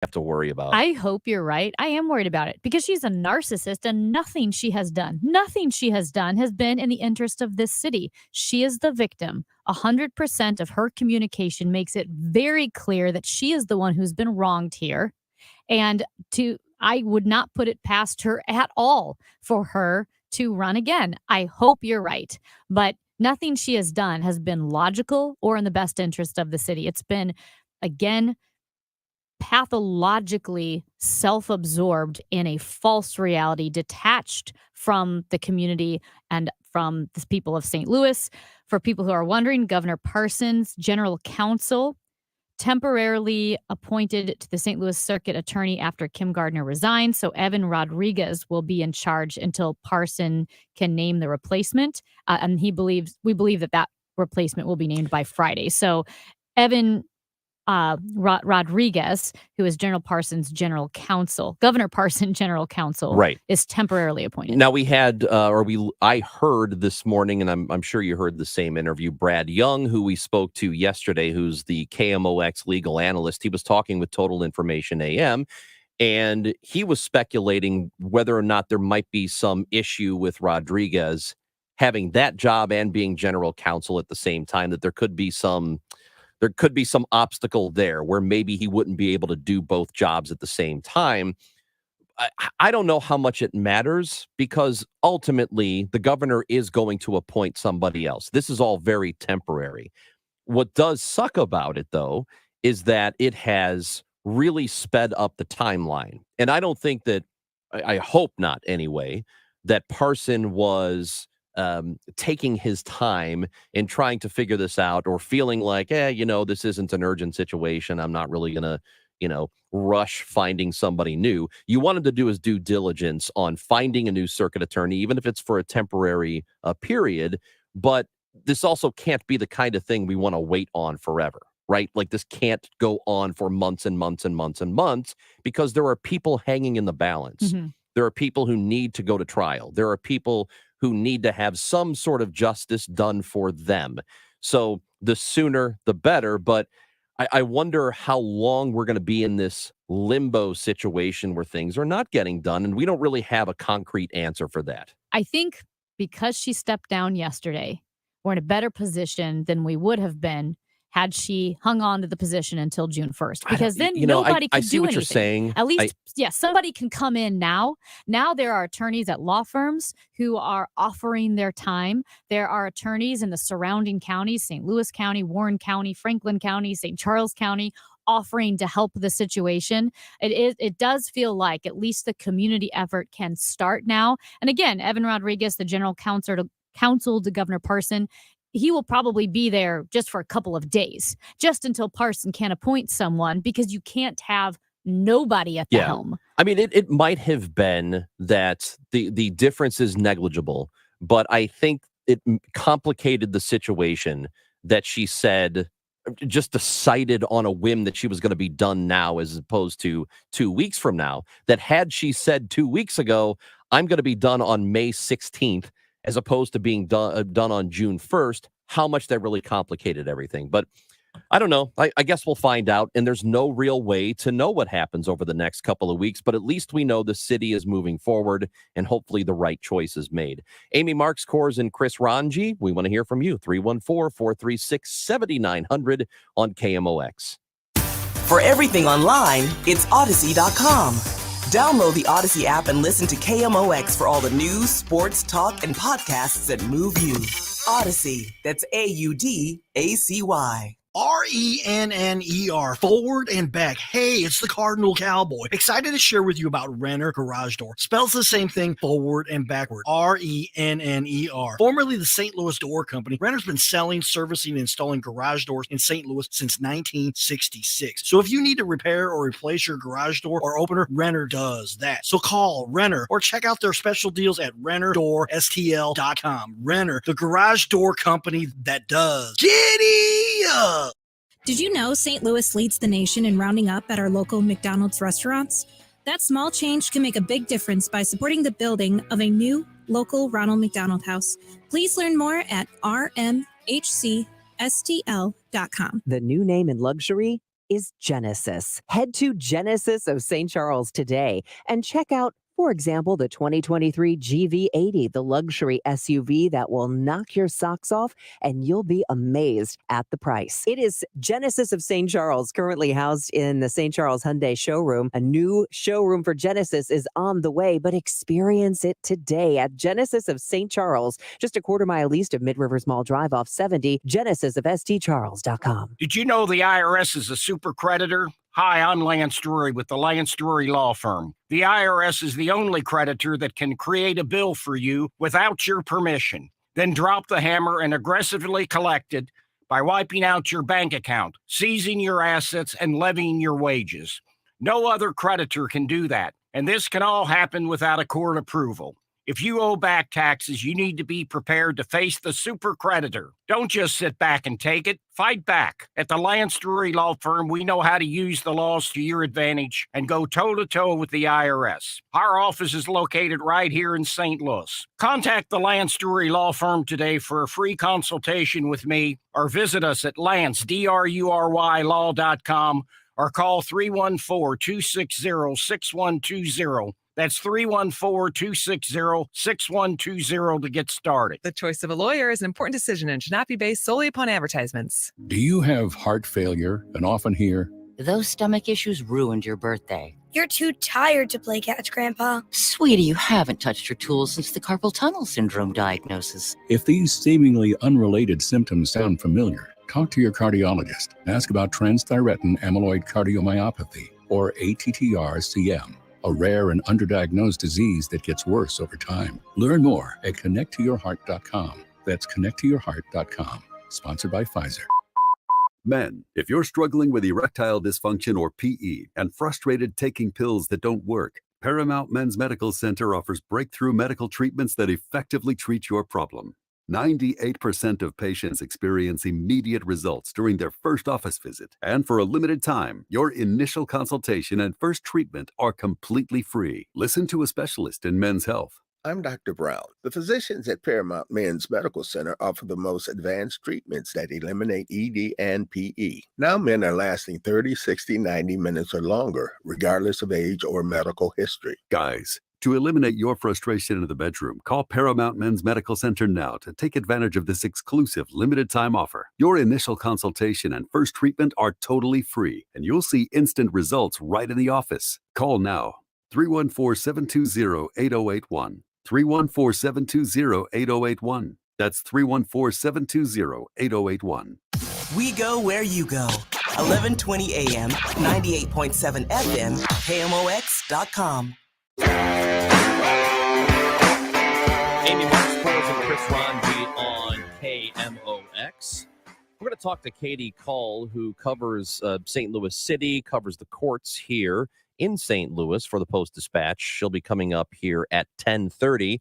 have to worry about. I hope you're right. I am worried about it because she's a narcissist and nothing she has done has been in the interest of this city. She is the victim. 100% of her communication makes it very clear that she is the one who's been wronged here. And I would not put it past her at all for her to run again. I hope you're right. But nothing she has done has been logical or in the best interest of the city. It's been, again, pathologically self-absorbed in a false reality, detached from the community and from the people of St. Louis. For people who are wondering, Governor Parsons, general counsel, temporarily appointed to the St. Louis Circuit Attorney after Kim Gardner resigned. So Evan Rodriguez will be in charge until Parson can name the replacement. And we believe that replacement will be named by Friday. So Evan Rodriguez, who is Governor Parson's general counsel, Right. is temporarily appointed. Now we had, I heard this morning, and I'm sure you heard the same interview, Brad Young, who we spoke to yesterday, who's the KMOX legal analyst. He was talking with Total Information AM, and he was speculating whether or not there might be some issue with Rodriguez having that job and being general counsel at the same time, that there could be some obstacle there where maybe he wouldn't be able to do both jobs at the same time. I don't know how much it matters because ultimately the governor is going to appoint somebody else. This is all very temporary. What does suck about it, though, is that it has really sped up the timeline. And I don't think that, I hope not anyway, that Parson was taking his time in trying to figure this out or feeling like, this isn't an urgent situation. I'm not really going to, rush finding somebody new. You want him to do his due diligence on finding a new circuit attorney, even if it's for a temporary period. But this also can't be the kind of thing we want to wait on forever, right? Like this can't go on for months and months and months and months because there are people hanging in the balance. Mm-hmm. There are people who need to go to trial. There are people who need to have some sort of justice done for them. So the sooner, the better. But I wonder how long we're going to be in this limbo situation where things are not getting done, and we don't really have a concrete answer for that. I think because she stepped down yesterday, we're in a better position than we would have been had she hung on to the position until June 1st. Because then nobody could do anything. I see what you're saying. At least, somebody can come in now. Now there are attorneys at law firms who are offering their time. There are attorneys in the surrounding counties, St. Louis County, Warren County, Franklin County, St. Charles County, offering to help the situation. It does feel like at least the community effort can start now. And again, Evan Rodriguez, the general counsel to Governor Parson, he will probably be there just for a couple of days, just until Parson can appoint someone, because you can't have nobody at the helm. I mean, it might have been that the difference is negligible, but I think it complicated the situation that she said, just decided on a whim that she was going to be done now as opposed to 2 weeks from now. That had she said 2 weeks ago, I'm going to be done on May 16th, as opposed to being done on June 1st, how much that really complicated everything. But I don't know. I guess we'll find out. And there's no real way to know what happens over the next couple of weeks. But at least we know the city is moving forward and hopefully the right choice is made. Amy Marks Kors and Chris Ranji, we want to hear from you. 314-436-7900 on KMOX. For everything online, it's Odyssey.com. Download the Odyssey app and listen to KMOX for all the news, sports, talk, and podcasts that move you. Odyssey, that's AUDACY. RENNER, forward and back. Hey, it's the Cardinal Cowboy. Excited to share with you about Renner Garage Door. Spells the same thing, forward and backward. RENNER. Formerly the St. Louis Door Company, Renner's been selling, servicing, and installing garage doors in St. Louis since 1966. So if you need to repair or replace your garage door or opener, Renner does that. So call Renner or check out their special deals at RennerDoorSTL.com. Renner, the garage door company that does. Giddy up! Did you know St. Louis leads the nation in rounding up at our local McDonald's restaurants? That small change can make a big difference by supporting the building of a new local Ronald McDonald House. Please learn more at rmhcstl.com. The new name in luxury is Genesis. Head to Genesis of St. Charles today and check out, for example, the 2023 GV80, the luxury SUV that will knock your socks off, and you'll be amazed at the price. It is Genesis of St. Charles, currently housed in the St. Charles Hyundai showroom. A new showroom for Genesis is on the way, but experience it today at Genesis of St. Charles, just a quarter mile east of Mid-Rivers Mall Drive off 70, genesisofstcharles.com. Did you know the IRS is a super creditor? Hi, I'm Lance Drury with the Lance Drury Law Firm. The IRS is the only creditor that can create a bill for you without your permission, then drop the hammer and aggressively collect it by wiping out your bank account, seizing your assets, and levying your wages. No other creditor can do that, and this can all happen without a court approval. If you owe back taxes, you need to be prepared to face the super creditor. Don't just sit back and take it. Fight back. At the Lance Drury Law Firm, we know how to use the laws to your advantage and go toe-to-toe with the IRS. Our office is located right here in St. Louis. Contact the Lance Drury Law Firm today for a free consultation with me, or visit us at lancedrurylaw.com or call 314-260-6120. That's 314-260-6120 to get started. The choice of a lawyer is an important decision and should not be based solely upon advertisements. Do you have heart failure and often hear, "Those stomach issues ruined your birthday"? "You're too tired to play catch, Grandpa." "Sweetie, you haven't touched your tools since the carpal tunnel syndrome diagnosis." If these seemingly unrelated symptoms sound familiar, talk to your cardiologist. Ask about transthyretin amyloid cardiomyopathy, or ATTR-CM. A rare and underdiagnosed disease that gets worse over time. Learn more at connecttoyourheart.com. That's connecttoyourheart.com. Sponsored by Pfizer. Men, if you're struggling with erectile dysfunction or PE and frustrated taking pills that don't work, Paramount Men's Medical Center offers breakthrough medical treatments that effectively treat your problem. 98% of patients experience immediate results during their first office visit. And for a limited time, your initial consultation and first treatment are completely free. Listen to a specialist in men's health. I'm Dr. Brown. The physicians at Paramount Men's Medical Center offer the most advanced treatments that eliminate ED and PE. Now men are lasting 30, 60, 90 minutes or longer, regardless of age or medical history. Guys, to eliminate your frustration in the bedroom, call Paramount Men's Medical Center now to take advantage of this exclusive limited-time offer. Your initial consultation and first treatment are totally free, and you'll see instant results right in the office. Call now, 314-720-8081. 314-720-8081. That's 314-720-8081. We go where you go. 1120 AM, 98.7 FM, KMOX.com. Amy Marks, and Chris Ronji on KMOX. We're going to talk to Katie Cull, who covers St. Louis City, covers the courts here in St. Louis for the Post-Dispatch. She'll be coming up here at 10:30.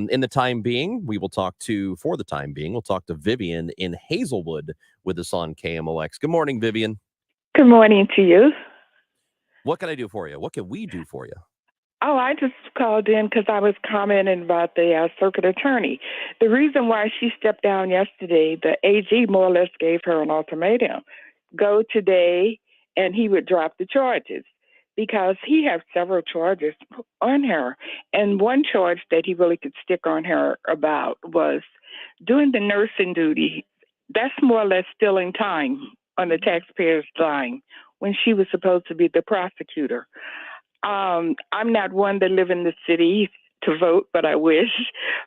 In the time being, we'll talk to Vivian in Hazelwood with us on KMOX. Good morning, Vivian. Good morning to you. What can I do for you? What can we do for you? Oh, I just called in because I was commenting about the circuit attorney. The reason why she stepped down yesterday, the AG more or less gave her an ultimatum. Go today and he would drop the charges, because he has several charges on her. And one charge that he really could stick on her about was doing the nursing duty. That's more or less stealing time on the taxpayer's dime when she was supposed to be the prosecutor. I'm not one that live in the city to vote, but I wish.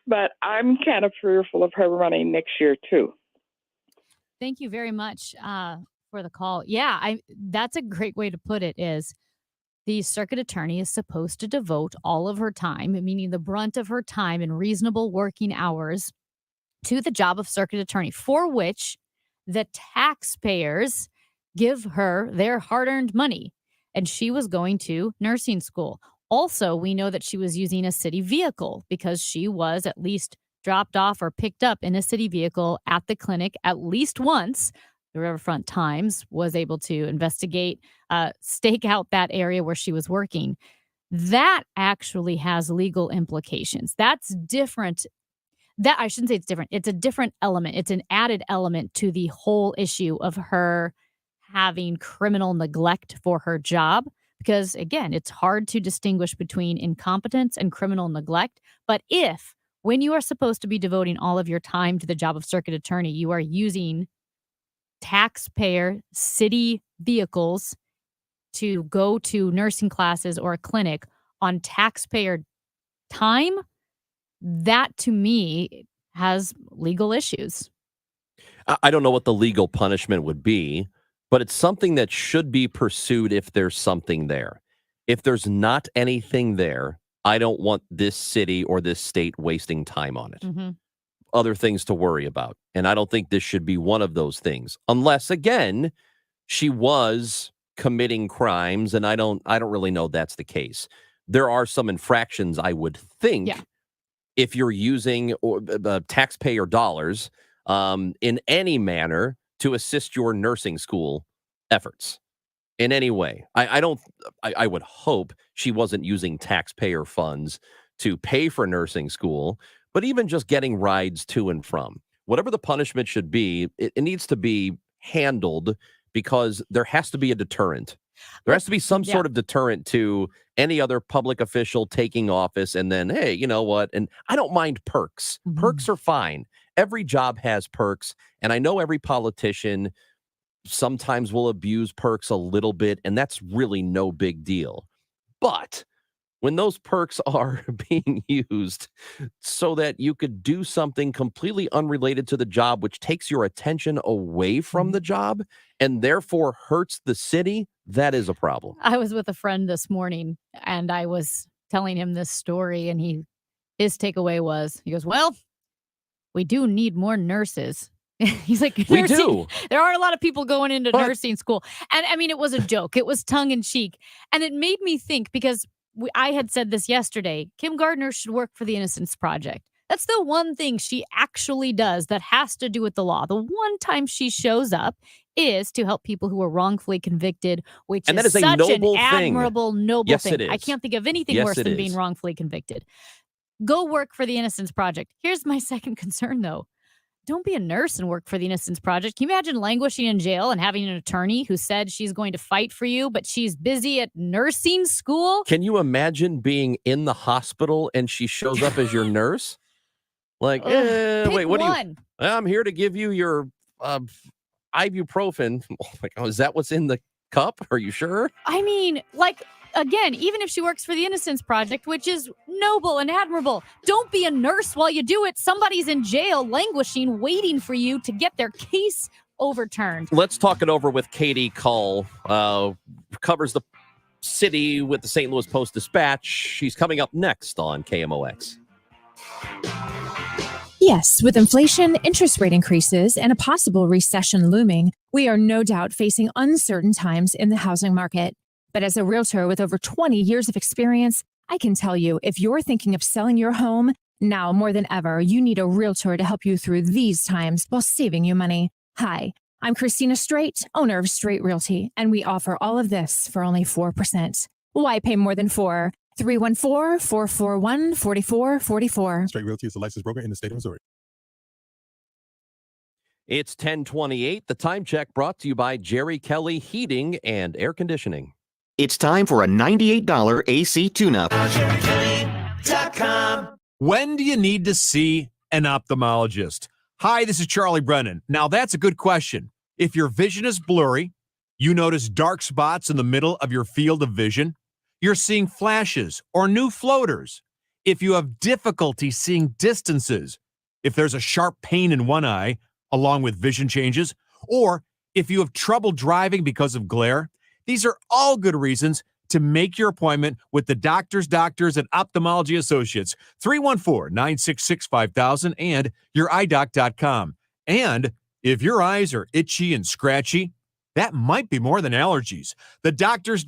But I'm kind of fearful of her running next year, too. Thank you very much for the call. Yeah, that's a great way to put it, is the circuit attorney is supposed to devote all of her time, meaning the brunt of her time in reasonable working hours, to the job of circuit attorney, for which the taxpayers give her their hard-earned money. And she was going to nursing school. Also, we know that she was using a city vehicle because she was at least dropped off or picked up in a city vehicle at the clinic at least once. The Riverfront Times was able to investigate, stake out that area where she was working. That actually has legal implications. That's different. That I shouldn't say it's different. It's a different element. It's an added element to the whole issue of her having criminal neglect for her job. Because again, it's hard to distinguish between incompetence and criminal neglect. But if, when you are supposed to be devoting all of your time to the job of circuit attorney, you are using taxpayer city vehicles to go to nursing classes or a clinic on taxpayer time, that to me has legal issues. I don't know what the legal punishment would be, but it's something that should be pursued if there's something there. If there's not anything there, I don't want this city or this state wasting time on it. Mm-hmm. Other things to worry about. And I don't think this should be one of those things. Unless, again, she was committing crimes, and I don't really know that's the case. There are some infractions, I would think, if you're using taxpayer dollars in any manner to assist your nursing school efforts in any way. I would hope she wasn't using taxpayer funds to pay for nursing school, but even just getting rides to and from. Whatever the punishment should be, it needs to be handled because there has to be a deterrent. There has to be some sort of deterrent to any other public official taking office and then, hey, you know what? And I don't mind perks. Mm-hmm. Perks are fine. Every job has perks. And I know every politician sometimes will abuse perks a little bit, and that's really no big deal. But when those perks are being used so that you could do something completely unrelated to the job, which takes your attention away from the job and therefore hurts the city, that is a problem. I was with a friend this morning and I was telling him this story, and his takeaway was, he goes, well, we do need more nurses. He's like, we do. There are a lot of people going into nursing school. And I mean, it was a joke. It was tongue in cheek. And it made me think, because I had said this yesterday, Kim Gardner should work for the Innocence Project. That's the one thing she actually does that has to do with the law. The one time she shows up is to help people who are wrongfully convicted, which and is that is such a noble an admirable, noble yes, thing. It is. I can't think of anything worse than being wrongfully convicted. Go work for the Innocence Project. Here's my second concern, though. Don't be a nurse and work for the Innocence Project. Can you imagine languishing in jail and having an attorney who said she's going to fight for you, but she's busy at nursing school? Can you imagine being in the hospital and she shows up as your nurse? Like, wait, what do you? I'm here to give you your ibuprofen. Like, oh, is that what's in the cup? Are you sure? I mean, like, again, even if she works for the Innocence Project, which is noble and admirable, don't be a nurse while you do it. Somebody's in jail, languishing, waiting for you to get their case overturned. Let's talk it over with Katie Cull, covers the city with the St. Louis Post-Dispatch. She's coming up next on KMOX. Yes, with inflation, interest rate increases, and a possible recession looming, we are no doubt facing uncertain times in the housing market. But as a realtor with over 20 years of experience, I can tell you, if you're thinking of selling your home, now more than ever, you need a realtor to help you through these times while saving you money. Hi, I'm Christina Straight, owner of Straight Realty, and we offer all of this for only 4%. Why pay more than 4? 314-441-4444. Straight Realty is a licensed broker in the state of Missouri. It's 10:28. The time check brought to you by Jerry Kelly Heating and Air Conditioning. It's time for a $98 AC tune-up. When do you need to see an ophthalmologist? Hi, this is Charlie Brennan. Now, that's a good question. If your vision is blurry, you notice dark spots in the middle of your field of vision, you're seeing flashes or new floaters, if you have difficulty seeing distances, if there's a sharp pain in one eye, along with vision changes, or if you have trouble driving because of glare, these are all good reasons to make your appointment with the doctors at Ophthalmology Associates, 314-966-5000 and youridoc.com. And if your eyes are itchy and scratchy, that might be more than allergies. The doctors,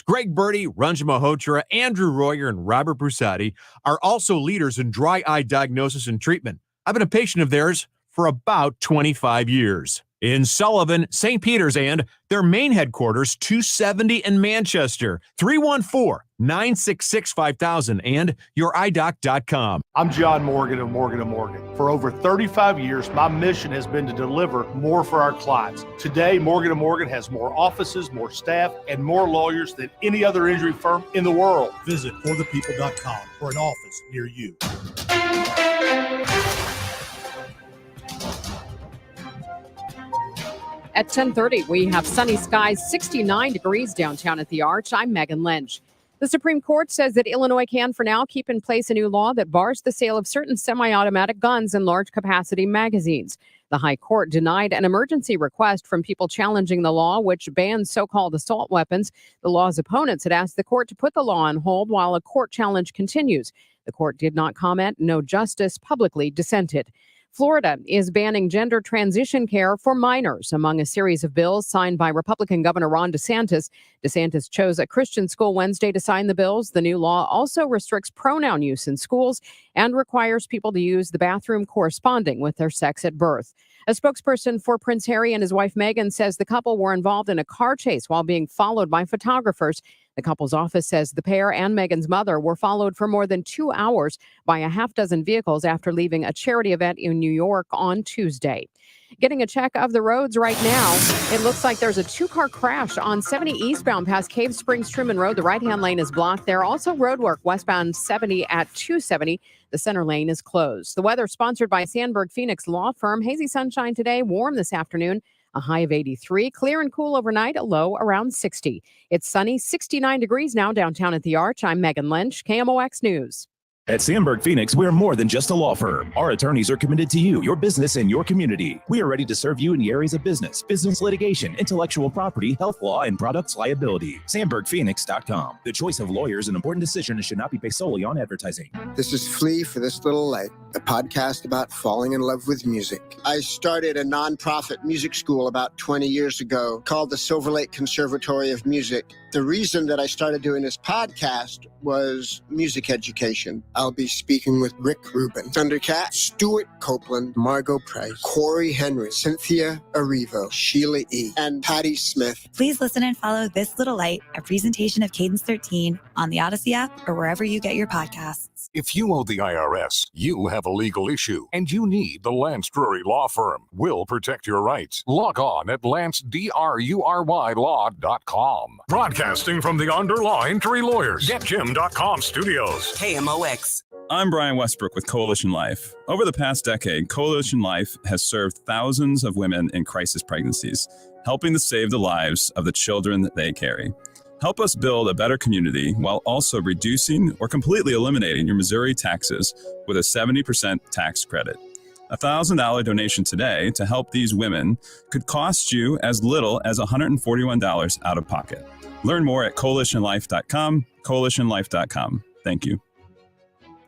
Greg Birdie, Ranjan Malhotra, Andrew Royer, and Robert Brusati are also leaders in dry eye diagnosis and treatment. I've been a patient of theirs for about 25 years. in Sullivan, St. Peters, and their main headquarters, 270 in Manchester, 314-966-5000, and youridoc.com. I'm John Morgan of Morgan & Morgan. For over 35 years, my mission has been to deliver more for our clients. Today, Morgan & Morgan has more offices, more staff, and more lawyers than any other injury firm in the world. Visit forthepeople.com for an office near you. At 10:30, we have sunny skies, 69 degrees downtown at the Arch. I'm Megan Lynch. The Supreme Court says that Illinois can, for now, keep in place a new law that bars the sale of certain semi-automatic guns and large-capacity magazines. The High Court denied an emergency request from people challenging the law, which bans so-called assault weapons. The law's opponents had asked the court to put the law on hold while a court challenge continues. The court did not comment. No justice publicly dissented. Florida is banning gender transition care for minors among a series of bills signed by Republican Governor Ron DeSantis. DeSantis chose a Christian school Wednesday to sign the bills. The new law also restricts pronoun use in schools and requires people to use the bathroom corresponding with their sex at birth. A spokesperson for Prince Harry and his wife Meghan says the couple were involved in a car chase while being followed by photographers. The couple's office says the pair and Meghan's mother were followed for more than 2 hours by a half dozen vehicles after leaving a charity event in New York on Tuesday. Getting a check of the roads right now, it looks like there's a two-car crash on 70 eastbound past Cave Springs Truman Road. The right-hand lane is blocked there. Also road work westbound 70 at 270. The center lane is closed. The weather sponsored by Sandberg Phoenix Law Firm. Hazy sunshine today, warm this afternoon. A high of 83, clear and cool overnight, a low around 60. It's sunny, 69 degrees now downtown at the Arch. I'm Megan Lynch, KMOX News. At Sandberg Phoenix, we're more than just a law firm. Our attorneys are committed to you, your business, and your community. We are ready to serve you in the areas of business litigation, intellectual property, health law, and products liability. SandbergPhoenix.com. The choice of lawyers, an important decision, and should not be based solely on advertising. This is Flea for This Little Light, a podcast about falling in love with music. I started a nonprofit music school about 20 years ago called the Silver Lake Conservatory of Music. The reason that I started doing this podcast was music education. I'll be speaking with Rick Rubin, Thundercat, Stuart Copeland, Margot Price, Corey Henry, Cynthia Erivo, Sheila E., and Patty Smith. Please listen and follow This Little Light, a presentation of Cadence 13 on the Odyssey app or wherever you get your podcasts. If you owe the IRS, you have a legal issue, and you need the Lance Drury Law Firm. We'll protect your rights. Log on at lancedrurylaw.com. Broadcasting from the Underline Three Lawyers, GetJim.com studios. KMOX. I'm Brian Westbrook with Coalition Life. Over the past decade, Coalition Life has served thousands of women in crisis pregnancies, helping to save the lives of the children that they carry. Help us build a better community while also reducing or completely eliminating your Missouri taxes with a 70% tax credit. A $1,000 donation today to help these women could cost you as little as $141 out of pocket. Learn more at coalitionlife.com, coalitionlife.com. Thank you.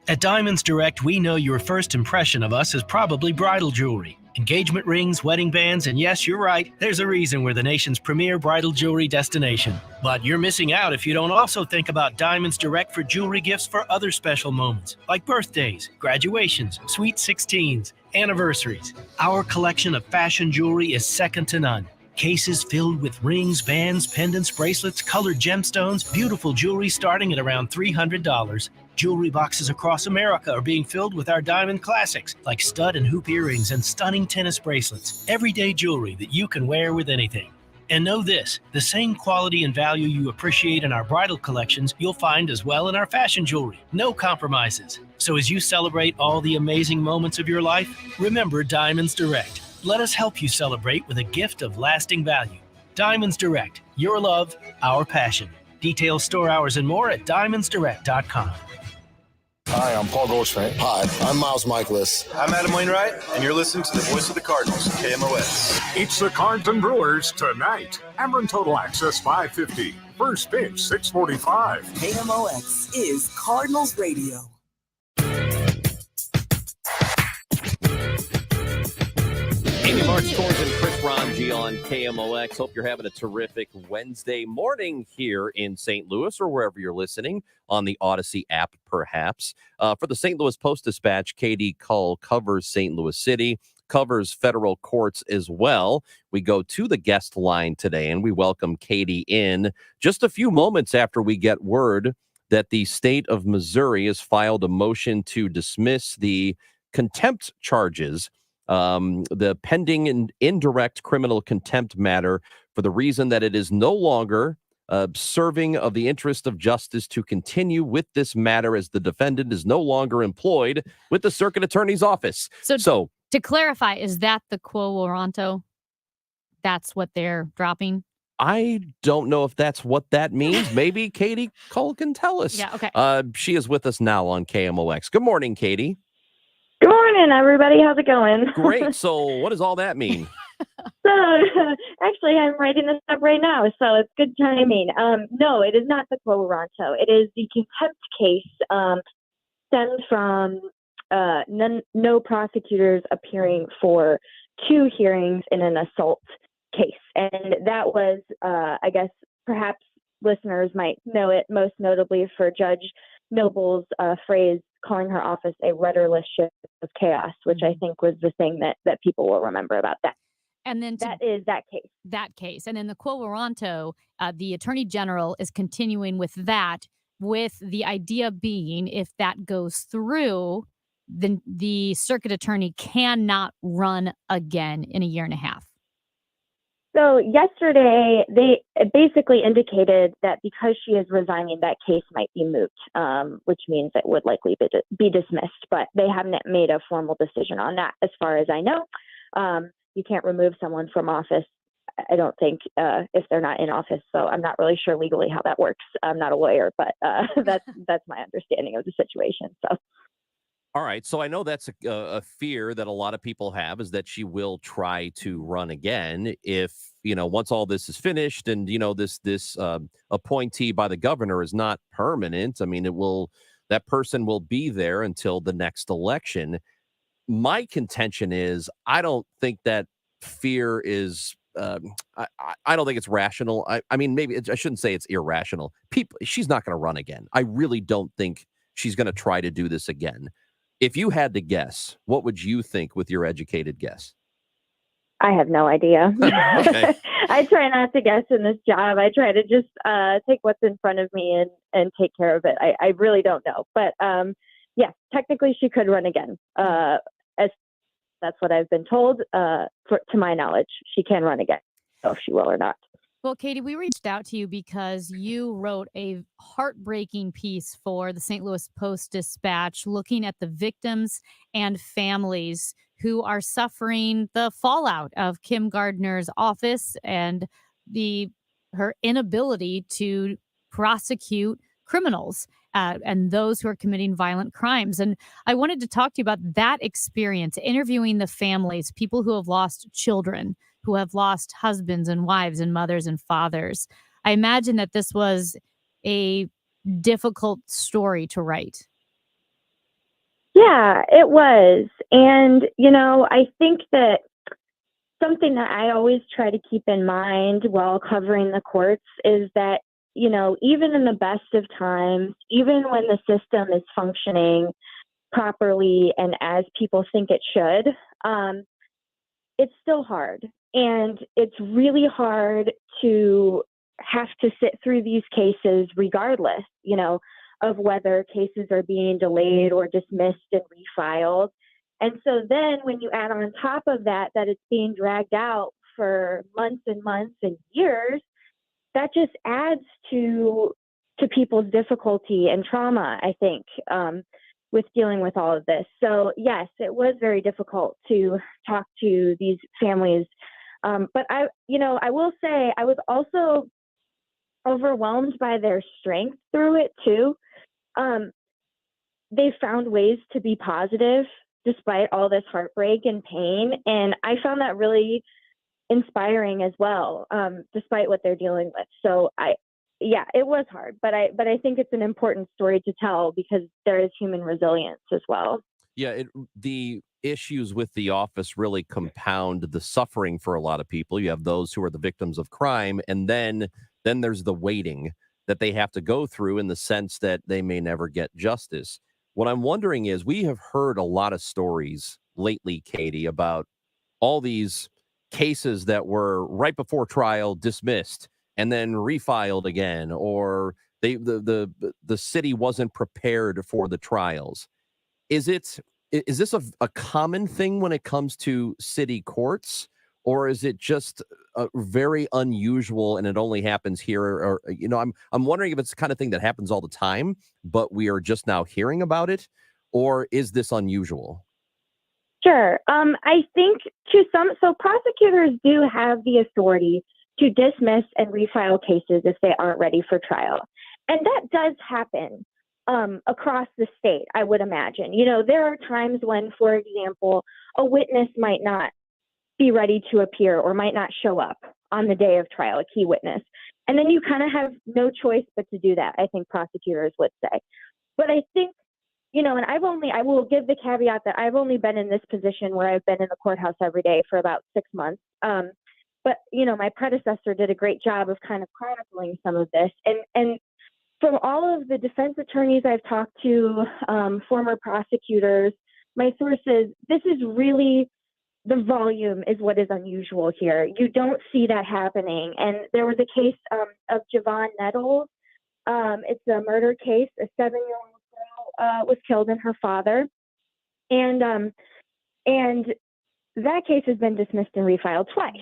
At Diamonds Direct, we know your first impression of us is probably bridal jewelry. Engagement rings, wedding bands, and yes, you're right, there's a reason we're the nation's premier bridal jewelry destination. But you're missing out if you don't also think about Diamonds Direct for jewelry gifts for other special moments, like birthdays, graduations, sweet 16s, anniversaries. Our collection of fashion jewelry is second to none. Cases filled with rings, bands, pendants, bracelets, colored gemstones, beautiful jewelry starting at around $300. Jewelry boxes across America are being filled with our diamond classics, like stud and hoop earrings and stunning tennis bracelets. Everyday jewelry that you can wear with anything. And know this, the same quality and value you appreciate in our bridal collections, you'll find as well in our fashion jewelry. No compromises. So as you celebrate all the amazing moments of your life, remember Diamonds Direct. Let us help you celebrate with a gift of lasting value. Diamonds Direct, your love, our passion. Details, store hours, and more at diamondsdirect.com. Hi, I'm Paul Goldschmidt. Hi, I'm Miles Michaelis. I'm Adam Wainwright, and you're listening to the voice of the Cardinals, KMOX. It's the Cards and Brewers tonight. Ameren Total Access 550. First pitch 6:45. KMOX is Cardinals Radio. Amy March, Torres, and Chris Ranji on KMOX. Hope you're having a terrific Wednesday morning here in St. Louis or wherever you're listening on the Odyssey app, perhaps. For the St. Louis Post-Dispatch, Katie Cull covers St. Louis City. covers federal courts as well. We go to the guest line today, and we welcome Katie in just a few moments after we get word that the state of Missouri has filed a motion to dismiss the contempt charges, the pending and indirect criminal contempt matter, for the reason that it is no longer serving of the interest of justice to continue with this matter, as the defendant is no longer employed with the circuit attorney's office. So to clarify, is that the quo warranto? That's what they're dropping? I don't know if that's what that means. Maybe Katie Cole can tell us. Yeah, okay. She is with us now on KMOX. Good morning, Katie. Good morning, everybody. How's it going? Great. So what does all that mean? So, actually, I'm writing this up right now, so it's good timing. No, it is not the quo warranto. It is the contempt case stemmed from no prosecutors appearing for 2 hearings in an assault case. And that was, I guess, perhaps listeners might know it most notably for Judge Noble's phrase, calling her office a rudderless ship of chaos, which I think was the thing that people will remember about that. And then that is that case. That case. And in the quo warranto, the Attorney General is continuing with that, with the idea being, if that goes through, then the circuit attorney cannot run again in a year and a half. So yesterday, they basically indicated that because she is resigning, that case might be moot, which means it would likely be dismissed. But they haven't made a formal decision on that, as far as I know. You can't remove someone from office, I don't think, if they're not in office. So I'm not really sure legally how that works. I'm not a lawyer, but that's my understanding of the situation. So. All right. So I know that's a fear that a lot of people have, is that she will try to run again if, once all this is finished and, this appointee by the governor is not permanent. I mean, that person will be there until the next election. My contention is, I don't think that fear is, I don't think it's rational. I mean, maybe I shouldn't say it's irrational. She's not going to run again. I really don't think she's going to try to do this again. If you had to guess, what would you think with your educated guess? I have no idea. Okay. I try not to guess in this job. I try to just take what's in front of me and take care of it. I really don't know. But yes, technically she could run again. As that's what I've been told. To my knowledge, she can run again. So if she will or not. Well, Katie, we reached out to you because you wrote a heartbreaking piece for the St. Louis Post-Dispatch looking at the victims and families who are suffering the fallout of Kim Gardner's office and her inability to prosecute criminals and those who are committing violent crimes. And I wanted to talk to you about that experience, interviewing the families, people who have lost children, who have lost husbands and wives and mothers and fathers. I imagine that this was a difficult story to write. Yeah, it was. And, I think that something that I always try to keep in mind while covering the courts is that, even in the best of times, even when the system is functioning properly and as people think it should, it's still hard. And it's really hard to have to sit through these cases regardless, of whether cases are being delayed or dismissed and refiled. And so then when you add on top of that it's being dragged out for months and months and years, that just adds to people's difficulty and trauma, I think, with dealing with all of this. So yes, it was very difficult to talk to these families. But I will say I was also overwhelmed by their strength through it too. They found ways to be positive despite all this heartbreak and pain. And I found that really inspiring as well, despite what they're dealing with. So it was hard, but I think it's an important story to tell because there is human resilience as well. Yeah, the issues with the office really compound the suffering for a lot of people. You have those who are the victims of crime, and then there's the waiting that they have to go through in the sense that they may never get justice. What I'm wondering is, we have heard a lot of stories lately, Katie, about all these cases that were right before trial dismissed and then refiled again, or the city wasn't prepared for the trials. Is this a common thing when it comes to city courts, or is it just very unusual and it only happens here? Or I'm wondering if it's the kind of thing that happens all the time, but we are just now hearing about it, or is this unusual? Sure. I think so prosecutors do have the authority to dismiss and refile cases if they aren't ready for trial. And that does happen across the state, I would imagine. There are times when, for example, a witness might not be ready to appear or might not show up on the day of trial, a key witness. And then you kind of have no choice but to do that, I think prosecutors would say. But I think, and I will give the caveat that I've only been in this position where I've been in the courthouse every day for about 6 months. But my predecessor did a great job of kind of chronicling some of this. And from all of the defense attorneys I've talked to, former prosecutors, my sources, this is really, the volume is what is unusual here. You don't see that happening. And there was a case of Javon Nettles. It's a murder case. A 7-year-old girl was killed and her father. And that case has been dismissed and refiled twice.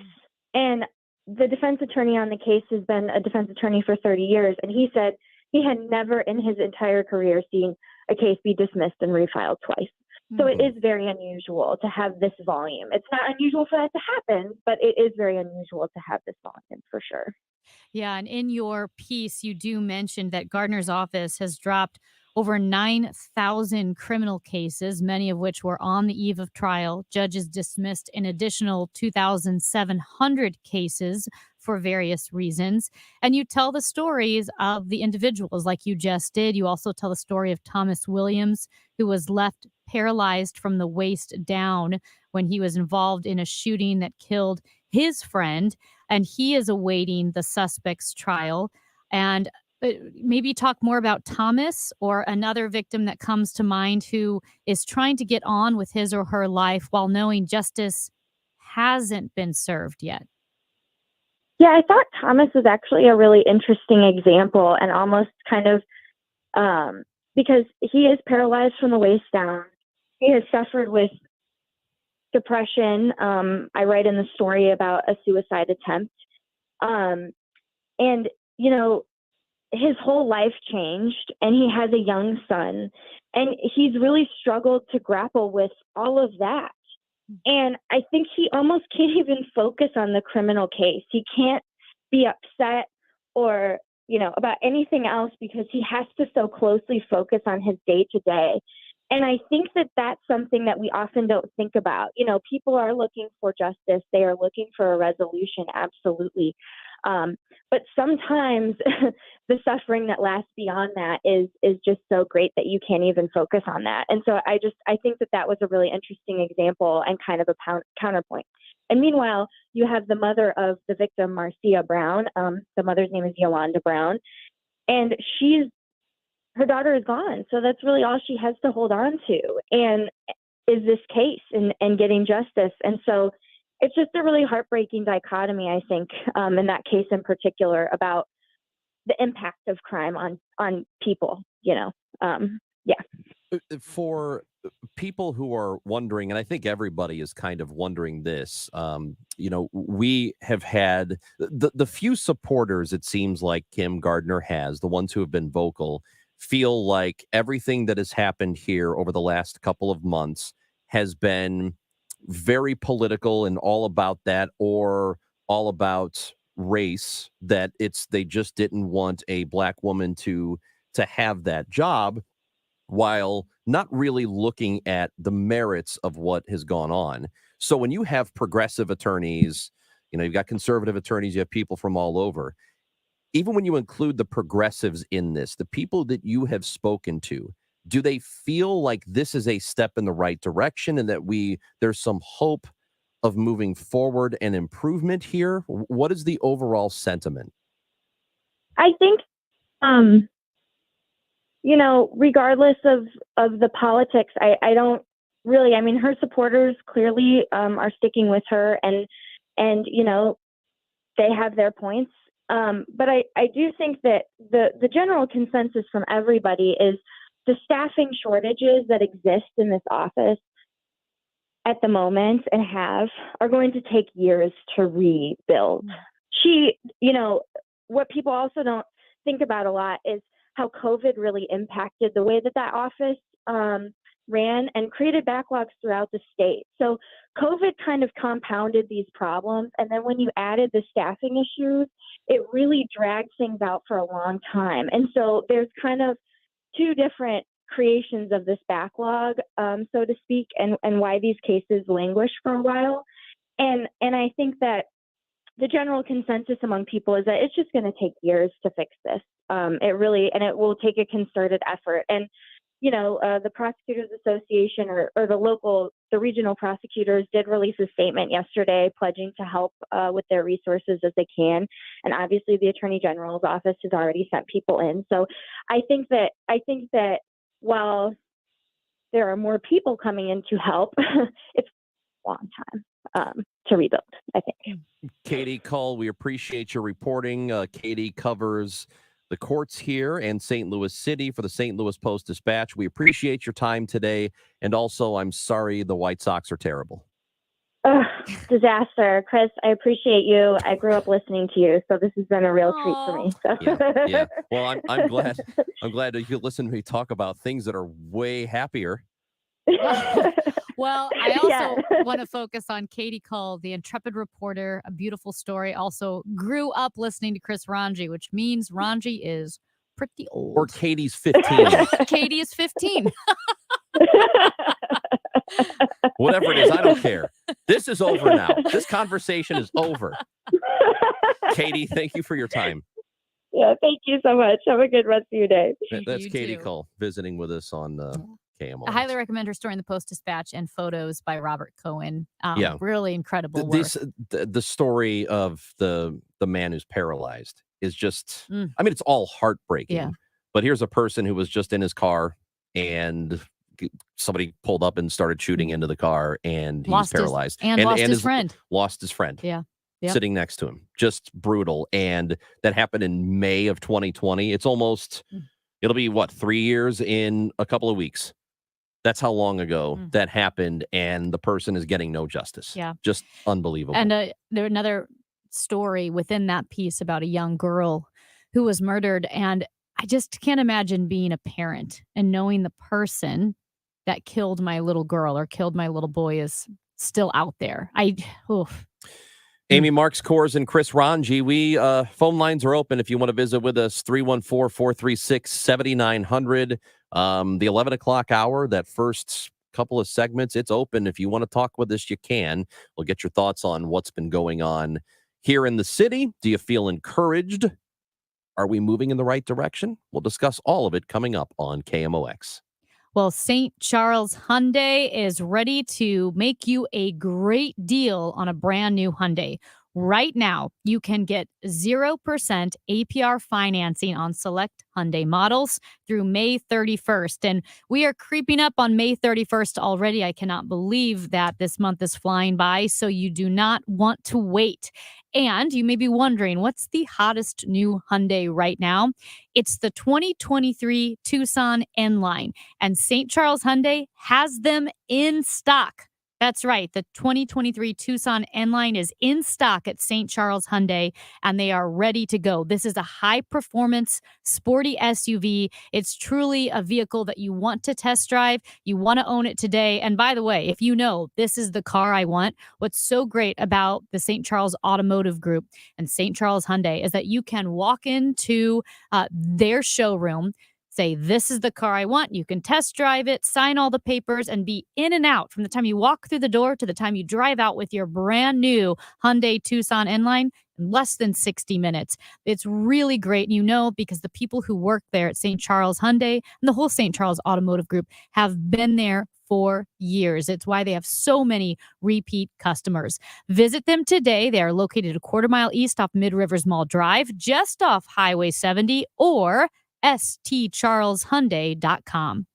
And the defense attorney on the case has been a defense attorney for 30 years. And he said he had never in his entire career seen a case be dismissed and refiled twice. So it is very unusual to have this volume. It's not unusual for that to happen, but it is very unusual to have this volume for sure. Yeah, and in your piece, you do mention that Gardner's office has dropped over 9,000 criminal cases, many of which were on the eve of trial. Judges dismissed an additional 2,700 cases for various reasons. And you tell the stories of the individuals like you just did. You also tell the story of Thomas Williams, who was left paralyzed from the waist down when he was involved in a shooting that killed his friend. And he is awaiting the suspect's trial. And maybe talk more about Thomas or another victim that comes to mind who is trying to get on with his or her life while knowing justice hasn't been served yet. Yeah, I thought Thomas was actually a really interesting example, and almost kind of because he is paralyzed from the waist down. He has suffered with depression. I write in the story about a suicide attempt. And, his whole life changed, and he has a young son, and he's really struggled to grapple with all of that. And I think he almost can't even focus on the criminal case. He can't be upset or, about anything else because he has to so closely focus on his day to day. And I think that that's something that we often don't think about. People are looking for justice. They are looking for a resolution. Absolutely. But sometimes the suffering that lasts beyond that is just so great that you can't even focus on that. And so I think that was a really interesting example and kind of a counterpoint. And meanwhile, you have the mother of the victim, Marcia Brown. The mother's name is Yolanda Brown. And her daughter is gone. So that's really all she has to hold on to, and is this case and getting justice. And so it's just a really heartbreaking dichotomy, I think, in that case in particular, about the impact of crime on people, Yeah. For people who are wondering, and I think everybody is kind of wondering this, we have had the few supporters, it seems like Kim Gardner has, the ones who have been vocal, feel like everything that has happened here over the last couple of months has been very political and all about that, or all about race, that they just didn't want a black woman to have that job, while not really looking at the merits of what has gone on. So when you have progressive attorneys, you've got conservative attorneys, you have people from all over. Even when you include the progressives in this, the people that you have spoken to, do they feel like this is a step in the right direction and that there's some hope of moving forward and improvement here? What is the overall sentiment? I think, regardless of the politics, I don't really, I mean, her supporters clearly are sticking with her, and they have their points. But I do think that the general consensus from everybody is the staffing shortages that exist in this office at the moment are going to take years to rebuild. What people also don't think about a lot is how COVID really impacted the way that office ran and created backlogs throughout the state. So COVID kind of compounded these problems. And then when you added the staffing issues, it really dragged things out for a long time. And so there's kind of two different creations of this backlog, so to speak, and why these cases languish for a while. And I think that the general consensus among people is that it's just going to take years to fix this. It will take a concerted effort. And, the Prosecutors Association or the regional prosecutors did release a statement yesterday pledging to help with their resources as they can. And obviously the Attorney General's office has already sent people in. So I think that while there are more people coming in to help, it's a long time to rebuild, I think. Katie Cull, we appreciate your reporting. Katie covers the courts here and St. Louis City for the St. Louis Post-Dispatch. We appreciate your time today. And also, I'm sorry the White Sox are terrible. Disaster. Chris, I appreciate you. I grew up listening to you, so this has been a real treat for me. So. Yeah. Well, I'm glad. I'm glad that you listen to me talk about things that are way happier. Well, I also want to focus on Katie Cull, the intrepid reporter, a beautiful story. Also grew up listening to Chris Ranji, which means Ranji is pretty old. Or Katie's 15. Katie is 15. Whatever it is, I don't care. This is over now. This conversation is over. Katie, thank you for your time. Yeah, thank you so much. Have a good rest of your day. That's Katie Cull visiting with us on KMO. I highly recommend her story in the Post-Dispatch and photos by Robert Cohen. Really incredible work. The story of the man who's paralyzed is just, I mean, it's all heartbreaking. Yeah. But here's a person who was just in his car and somebody pulled up and started shooting into the car and he's paralyzed. Lost his friend. Lost his friend. Yeah. Yep. Sitting next to him. Just brutal. And that happened in May of 2020. It's almost, it'll be 3 years in a couple of weeks. That's how long ago that happened, and the person is getting no justice. Yeah. Just unbelievable. And there's another story within that piece about a young girl who was murdered, and I just can't imagine being a parent and knowing the person that killed my little girl or killed my little boy is still out there. Amy Marks, Kors, and Chris Ranji, phone lines are open if you want to visit with us, 314-436-7900. The 11 o'clock hour, that first couple of segments, it's open. If you want to talk with us, you can. We'll get your thoughts on what's been going on here in the city. Do you feel encouraged? Are we moving in the right direction? We'll discuss all of it coming up on KMOX. Well, St. Charles Hyundai is ready to make you a great deal on a brand new Hyundai. Right now, you can get 0% APR financing on select Hyundai models through May 31st. And we are creeping up on May 31st already. I cannot believe that this month is flying by, so you do not want to wait. And you may be wondering, what's the hottest new Hyundai right now? It's the 2023 Tucson N-Line, and St. Charles Hyundai has them in stock. That's right. The 2023 Tucson N-Line is in stock at St. Charles Hyundai, and they are ready to go. This is a high-performance, sporty SUV. It's truly a vehicle that you want to test drive. You want to own it today. And by the way, if you know this is the car I want, what's so great about the St. Charles Automotive Group and St. Charles Hyundai is that you can walk into their showroom, say, this is the car I want. You can test drive it, sign all the papers, and be in and out from the time you walk through the door to the time you drive out with your brand new Hyundai Tucson N-Line in less than 60 minutes. It's really great. You know, because the people who work there at St. Charles Hyundai and the whole St. Charles Automotive Group have been there for years. It's why they have so many repeat customers. Visit them today. They are located a quarter mile east off Mid-Rivers Mall Drive, just off Highway 70, or stcharleshyundai.com.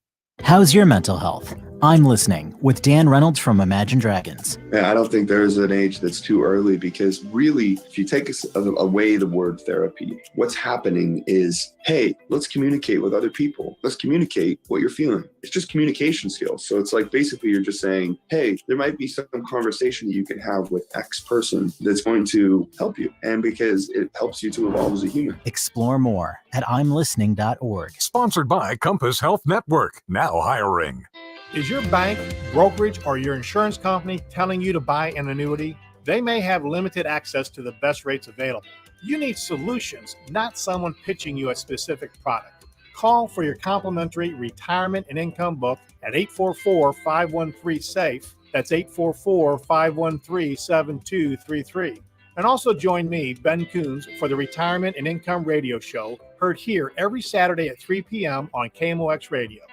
How's your mental health? I'm Listening with Dan Reynolds from Imagine Dragons. Yeah, I don't think there is an age that's too early, because really, if you take away the word therapy, what's happening is, hey, let's communicate with other people. Let's communicate what you're feeling. It's just communication skills. So it's like basically you're just saying, hey, there might be some conversation that you can have with X person that's going to help you. And because it helps you to evolve as a human. Explore more at imlistening.org. Sponsored by Compass Health Network, now hiring. Is your bank, brokerage, or your insurance company telling you to buy an annuity? They may have limited access to the best rates available. You need solutions, not someone pitching you a specific product. Call for your complimentary retirement and income book at 844-513-SAFE. That's 844-513-7233. And also join me, Ben Coons, for the Retirement and Income Radio Show, heard here every Saturday at 3 p.m. on KMOX Radio.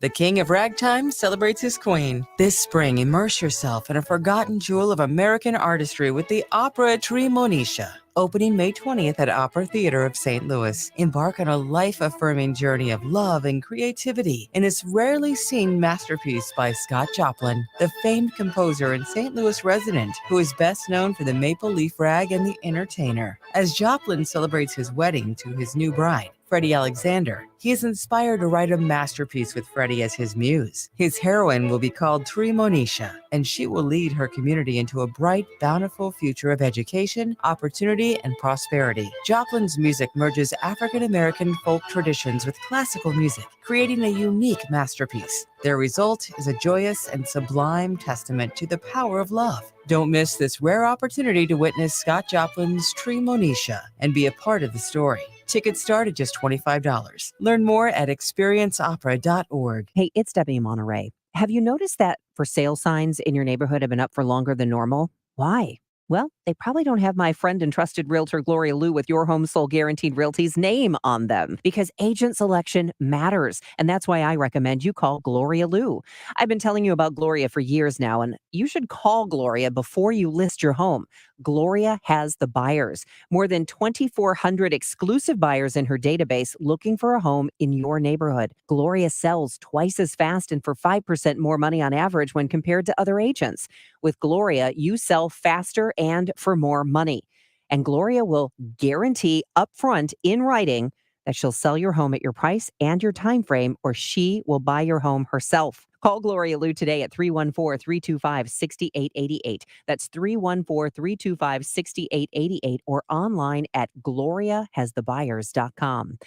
The King of Ragtime celebrates his queen. This spring, immerse yourself in a forgotten jewel of American artistry with the opera Tremonisha. Opening May 20th at Opera Theater of St. Louis. Embark on a life-affirming journey of love and creativity in this rarely seen masterpiece by Scott Joplin, the famed composer and St. Louis resident who is best known for the Maple Leaf Rag and The Entertainer. As Joplin celebrates his wedding to his new bride, Freddie Alexander, he is inspired to write a masterpiece with Freddie as his muse. His heroine will be called Tremonisha, and she will lead her community into a bright, bountiful future of education, opportunity, and prosperity. Joplin's music merges African-American folk traditions with classical music, creating a unique masterpiece. Their result is a joyous and sublime testament to the power of love. Don't miss this rare opportunity to witness Scott Joplin's Tremonisha and be a part of the story. Tickets start at just $25. Learn more at experienceopera.org. Hey, it's Debbie Monterey. Have you noticed that for sale signs in your neighborhood have been up for longer than normal? Why? Well, they probably don't have my friend and trusted realtor Gloria Liu with Your Home Sold Guaranteed Realty's name on them, because agent selection matters. And that's why I recommend you call Gloria Liu. I've been telling you about Gloria for years now, and you should call Gloria before you list your home. Gloria has the buyers. More than 2,400 exclusive buyers in her database looking for a home in your neighborhood. Gloria sells twice as fast and for 5% more money on average when compared to other agents. With Gloria, you sell faster and for more money. And Gloria will guarantee upfront in writing that she'll sell your home at your price and your time frame, or she will buy your home herself. Call Gloria Liu today at 314-325-6888. That's 314-325-6888 or online at gloriahasthebuyers.com.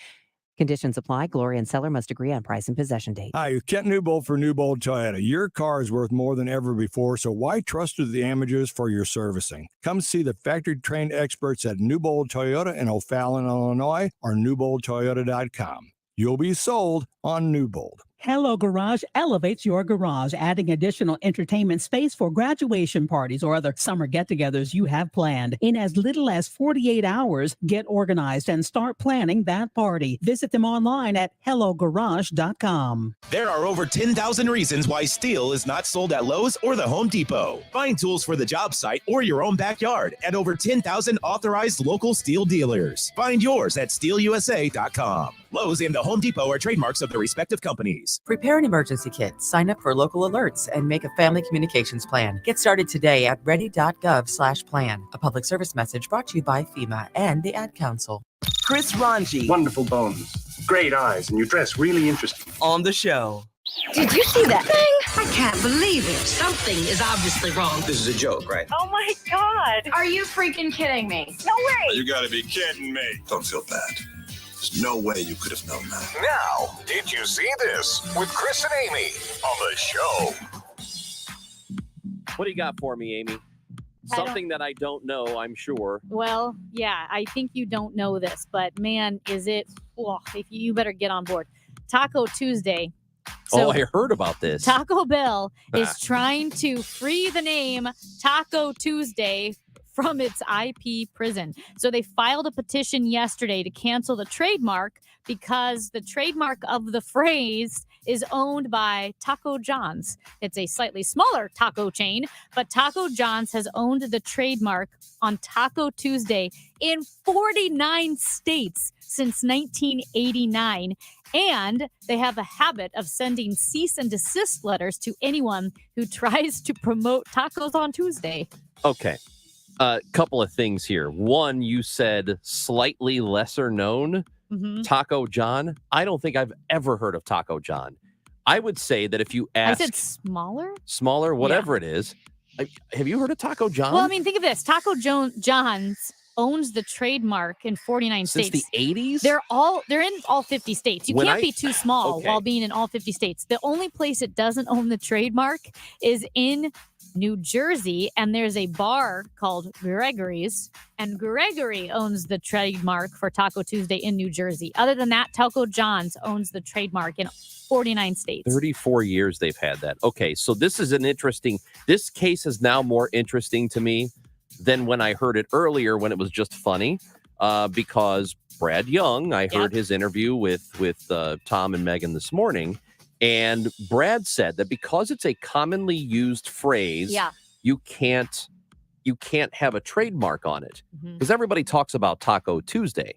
Conditions apply. Gloria and seller must agree on price and possession date. Hi, Kent Newbold for Newbold Toyota. Your car is worth more than ever before, so why trust the damages for your servicing? Come see the factory-trained experts at Newbold Toyota in O'Fallon, Illinois, or newboldtoyota.com. You'll be sold on Newbold. Hello Garage elevates your garage, adding additional entertainment space for graduation parties or other summer get-togethers you have planned. In as little as 48 hours, get organized and start planning that party. Visit them online at hellogarage.com. There are over 10,000 reasons why steel is not sold at Lowe's or the Home Depot. Find tools for the job site or your own backyard at over 10,000 authorized local steel dealers. Find yours at steelusa.com. Lowe's and the Home Depot are trademarks of their respective companies. Prepare an emergency kit, sign up for local alerts, and make a family communications plan. Get started today at ready.gov/plan. A public service message brought to you by FEMA and the Ad Council. Chris Ranji. Wonderful bones, great eyes, and you dress really interesting. On the show. Did you see that thing? I can't believe it. Something is obviously wrong. This is a joke, right? Oh my God. Are you freaking kidding me? No way. You gotta be kidding me. Don't feel bad. There's no way you could have known that. Now, did you see this with Chris and Amy on the show? What do you got for me, Amy? Something that I don't know, I'm sure. Well, yeah, I think you don't know this, but man, is it, if you better get on board. Taco Tuesday. So, I heard about this. Taco Bell is trying to free the name Taco Tuesday from its IP prison. So they filed a petition yesterday to cancel the trademark because the trademark of the phrase is owned by Taco John's. It's a slightly smaller taco chain, but Taco John's has owned the trademark on Taco Tuesday in 49 states since 1989. And they have a habit of sending cease and desist letters to anyone who tries to promote tacos on Tuesday. Okay. Couple of things here. One, you said slightly lesser known Taco John. I don't think I've ever heard of Taco John. I would say that if you ask... I said smaller? Whatever it is. Have you heard of Taco John? Well, I mean, think of this. Taco John's owns the trademark in 49 Since states. the 80s? They're in all 50 states. You can't be too small while being in all 50 states. The only place it doesn't own the trademark is in New Jersey, and there's a bar called Gregory's, and Gregory owns the trademark for Taco Tuesday in New Jersey. Other than that, Taco John's owns the trademark in 49 states. 34 years they've had that. Okay, so this case is now more interesting to me than when I heard it earlier when it was just funny, because Brad Young, I heard his interview with Tom and Megan this morning, and Brad said that because it's a commonly used phrase, you can't have a trademark on it, because everybody talks about Taco Tuesday.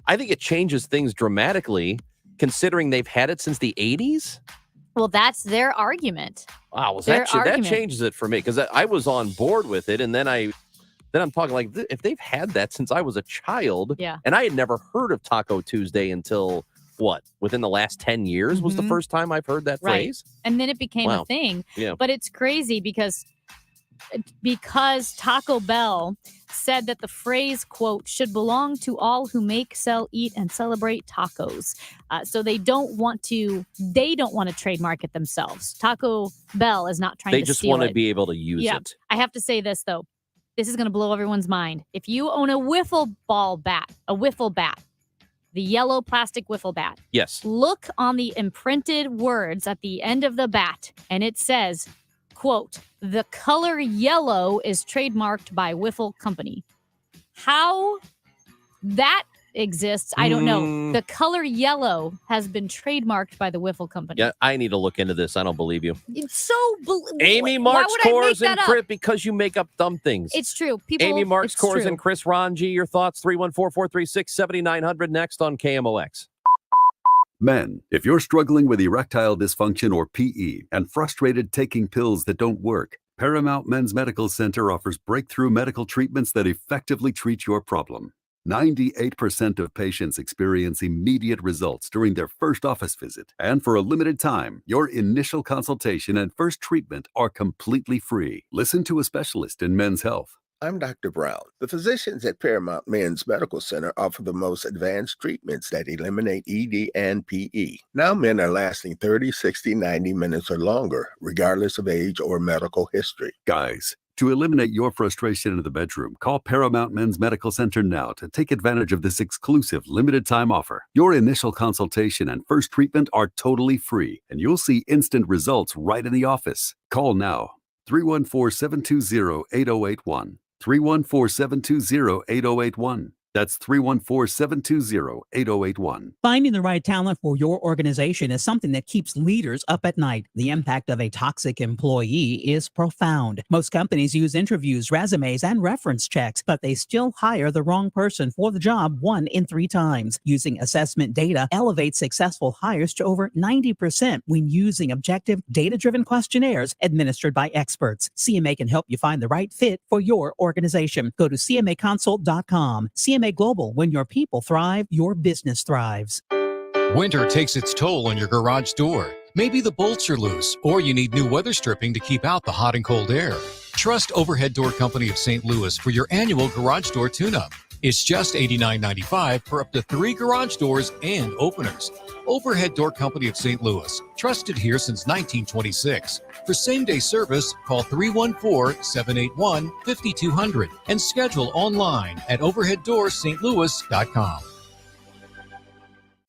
I think it changes things dramatically, considering they've had it since the 80s. Well, that's their argument. Wow, well, that changes it for me, because I was on board with it, and then I'm talking like, if they've had that since I was a child, and I had never heard of Taco Tuesday until, within the last 10 years was the first time I've heard that phrase? And then it became a thing. Yeah. But it's crazy because Taco Bell said that the phrase, quote, should belong to all who make, sell, eat, and celebrate tacos. So they don't want to trademark it themselves. Taco Bell is not trying to steal it. They just want to be able to use it. I have to say this, though. This is going to blow everyone's mind. If you own a wiffle bat, the yellow plastic wiffle bat. Yes. Look on the imprinted words at the end of the bat, and it says, quote, the color yellow is trademarked by Wiffle Company. How that exists, I don't know. The color yellow has been trademarked by the Wiffle Company. Yeah, I need to look into this. I don't believe you. It's so... Amy Marks Kors and Chris, because you make up dumb things. It's true. Amy Marks Kors and Chris Ranji, your thoughts, 314-436-7900 next on KMOX. Men, if you're struggling with erectile dysfunction or PE and frustrated taking pills that don't work, Paramount Men's Medical Center offers breakthrough medical treatments that effectively treat your problem. 98% of patients experience immediate results during their first office visit. And for a limited time, your initial consultation and first treatment are completely free. Listen to a specialist in men's health. I'm Dr. Brown. The physicians at Paramount Men's Medical Center offer the most advanced treatments that eliminate ED and PE. Now men are lasting 30, 60, 90 minutes or longer, regardless of age or medical history. Guys, to eliminate your frustration in the bedroom, call Paramount Men's Medical Center now to take advantage of this exclusive limited-time offer. Your initial consultation and first treatment are totally free, and you'll see instant results right in the office. Call now, 314-720-8081. 314-720-8081. That's 314-720-8081. Finding the right talent for your organization is something that keeps leaders up at night. The impact of a toxic employee is profound. Most companies use interviews, resumes, and reference checks, but they still hire the wrong person for the job 1 in 3 times. Using assessment data elevates successful hires to over 90% when using objective, data-driven questionnaires administered by experts. CMA can help you find the right fit for your organization. Go to CMAconsult.com. CMA Global. When your people thrive, your business thrives. Winter takes its toll on your garage door. Maybe the bolts are loose, or you need new weather stripping to keep out the hot and cold air. Trust Overhead Door Company of St. Louis for your annual garage door tune-up. It's just $89.95 for up to 3 garage doors and openers. Overhead Door Company of St. Louis, trusted here since 1926. For same-day service, call 314-781-5200 and schedule online at overheaddoorsstlouis.com.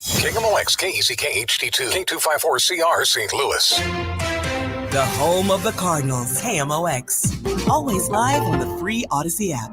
KMOX, KECK HD2, K254CR St. Louis. The home of the Cardinals, KMOX. Always live on the free Odyssey app.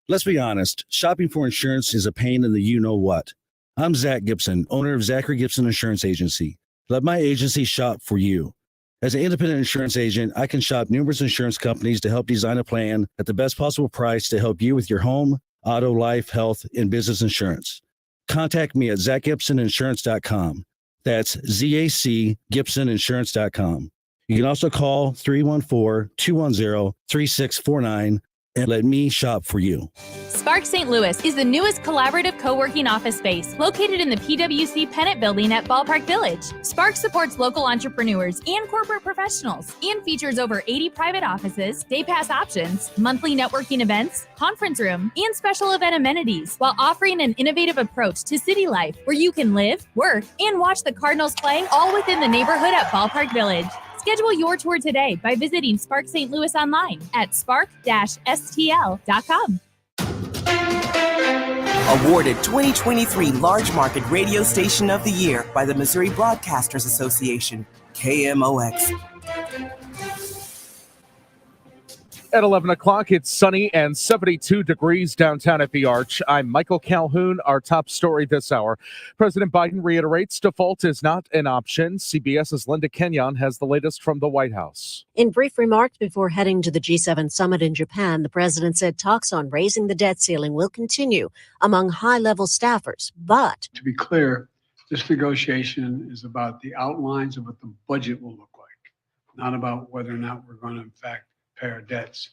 Let's be honest, shopping for insurance is a pain in the you-know-what. I'm Zach Gibson, owner of Zachary Gibson Insurance Agency. Let my agency shop for you. As an independent insurance agent, I can shop numerous insurance companies to help design a plan at the best possible price to help you with your home, auto, life, health, and business insurance. Contact me at ZachGibsonInsurance.com. That's ZAC GibsonInsurance.com. You can also call 314-210-3649 and let me shop for you. Spark St. Louis is the newest collaborative co-working office space located in the PwC Pennant Building at Ballpark Village. Spark supports local entrepreneurs and corporate professionals and features over 80 private offices, day pass options, monthly networking events, conference room, and special event amenities, while offering an innovative approach to city life where you can live, work, and watch the Cardinals play all within the neighborhood at Ballpark Village. Schedule your tour today by visiting Spark St. Louis online at spark-stl.com. Awarded 2023 Large Market Radio Station of the Year by the Missouri Broadcasters Association, KMOX. At 11 o'clock, it's sunny and 72 degrees downtown at the Arch. I'm Michael Calhoun. Our top story this hour. President Biden reiterates default is not an option. CBS's Linda Kenyon has the latest from the White House. In brief remarks before heading to the G7 summit in Japan, the president said talks on raising the debt ceiling will continue among high-level staffers. But to be clear, this negotiation is about the outlines of what the budget will look like, not about whether or not we're going to, in fact, pay our debts.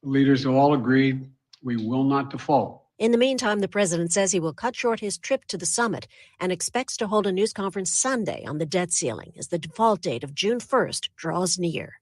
The leaders have all agreed we will not default. in the meantime, the president says he will cut short his trip to the summit and expects to hold a news conference Sunday on the debt ceiling as the default date of June 1st draws near.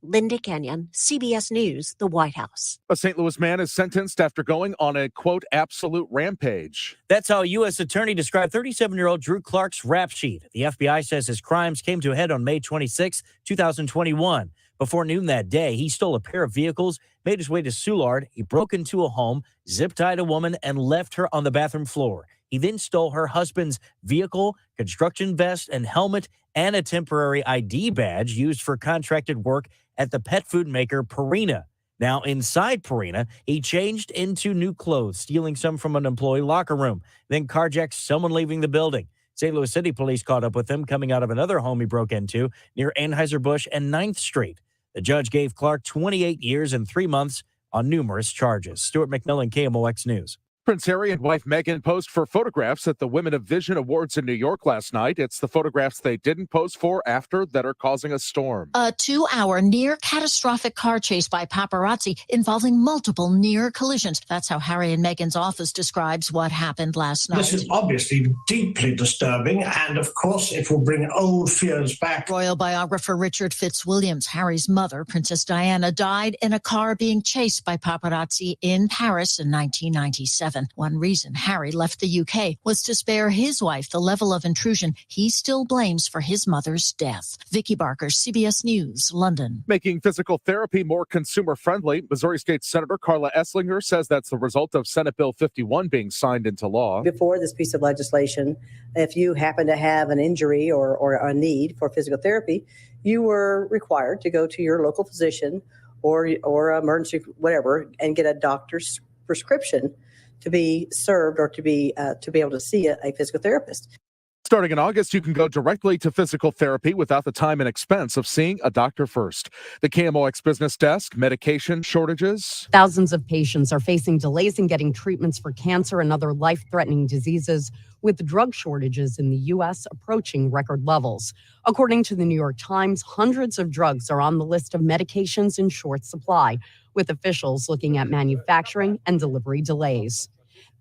Linda Kenyon, CBS News, the White House. A St. Louis man is sentenced after going on a, quote, absolute rampage. That's how a U.S. attorney described 37-year-old Drew Clark's rap sheet. The FBI says his crimes came to a head on May 26, 2021. Before noon that day, he stole a pair of vehicles, made his way to Soulard. He broke into a home, zip-tied a woman, and left her on the bathroom floor. He then stole her husband's vehicle, construction vest, and helmet, and a temporary ID badge used for contracted work at the pet food maker Purina. Now, inside Purina, he changed into new clothes, stealing some from an employee locker room, then carjacked someone leaving the building. St. Louis City Police caught up with him coming out of another home he broke into near Anheuser-Busch and 9th Street. The judge gave Clark 28 years and 3 months on numerous charges. Stuart McMillan, KMOX News. Prince Harry and wife Meghan posed for photographs at the Women of Vision Awards in New York last night. It's the photographs they didn't pose for after that are causing a storm. A 2-hour near-catastrophic car chase by paparazzi involving multiple near collisions. That's how Harry and Meghan's office describes what happened last night. This is obviously deeply disturbing, and of course it will bring old fears back. Royal biographer Richard Fitzwilliams, Harry's mother, Princess Diana, died in a car being chased by paparazzi in Paris in 1997. One reason Harry left the UK was to spare his wife the level of intrusion he still blames for his mother's death. Vicky Barker, CBS News, London. Making physical therapy more consumer-friendly, Missouri State Senator Carla Esslinger says that's the result of Senate Bill 51 being signed into law. Before this piece of legislation, if you happen to have an injury or a need for physical therapy, you were required to go to your local physician or emergency, whatever, and get a doctor's prescription to be served or to be able to see a physical therapist. Starting in August, you can go directly to physical therapy without the time and expense of seeing a doctor first. The KMOX Business Desk, medication shortages. Thousands of patients are facing delays in getting treatments for cancer and other life-threatening diseases, with drug shortages in the U.S. approaching record levels. According to the New York Times, hundreds of drugs are on the list of medications in short supply, with officials looking at manufacturing and delivery delays.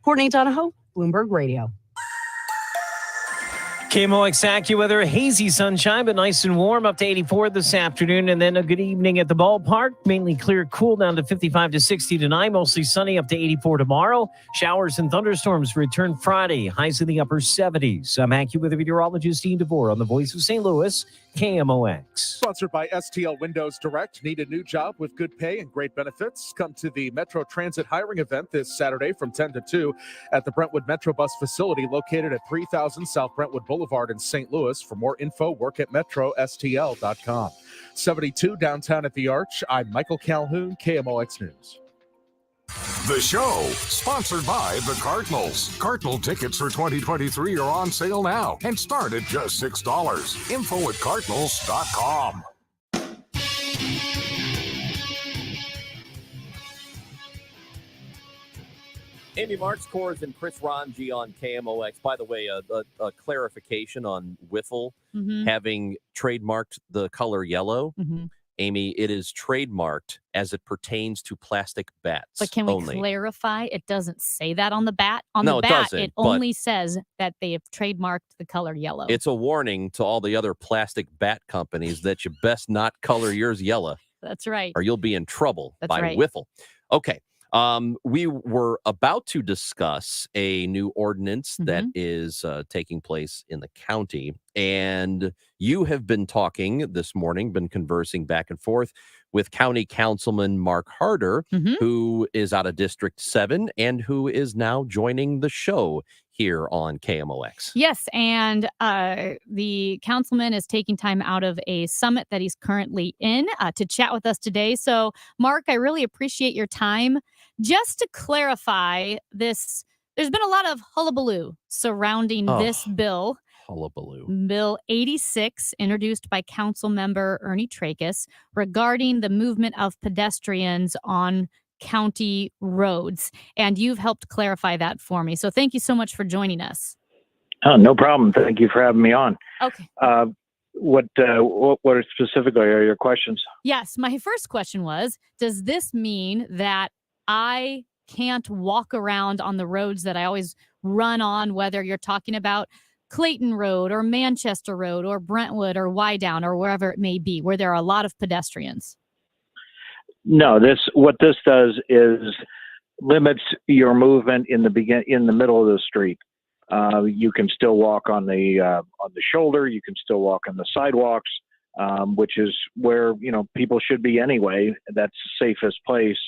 Courtney Donahoe, Bloomberg Radio. KMOX AccuWeather, hazy sunshine, but nice and warm, up to 84 this afternoon, and then a good evening at the ballpark. Mainly clear, cool down to 55 to 60 tonight, mostly sunny, up to 84 tomorrow. Showers and thunderstorms return Friday, highs in the upper 70s. I'm AccuWeather meteorologist Dean DeVore on the Voice of St. Louis, KMOX. Sponsored by STL Windows Direct. Need a new job with good pay and great benefits? Come to the Metro Transit hiring event this Saturday from 10 to 2 at the Brentwood Metro Bus facility located at 3000 South Brentwood Boulevard in St. Louis. For more info, work at metrostl.com. 72 downtown at the Arch. I'm Michael Calhoun, KMOX News. The show, sponsored by the Cardinals. Cardinal tickets for 2023 are on sale now and start at just $6. Info@cardinals.com. Amy Marks, Kors, and Chris Ranji on KMOX. By the way, a clarification on Wiffle having trademarked the color yellow. Amy, it is trademarked as it pertains to plastic bats. But can we only. clarify? It doesn't say that on the bat. On No, the it bat, doesn't, it but only says that they have trademarked the color yellow. It's a warning to all the other plastic bat companies that you best not color yours yellow. That's right. Or you'll be in trouble That's by right. Wiffle. Okay. We were about to discuss a new ordinance that is taking place in the county. And you have been talking this morning, been conversing back and forth with County Councilman Mark Harder, who is out of District 7 and who is now joining the show here on KMOX. Yes, and the councilman is taking time out of a summit that he's currently in to chat with us today. So, Mark, I really appreciate your time. Just to clarify this, there's been a lot of hullabaloo surrounding this bill. Hullabaloo. Bill 86, introduced by Council Member Ernie Trachis, regarding the movement of pedestrians on county roads. And you've helped clarify that for me. So thank you so much for joining us. Oh, no problem. Thank you for having me on. Okay. What specifically are your questions? Yes. My first question was, does this mean that I can't walk around on the roads that I always run on, whether you're talking about Clayton Road or Manchester Road or Brentwood or Wydown or wherever it may be, where there are a lot of pedestrians? No, what this does is limits your movement in the middle of the street. You can still walk on the shoulder. You can still walk on the sidewalks, which is where people should be anyway. That's the safest place,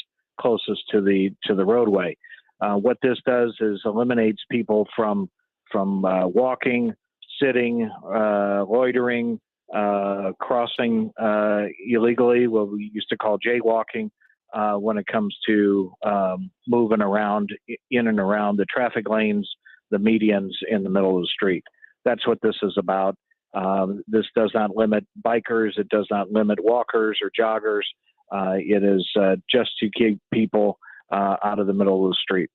closest to the roadway. What this does is eliminates people from walking, sitting, loitering, crossing illegally, what we used to call jaywalking, when it comes to moving around in and around the traffic lanes, the medians in the middle of the street. That's what this is about. This does not limit bikers. It does not limit walkers or joggers. It is just to keep people out of the middle of the street.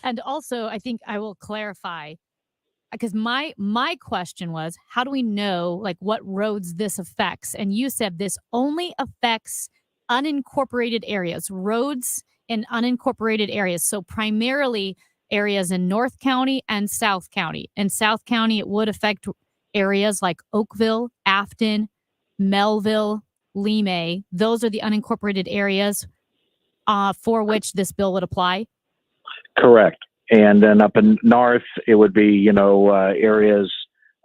And also, I think I will clarify, because my question was, how do we know what roads this affects? And you said this only affects unincorporated areas, roads in unincorporated areas. So primarily areas in North County and South County. In South County, it would affect areas like Oakville, Afton, Melville, Lemay. Those are the unincorporated areas for which this bill would apply. Correct. And then up in north, it would be, areas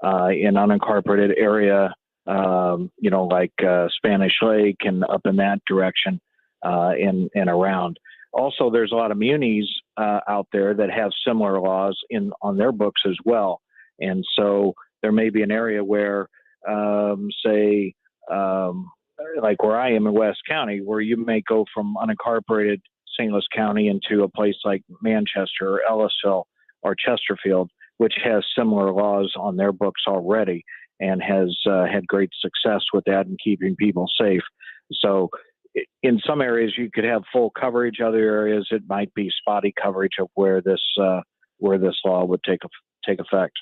in unincorporated area, like Spanish Lake and up in that direction and around. Also, there's a lot of munis out there that have similar laws on their books as well. And so there may be an area where, like where I am in West County, where you may go from unincorporated St. Louis County into a place like Manchester or Ellisville or Chesterfield, which has similar laws on their books already and has had great success with that and keeping people safe. So in some areas you could have full coverage. Other areas it might be spotty coverage of where this law would take effect.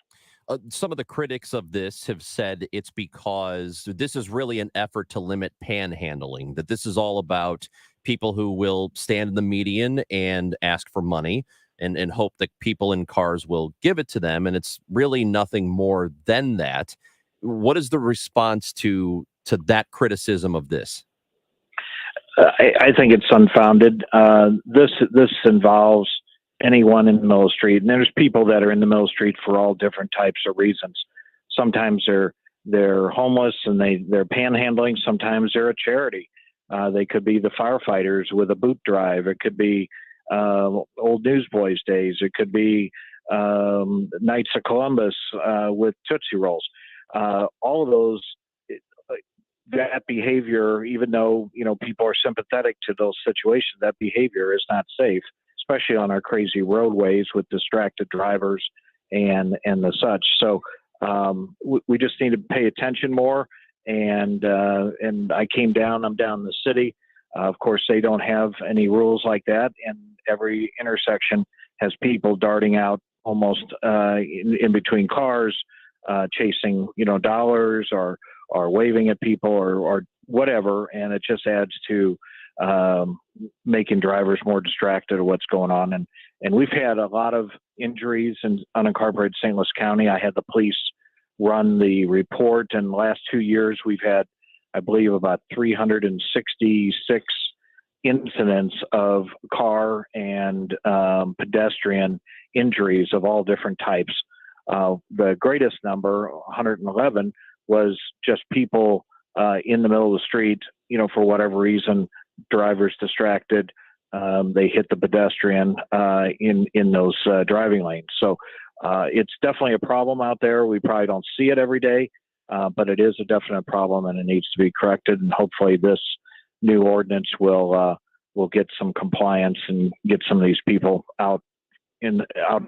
Some of the critics of this have said it's because this is really an effort to limit panhandling, that this is all about people who will stand in the median and ask for money and hope that people in cars will give it to them. And it's really nothing more than that. What is the response to that criticism of this? I think it's unfounded. This involves anyone in the middle of the street, and there's people that are in the middle of the street for all different types of reasons. Sometimes they're homeless and they're panhandling. Sometimes they're a charity. They could be the firefighters with a boot drive. It could be Old Newsboys Days. It could be Knights of Columbus with Tootsie Rolls. All of those, that behavior, even though, people are sympathetic to those situations, that behavior is not safe, especially on our crazy roadways with distracted drivers and the such. So we just need to pay attention more. And I came down, I'm down in the city. Of course, they don't have any rules like that. And every intersection has people darting out almost in between cars, chasing, dollars or waving at people or whatever. And it just adds to making drivers more distracted of what's going on. And we've had a lot of injuries in unincorporated St. Louis County. I had the police run the report. In the last 2 years, we've had, I believe, about 366 incidents of car and pedestrian injuries of all different types. The greatest number, 111, was just people in the middle of the street, for whatever reason, drivers distracted. They hit the pedestrian in those driving lanes. So it's definitely a problem out there. We probably don't see it every day, but it is a definite problem and it needs to be corrected. And hopefully this new ordinance will get some compliance and get some of these people out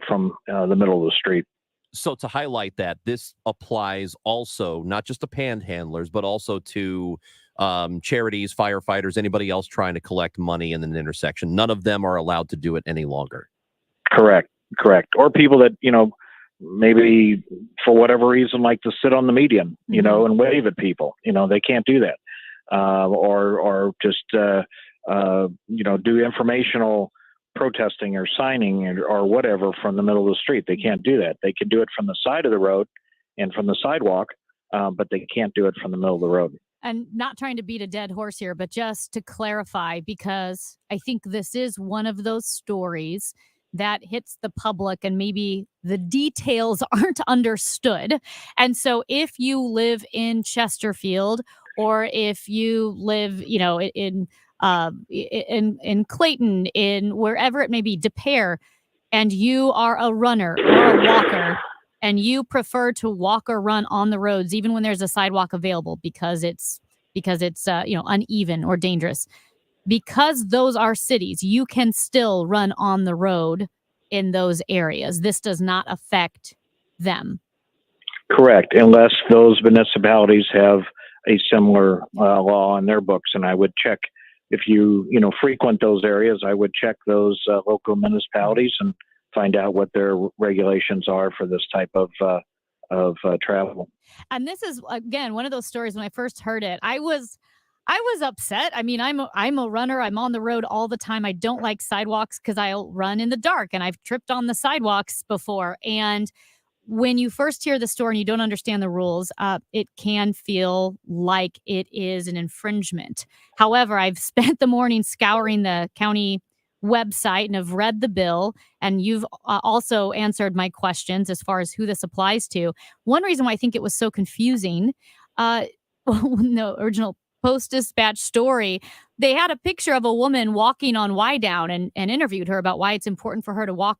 from the middle of the street. So to highlight that, this applies also not just to panhandlers, but also to charities, firefighters, anybody else trying to collect money in an intersection. None of them are allowed to do it any longer. Correct. Or people that, maybe for whatever reason like to sit on the median, and wave at people. They can't do that. Or just, do informational protesting or signing or whatever from the middle of the street. They can't do that. They can do it from the side of the road and from the sidewalk, but they can't do it from the middle of the road. And not trying to beat a dead horse here, but just to clarify, because I think this is one of those stories that hits the public and maybe the details aren't understood. And so if you live in Chesterfield or if you live, in Clayton, in wherever it may be, De Pere, and you are a runner or a walker and you prefer to walk or run on the roads, even when there's a sidewalk available because it's uneven or dangerous, because those are cities, you can still run on the road in those areas. This does not affect them. Correct, unless those municipalities have a similar law in their books. And I would check, if you frequent those areas, I would check those local municipalities and find out what their regulations are for this type of travel. And this is, again, one of those stories. When I first heard it, I was upset. I mean, I'm a runner. I'm on the road all the time. I don't like sidewalks because I'll run in the dark, and I've tripped on the sidewalks before. And when you first hear the story and you don't understand the rules, it can feel like it is an infringement. However, I've spent the morning scouring the county website and have read the bill, and you've also answered my questions as far as who this applies to. One reason why I think it was so confusing, the original Post-Dispatch story, they had a picture of a woman walking on Wydown and interviewed her about why it's important for her to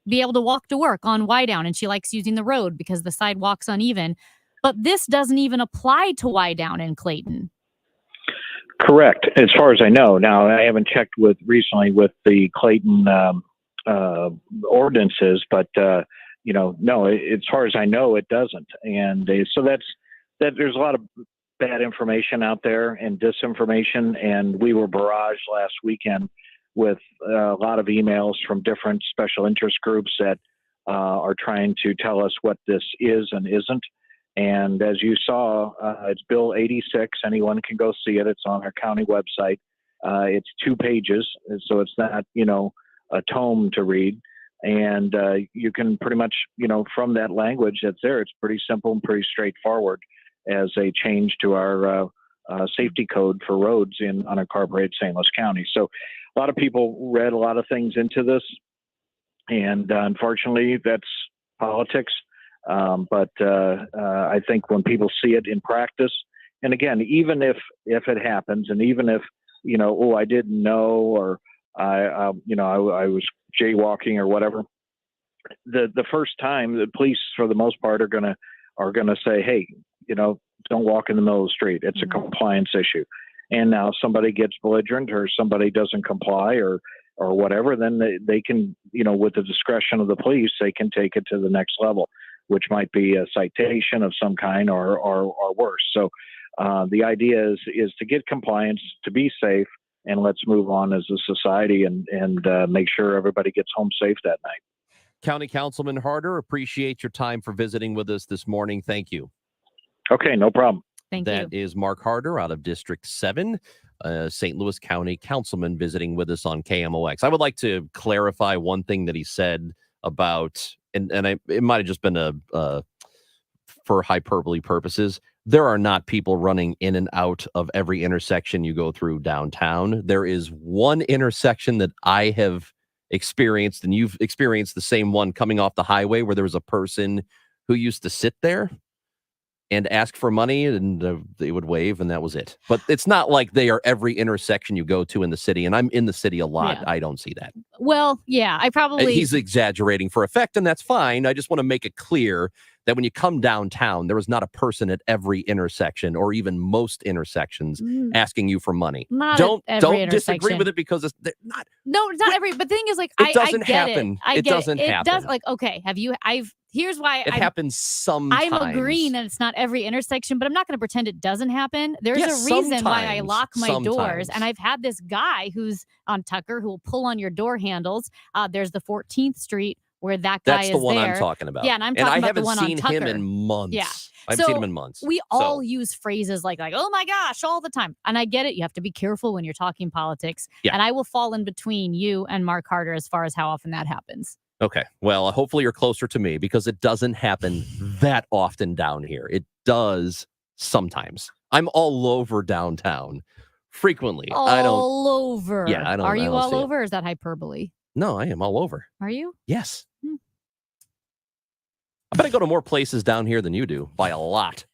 be able to walk to work on Wydown, and she likes using the road because the sidewalk's uneven. But this doesn't even apply to Wydown in Clayton. Correct, as far as I know. Now, I haven't checked recently with the Clayton ordinances, but no, as far as I know, it doesn't. And so that there's a lot of bad information out there and disinformation, and we were barraged last weekend with a lot of emails from different special interest groups that are trying to tell us what this is and isn't. And as you saw, it's Bill 86. Anyone can go see it. It's on our county website. It's 2 pages, so it's not, a tome to read. And you can pretty much, from that language that's there, it's pretty simple and pretty straightforward as a change to our safety code for roads in unincorporated St. Louis County. So a lot of people read a lot of things into this, and unfortunately, that's politics. But I think when people see it in practice, and again, even if it happens, and even if I didn't know, or I was jaywalking or whatever, the first time the police, for the most part, are gonna say, hey, Don't walk in the middle of the street. It's a compliance issue. And now somebody gets belligerent or somebody doesn't comply or whatever, then they can, with the discretion of the police, they can take it to the next level, which might be a citation of some kind or worse. So the idea is to get compliance, to be safe, and let's move on as a society and make sure everybody gets home safe that night. County Councilman Harder, appreciate your time for visiting with us this morning. Thank you. Okay, no problem. Thank you. That is Mark Harder out of District 7, St. Louis County Councilman visiting with us on KMOX. I would like to clarify one thing that he said about, it might have just been for hyperbole purposes. There are not people running in and out of every intersection you go through downtown. There is one intersection that I have experienced, and you've experienced the same one coming off the highway, where there was a person who used to sit there and ask for money, and they would wave, and that was it. But it's not like they are every intersection you go to in the city, and I'm in the city a lot. Yeah. I don't see that. Well, yeah, I probably... He's exaggerating for effect, and that's fine. I just want to make it clear that when you come downtown, there is not a person at every intersection or even most intersections asking you for money. Don't disagree with it because it's not. No, it's not every. But the thing is, like, it doesn't happen. It doesn't happen. It does. Like, okay, here's why it happens sometimes. I'm agreeing that it's not every intersection, but I'm not going to pretend it doesn't happen. There's a reason why I lock my doors, and I've had this guy who's on Tucker who will pull on your door handles. There's the 14th Street. Where that guy is there. That's the one I'm talking about. Yeah, and I'm talking about the one on Tucker. I haven't seen him in months. Yeah. I haven't seen him in months. We all use phrases like, oh my gosh, all the time. And I get it. You have to be careful when you're talking politics. Yeah. And I will fall in between you and Mark Harder as far as how often that happens. Okay. Well, hopefully you're closer to me because it doesn't happen that often down here. It does sometimes. I'm all over downtown frequently. All over. Yeah, I don't. Are you all over? Or is that hyperbole? No, I am all over. Are you? Yes. I bet I go to more places down here than you do by a lot.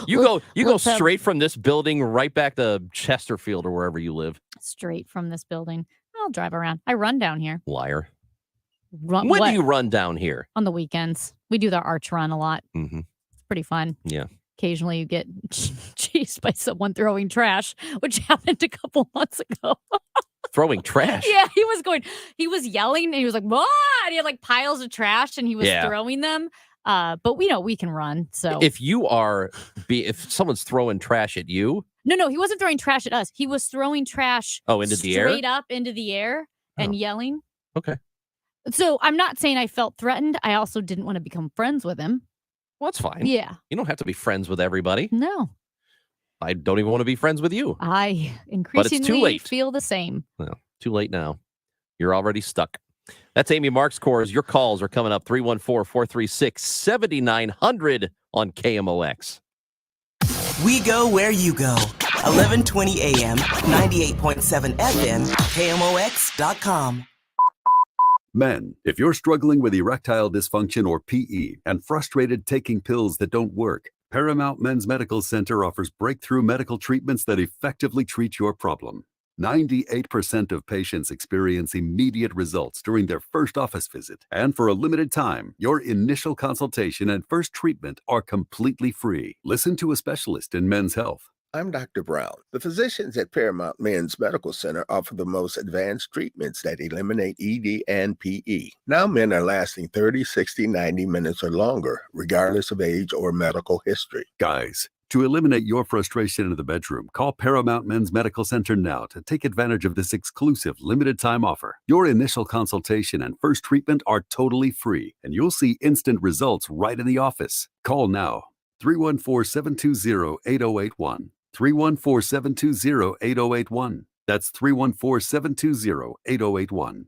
You go straight from this building right back to Chesterfield or wherever you live. Straight from this building. I'll drive around. I run down here. Liar. When do you run down here? On the weekends. We do the arch run a lot. Mm-hmm. It's pretty fun. Yeah. Occasionally you get chased by someone throwing trash, which happened a couple months ago. Throwing trash? Yeah, he was yelling and he was like, "Wah!" And he had like piles of trash and he was throwing them. But we can run. So if someone's throwing trash at you. No, he wasn't throwing trash at us. He was throwing trash into the air? Straight up into the air and yelling. Okay. So I'm not saying I felt threatened. I also didn't want to become friends with him. Well, that's fine. Yeah. You don't have to be friends with everybody. No. I don't even want to be friends with you. I increasingly feel the same. Well, too late now. You're already stuck. That's Amy Markscores. Your calls are coming up 314-436-7900 on KMOX. We go where you go. 1120 AM, 98.7 FM, KMOX.com. Men, if you're struggling with erectile dysfunction or PE and frustrated taking pills that don't work, Paramount Men's Medical Center offers breakthrough medical treatments that effectively treat your problem. 98% of patients experience immediate results during their first office visit. And for a limited time, your initial consultation and first treatment are completely free. Listen to a specialist in men's health. I'm Dr. Brown. The physicians at Paramount Men's Medical Center offer the most advanced treatments that eliminate ED and PE. Now men are lasting 30, 60, 90 minutes or longer, regardless of age or medical history. Guys, to eliminate your frustration in the bedroom, call Paramount Men's Medical Center now to take advantage of this exclusive limited-time offer. Your initial consultation and first treatment are totally free, and you'll see instant results right in the office. Call now, 314-720-8081. 314-720-8081. That's 314-720-8081.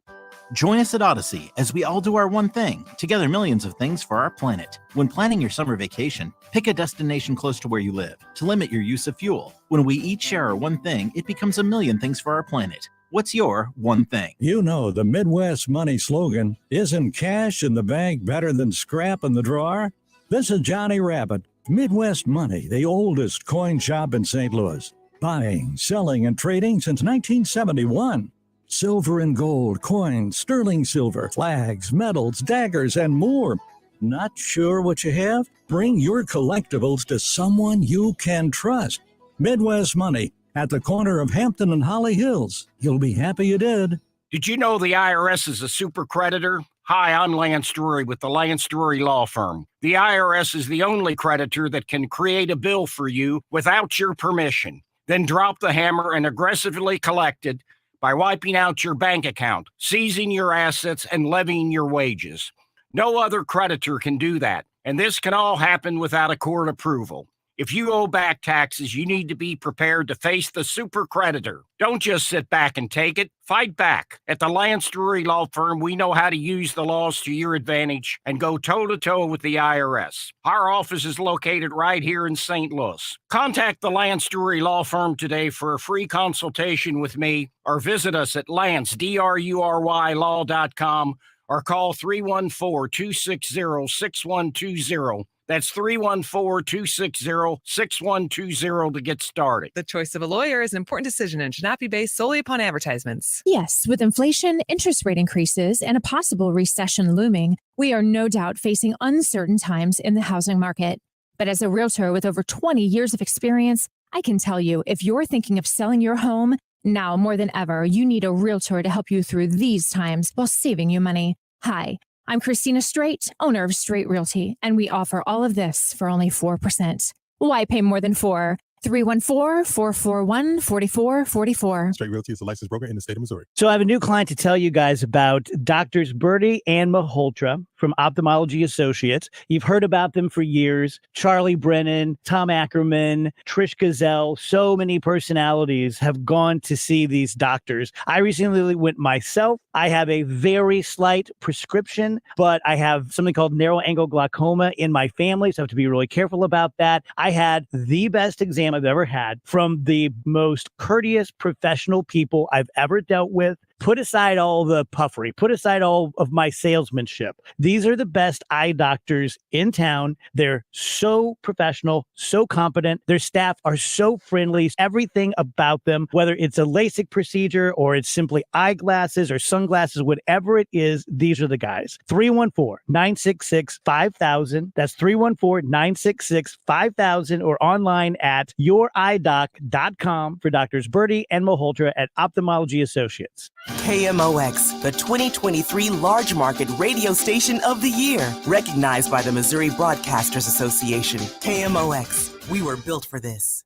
Join us at Odyssey as we all do our one thing, together millions of things for our planet. When planning your summer vacation, pick a destination close to where you live to limit your use of fuel. When we each share our one thing, it becomes a million things for our planet. What's your one thing? You know, the Midwest Money slogan, isn't cash in the bank better than scrap in the drawer? This is Johnny Rabbit. Midwest Money, the oldest coin shop in St. Louis. Buying, selling, and trading since 1971. Silver and gold, coins, sterling silver, flags, medals, daggers, and more. Not sure what you have? Bring your collectibles to someone you can trust. Midwest Money at the corner of Hampton and Holly Hills. You'll be happy you did. Did you know the IRS is a super creditor? Hi, I'm Lance Drury with the Lance Drury Law Firm. The IRS is the only creditor that can create a bill for you without your permission, then drop the hammer and aggressively collect it by wiping out your bank account, seizing your assets, and levying your wages. No other creditor can do that, and this can all happen without a court approval. If you owe back taxes, you need to be prepared to face the super creditor. Don't just sit back and take it. Fight back. At the Lance Drury Law Firm, we know how to use the laws to your advantage and go toe-to-toe with the IRS. Our office is located right here in St. Louis. Contact the Lance Drury Law Firm today for a free consultation with me, or visit us at lancedrurylaw.com or call 314-260-6120. That's 314-260-6120 to get started. The choice of a lawyer is an important decision and should not be based solely upon advertisements. Yes, with inflation, interest rate increases, and a possible recession looming, we are no doubt facing uncertain times in the housing market. But as a realtor with over 20 years of experience, I can tell you, if you're thinking of selling your home, now more than ever, you need a realtor to help you through these times while saving you money. Hi, I'm Christina Straight, owner of Straight Realty, and we offer all of this for only 4%. Why pay more than 4? 314-441-4444. Straight Realty is a licensed broker in the state of Missouri. So I have a new client to tell you guys about, Doctors Birdie and Malhotra from Ophthalmology Associates. You've heard about them for years. Charlie Brennan, Tom Ackerman, Trish Gazelle, so many personalities have gone to see these doctors. I recently went myself. I have a very slight prescription, but I have something called narrow angle glaucoma in my family, so I have to be really careful about that. I had the best exam I've ever had from the most courteous professional people I've ever dealt with. Put aside all the puffery, put aside all of my salesmanship. These are the best eye doctors in town. They're so professional, so competent. Their staff are so friendly. Everything about them, whether it's a LASIK procedure or it's simply eyeglasses or sunglasses, whatever it is, these are the guys. 314-966-5000. That's 314-966-5000 or online at youridoc.com for Doctors Birdie and Malhotra at Ophthalmology Associates. KMOX, the 2023 Large Market Radio Station of the Year, recognized by the Missouri Broadcasters Association. KMOX, we were built for this.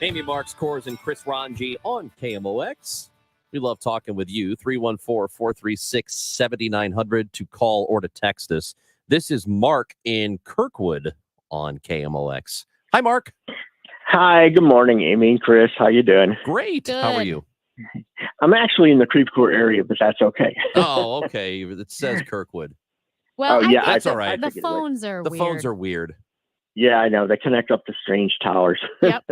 Amy Marks, Kors, and Chris Ranji on KMOX. We love talking with you. 314-436-7900 to call or to text us. This is Mark in Kirkwood on KMOX. Hi, Mark. Hi, good morning, Amy and Chris. How you doing? Great. Good. How are you? I'm actually in the Creve Coeur area, but that's okay. Oh, okay. It says Kirkwood. Well, Oh, yeah, that's all right. The phones are The weird. phones are weird. Yeah, I know. They connect up to strange towers. Yep.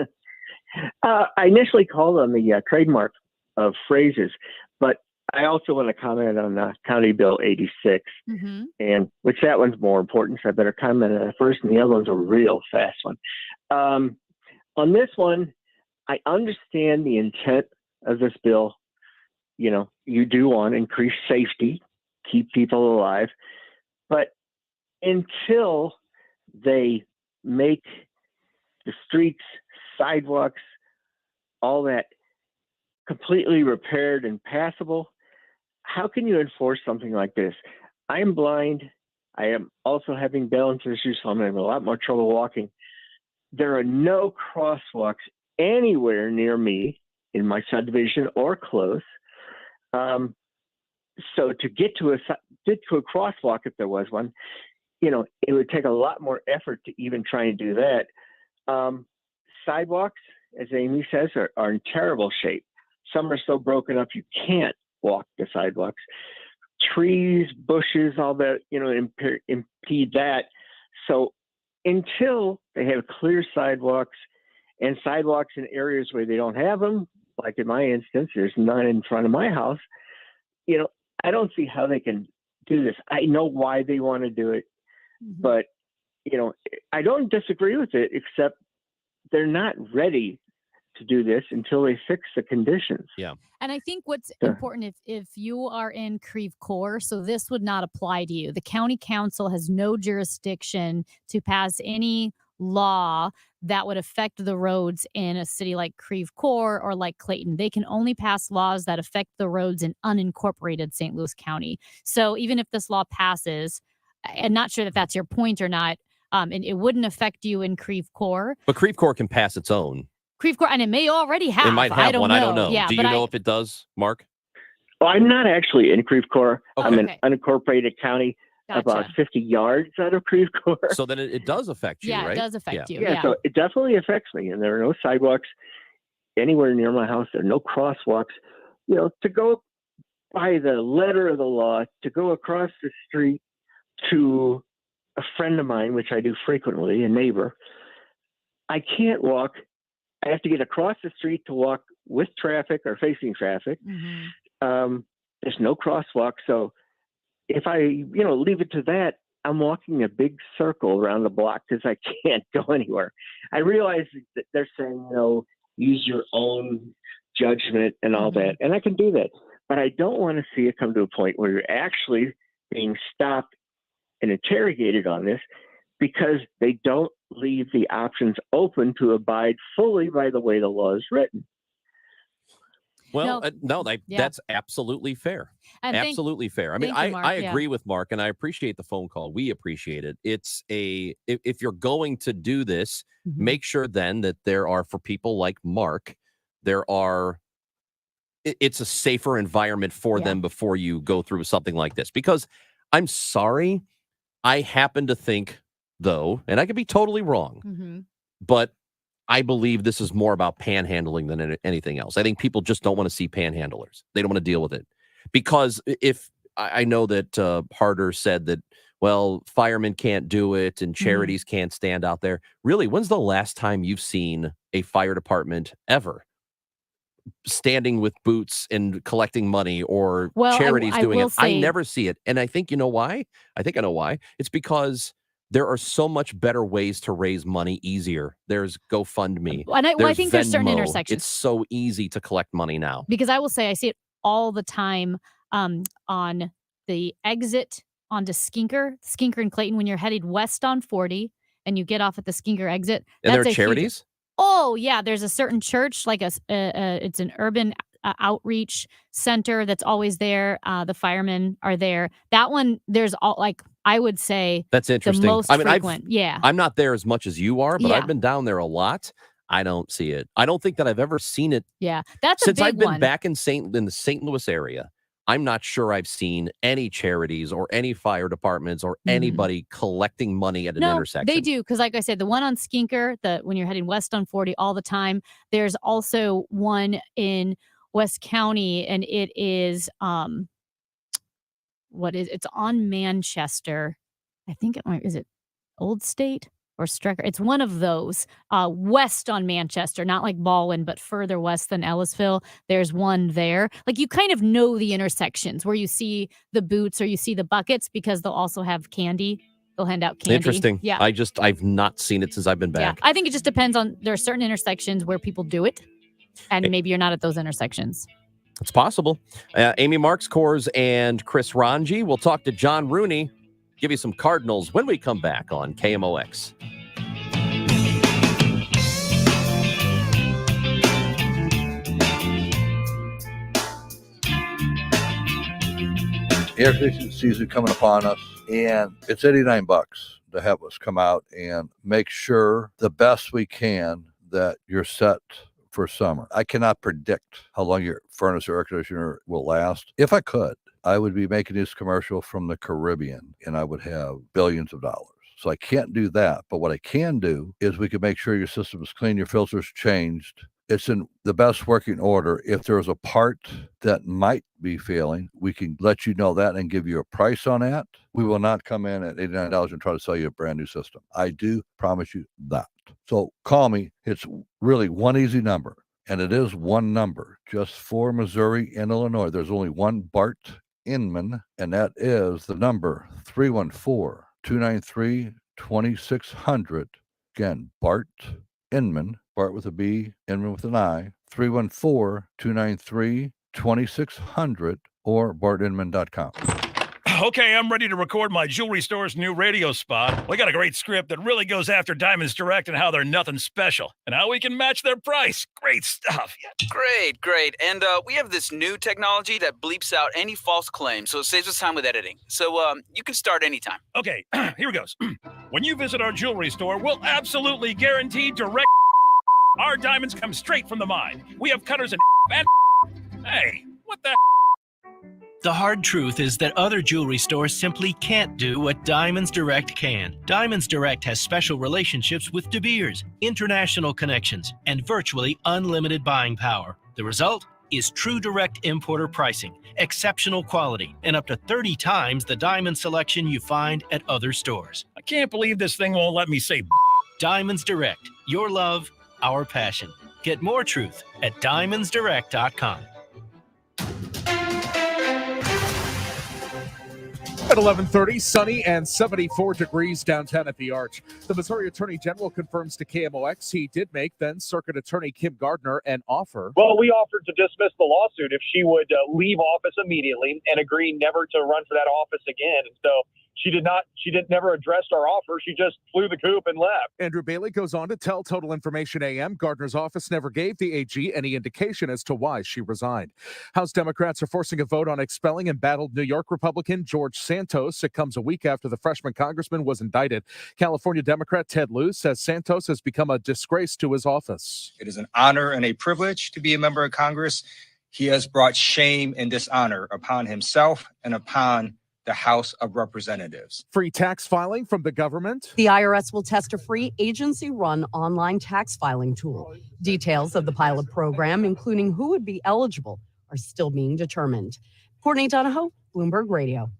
I initially called on the trademark of phrases, but I also want to comment on County Bill 86, Mm-hmm. and which that one's more important, so I better comment on it first, and the other one's a real fast one. On this one, I understand the intent of this bill. You know, you do want increased safety, keep people alive, but until they make the streets, sidewalks, all that completely repaired and passable, how can you enforce something like this? I am blind. I am also having balance issues, so I'm having a lot more trouble walking. There are no crosswalks anywhere near me in my subdivision or close. So to get to a crosswalk, if there was one, you know, it would take a lot more effort to even try and do that. Sidewalks, as Amy says, are in terrible shape. Some are so broken up you can't walk the sidewalks. Trees, bushes, all that, you know, impede that. So until they have clear sidewalks and sidewalks in areas where they don't have them, like in my instance, there's none in front of my house, you know, I don't see how they can do this. I know why they want to do it, but, you know, I don't disagree with it, except they're not ready to do this until they fix the conditions. Yeah. And I think what's Yeah. important, if you are in Creve Coeur, so this would not apply to you. The county council has no jurisdiction to pass any law that would affect the roads in a city like Creve Coeur or like Clayton. They can only pass laws that affect the roads in unincorporated St. Louis County. So even if this law passes, I'm not sure that that's your point or not, and it wouldn't affect you in Creve Coeur. But Creve Coeur can pass its own. Creve Coeur, and it may already have. It might have one. I don't know. Yeah, Do you know if it does, Mark? Well, I'm not actually in Creve Coeur. I'm in Okay. unincorporated county, about 50 yards out of Creve Coeur. So then it does affect you, Yeah, right? it does affect you. Yeah, Yeah. so it definitely affects me. And there are no sidewalks anywhere near my house. There are no crosswalks. You know, to go by the letter of the law, to go across the street to a friend of mine, which I do frequently, a neighbor, I can't walk. I have to get across the street to walk with traffic or facing traffic. There's no crosswalk. So if I, leave it to that, I'm walking a big circle around the block because I can't go anywhere. I realize that they're saying, use your own judgment and all that. And I can do that. But I don't want to see it come to a point where you're actually being stopped and interrogated on this because they don't leave the options open to abide fully by the way the law is written. Well, Yeah. that's absolutely fair. And Absolutely fair. I mean, thank you, Mark. I Yeah. agree with Mark, and I appreciate the phone call. We appreciate it. It's if you're going to do this, make sure then that there are, for people like Mark, it's a safer environment for them before you go through something like this. Because I'm sorry, I happen to think, though, and I could be totally wrong, but I believe this is more about panhandling than anything else. I think people just don't want to see panhandlers. They don't want to deal with it. Because if I know that Harder said that, well, firemen can't do it and charities can't stand out there. Really, when's the last time you've seen a fire department ever standing with boots and collecting money, or Well, charities I doing will it? I say- never see it. And I think, you know why? I think I know why. It's because there are so much better ways to raise money easier. There's GoFundMe. And I think there's certain Venmo. intersections. It's so easy to collect money now. Because I will say I see it all the time on the exit onto Skinker and Clayton when you're headed west on 40 and you get off at the Skinker exit. And there are that's a huge- charities? Oh yeah, there's a certain church, like it's an urban outreach center that's always there. The firemen are there. That one, there's all, like, I would say That's interesting. The most I mean, frequent. Yeah. I'm not there as much as you are, but Yeah. I've been down there a lot. I don't see it. I don't think that I've ever seen it Yeah. That's since a big I've been one. back in the St. Louis area. I'm not sure I've seen any charities or any fire departments or anybody collecting money at an No, intersection. they do, because like I said, the one on Skinker, when you're heading west on 40 all the time, there's also one in West County, and it is it's on Manchester. I think is it Old State or Strecker? It's one of those west on Manchester, not like Baldwin, but further west than Ellisville. There's one there. Like, you kind of know the intersections where you see the boots or you see the buckets, because they'll also have candy. They'll hand out candy. Interesting. Yeah. I've not seen it since I've been Yeah. back. I think it just depends on, there are certain intersections where people do it, and maybe you're not at those intersections. It's possible. Amy Marks Kors and Chris Ranji. We'll talk to John Rooney, give you some Cardinals when we come back on KMOX. Air conditioning season coming upon us, and it's $89 to have us come out and make sure the best we can that you're set for summer. I cannot predict how long your furnace or air conditioner will last. If I could, I would be making this commercial from the Caribbean, and I would have billions of dollars. So I can't do that. But what I can do is we can make sure your system is clean, your filters changed. It's in the best working order. If there's a part that might be failing, we can let you know that and give you a price on that. We will not come in at $89 and try to sell you a brand new system. I do promise you that. So call me. It's really one easy number, and it is one number just for Missouri and Illinois. There's only one Bart Inman, and that is the number 314-293-2600. Again, Bart Inman, Bart with a B, Inman with an I, 314-293-2600 or bartinman.com. Okay, I'm ready to record my jewelry store's new radio spot. We got a great script that really goes after Diamonds Direct and how they're nothing special and how we can match their price. Great stuff. Yeah. Great. And we have this new technology that bleeps out any false claims, so it saves us time with editing. So you can start anytime. Okay, here goes. When you visit our jewelry store, we'll absolutely guarantee direct. Our diamonds come straight from the mine. We have cutters and hey, what the? The hard truth is that other jewelry stores simply can't do what Diamonds Direct can. Diamonds Direct has special relationships with De Beers, international connections, and virtually unlimited buying power. The result is true direct importer pricing, exceptional quality, and up to 30 times the diamond selection you find at other stores. I can't believe this thing won't let me say Diamonds Direct, your love, our passion. Get more truth at diamondsdirect.com. At 11:30, sunny and 74 degrees downtown at the Arch. The Missouri Attorney General confirms to KMOX he did make then Circuit Attorney Kim Gardner an offer. Well, we offered to dismiss the lawsuit if she would leave office immediately and agree never to run for that office again. And so she never addressed our offer. She just flew the coop and left. Andrew Bailey goes on to tell Total Information AM Gardner's office never gave the AG any indication as to why she resigned. House Democrats are forcing a vote on expelling embattled New York Republican George Santos. It comes a week after the freshman congressman was indicted. California Democrat Ted Lieu says Santos has become a disgrace to his office. It is an honor and a privilege to be a member of Congress. He has brought shame and dishonor upon himself and upon the House of Representatives. Free tax filing from the government. The IRS will test a free agency-run online tax filing tool. Details of the pilot program, including who would be eligible, are still being determined. Courtney Donahoe, Bloomberg Radio.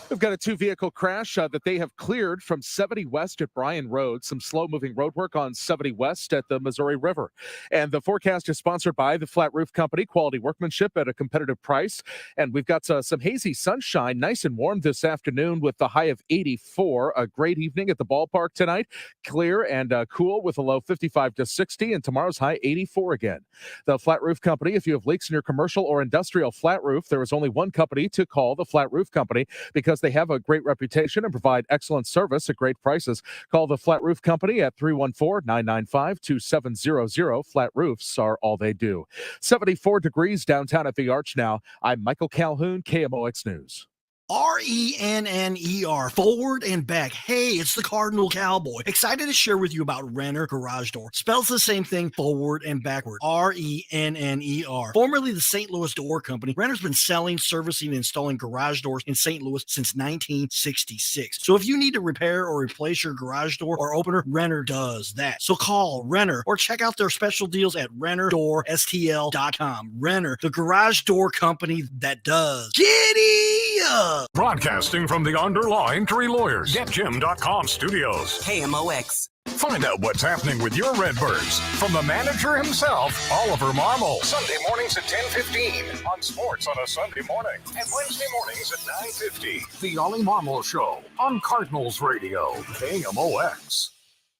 We've got a two-vehicle crash that they have cleared from 70 West at Bryan Road. Some slow-moving road work on 70 West at the Missouri River. And the forecast is sponsored by the Flat Roof Company. Quality workmanship at a competitive price. And we've got some hazy sunshine, nice and warm this afternoon with the high of 84. A great evening at the ballpark tonight. Clear and cool with a low 55 to 60. And tomorrow's high 84 again. The Flat Roof Company, if you have leaks in your commercial or industrial flat roof, there is only one company to call, the Flat Roof Company, because they have a great reputation and provide excellent service at great prices. Call the Flat Roof Company at 314-995-2700. Flat roofs are all they do. 74 degrees downtown at the Arch now. I'm Michael Calhoun, KMOX News. RENNER, forward and back. Hey, it's the Cardinal Cowboy. Excited to share with you about Renner Garage Door. Spells the same thing, forward and backward. RENNER. Formerly the St. Louis Door Company, Renner's been selling, servicing, and installing garage doors in St. Louis since 1966. So if you need to repair or replace your garage door or opener, Renner does that. So call Renner or check out their special deals at RennerDoorSTL.com. Renner, the garage door company that does. Giddy up! Broadcasting from the Underlying Tree Lawyers, GetJim.com studios. KMOX. Find out what's happening with your Redbirds from the manager himself, Oliver Marmol. Sunday mornings at 10:15 on Sports on a Sunday morning, and Wednesday mornings at 9:50. The Ollie Marmol Show on Cardinals Radio, KMOX.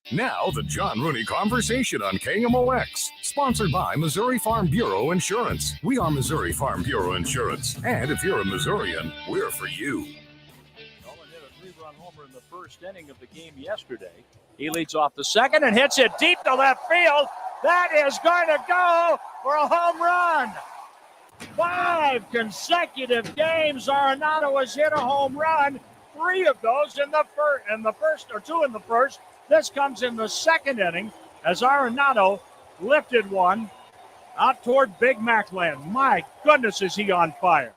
Now, the John Rooney Conversation on KMOX, sponsored by Missouri Farm Bureau Insurance. We are Missouri Farm Bureau Insurance, and if you're a Missourian, we're for you. Nolan hit a three-run homer in the first inning of the game yesterday. He leads off the second and hits it deep to left field. That is going to go for a home run. 5 consecutive games, Arenado has hit a home run. 3 of those in the first, or 2 in the first. This comes in the second inning as Arenado lifted one out toward Big Mac land. My goodness, is he on fire.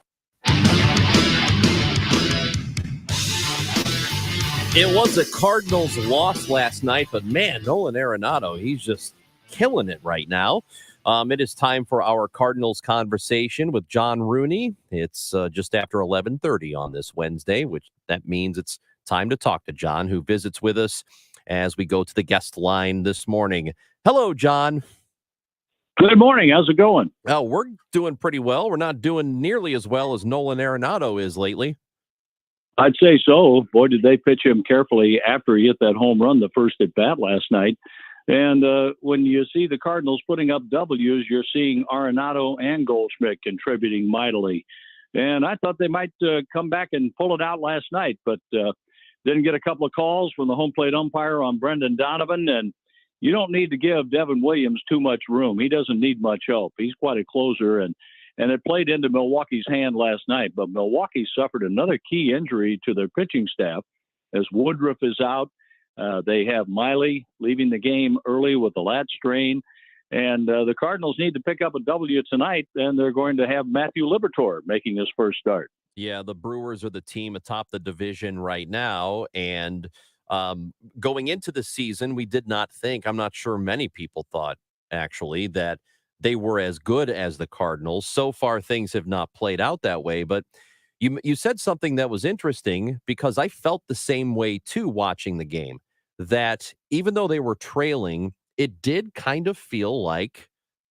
It was a Cardinals loss last night, but man, Nolan Arenado, he's just killing it right now. It is time for our Cardinals conversation with John Rooney. It's just after 11:30 on this Wednesday, which that means it's time to talk to John, who visits with us as we go to the guest line this morning. Hello, John. Good morning. How's it going? Well, we're doing pretty well. We're not doing nearly as well as Nolan Arenado is lately. I'd say so. Boy, did they pitch him carefully after he hit that home run the first at bat last night. And when you see the Cardinals putting up W's, you're seeing Arenado and Goldschmidt contributing mightily. And I thought they might come back and pull it out last night, but didn't get a couple of calls from the home plate umpire on Brendan Donovan. And you don't need to give Devin Williams too much room. He doesn't need much help. He's quite a closer, and it played into Milwaukee's hand last night. But Milwaukee suffered another key injury to their pitching staff as Woodruff is out. They have Miley leaving the game early with a lat strain. And the Cardinals need to pick up a W tonight, and they're going to have Matthew Liberatore making his first start. Yeah, the Brewers are the team atop the division right now. And going into the season, we did not think, I'm not sure many people thought, actually, that they were as good as the Cardinals. So far, things have not played out that way. But you said something that was interesting, because I felt the same way, too, watching the game, that even though they were trailing, it did kind of feel like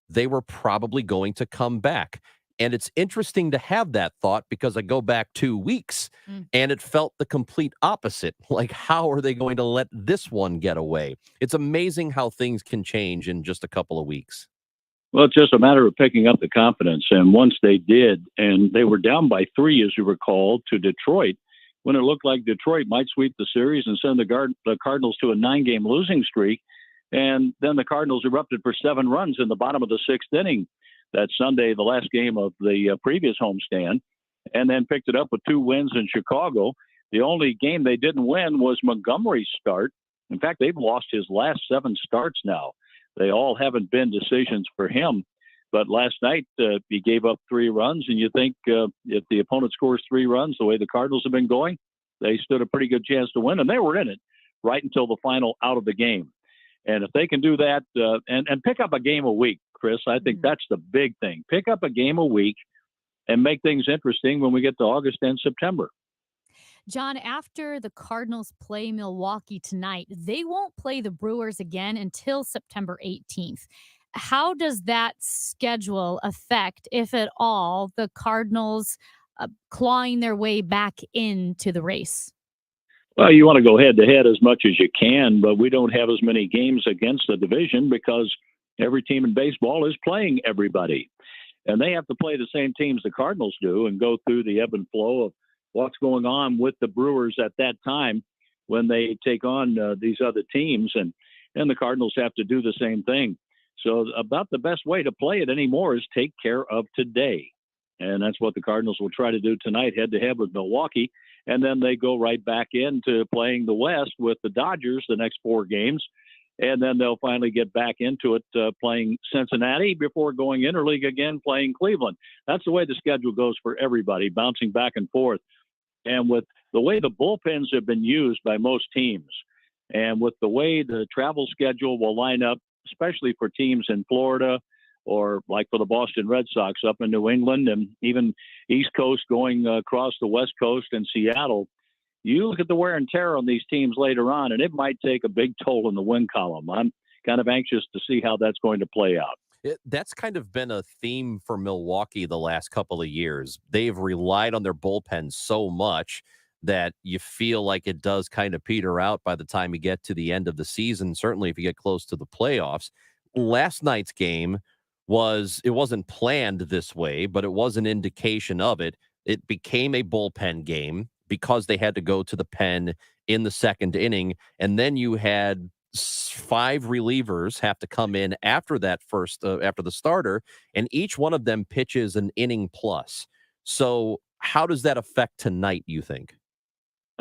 they were probably going to come back. And it's interesting to have that thought, because I go back 2 weeks and it felt the complete opposite. Like, how are they going to let this one get away? It's amazing how things can change in just a couple of weeks. Well, it's just a matter of picking up the confidence. And once they did, and they were down by 3, as you recall, to Detroit, when it looked like Detroit might sweep the series and send the Cardinals to a 9-game losing streak. And then the Cardinals erupted for 7 runs in the bottom of the 6th inning that Sunday, the last game of the previous homestand, and then picked it up with 2 wins in Chicago. The only game they didn't win was Montgomery's start. In fact, they've lost his last 7 starts now. They all haven't been decisions for him. But last night, he gave up 3 runs, and you think if the opponent scores 3 runs, the way the Cardinals have been going, they stood a pretty good chance to win, and they were in it right until the final out of the game. And if they can do that and pick up a game a week, Chris, I think that's the big thing. Pick up a game a week and make things interesting when we get to August and September. John, after the Cardinals play Milwaukee tonight, they won't play the Brewers again until September 18th. How does that schedule affect, if at all, the Cardinals clawing their way back into the race? Well, you want to go head-to-head as much as you can, but we don't have as many games against the division because every team in baseball is playing everybody. And they have to play the same teams the Cardinals do and go through the ebb and flow of what's going on with the Brewers at that time when they take on these other teams. And the Cardinals have to do the same thing. So about the best way to play it anymore is take care of today. And that's what the Cardinals will try to do tonight, head-to-head with Milwaukee. And then they go right back into playing the West with the Dodgers the next 4 games. And then they'll finally get back into it playing Cincinnati before going interleague again, playing Cleveland. That's the way the schedule goes for everybody, bouncing back and forth. And with the way the bullpens have been used by most teams, and with the way the travel schedule will line up, especially for teams in Florida or like for the Boston Red Sox up in New England and even East Coast going across the West Coast and Seattle, you look at the wear and tear on these teams later on, and it might take a big toll in the win column. I'm kind of anxious to see how that's going to play out. That's kind of been a theme for Milwaukee the last couple of years. They've relied on their bullpen so much that you feel like it does kind of peter out by the time you get to the end of the season, certainly if you get close to the playoffs. Last night's game wasn't planned this way, but it was an indication of it. It became a bullpen game because they had to go to the pen in the 2nd inning, and then you had 5 relievers have to come in after that after the starter, and each one of them pitches an inning plus. So how does that affect tonight, you think?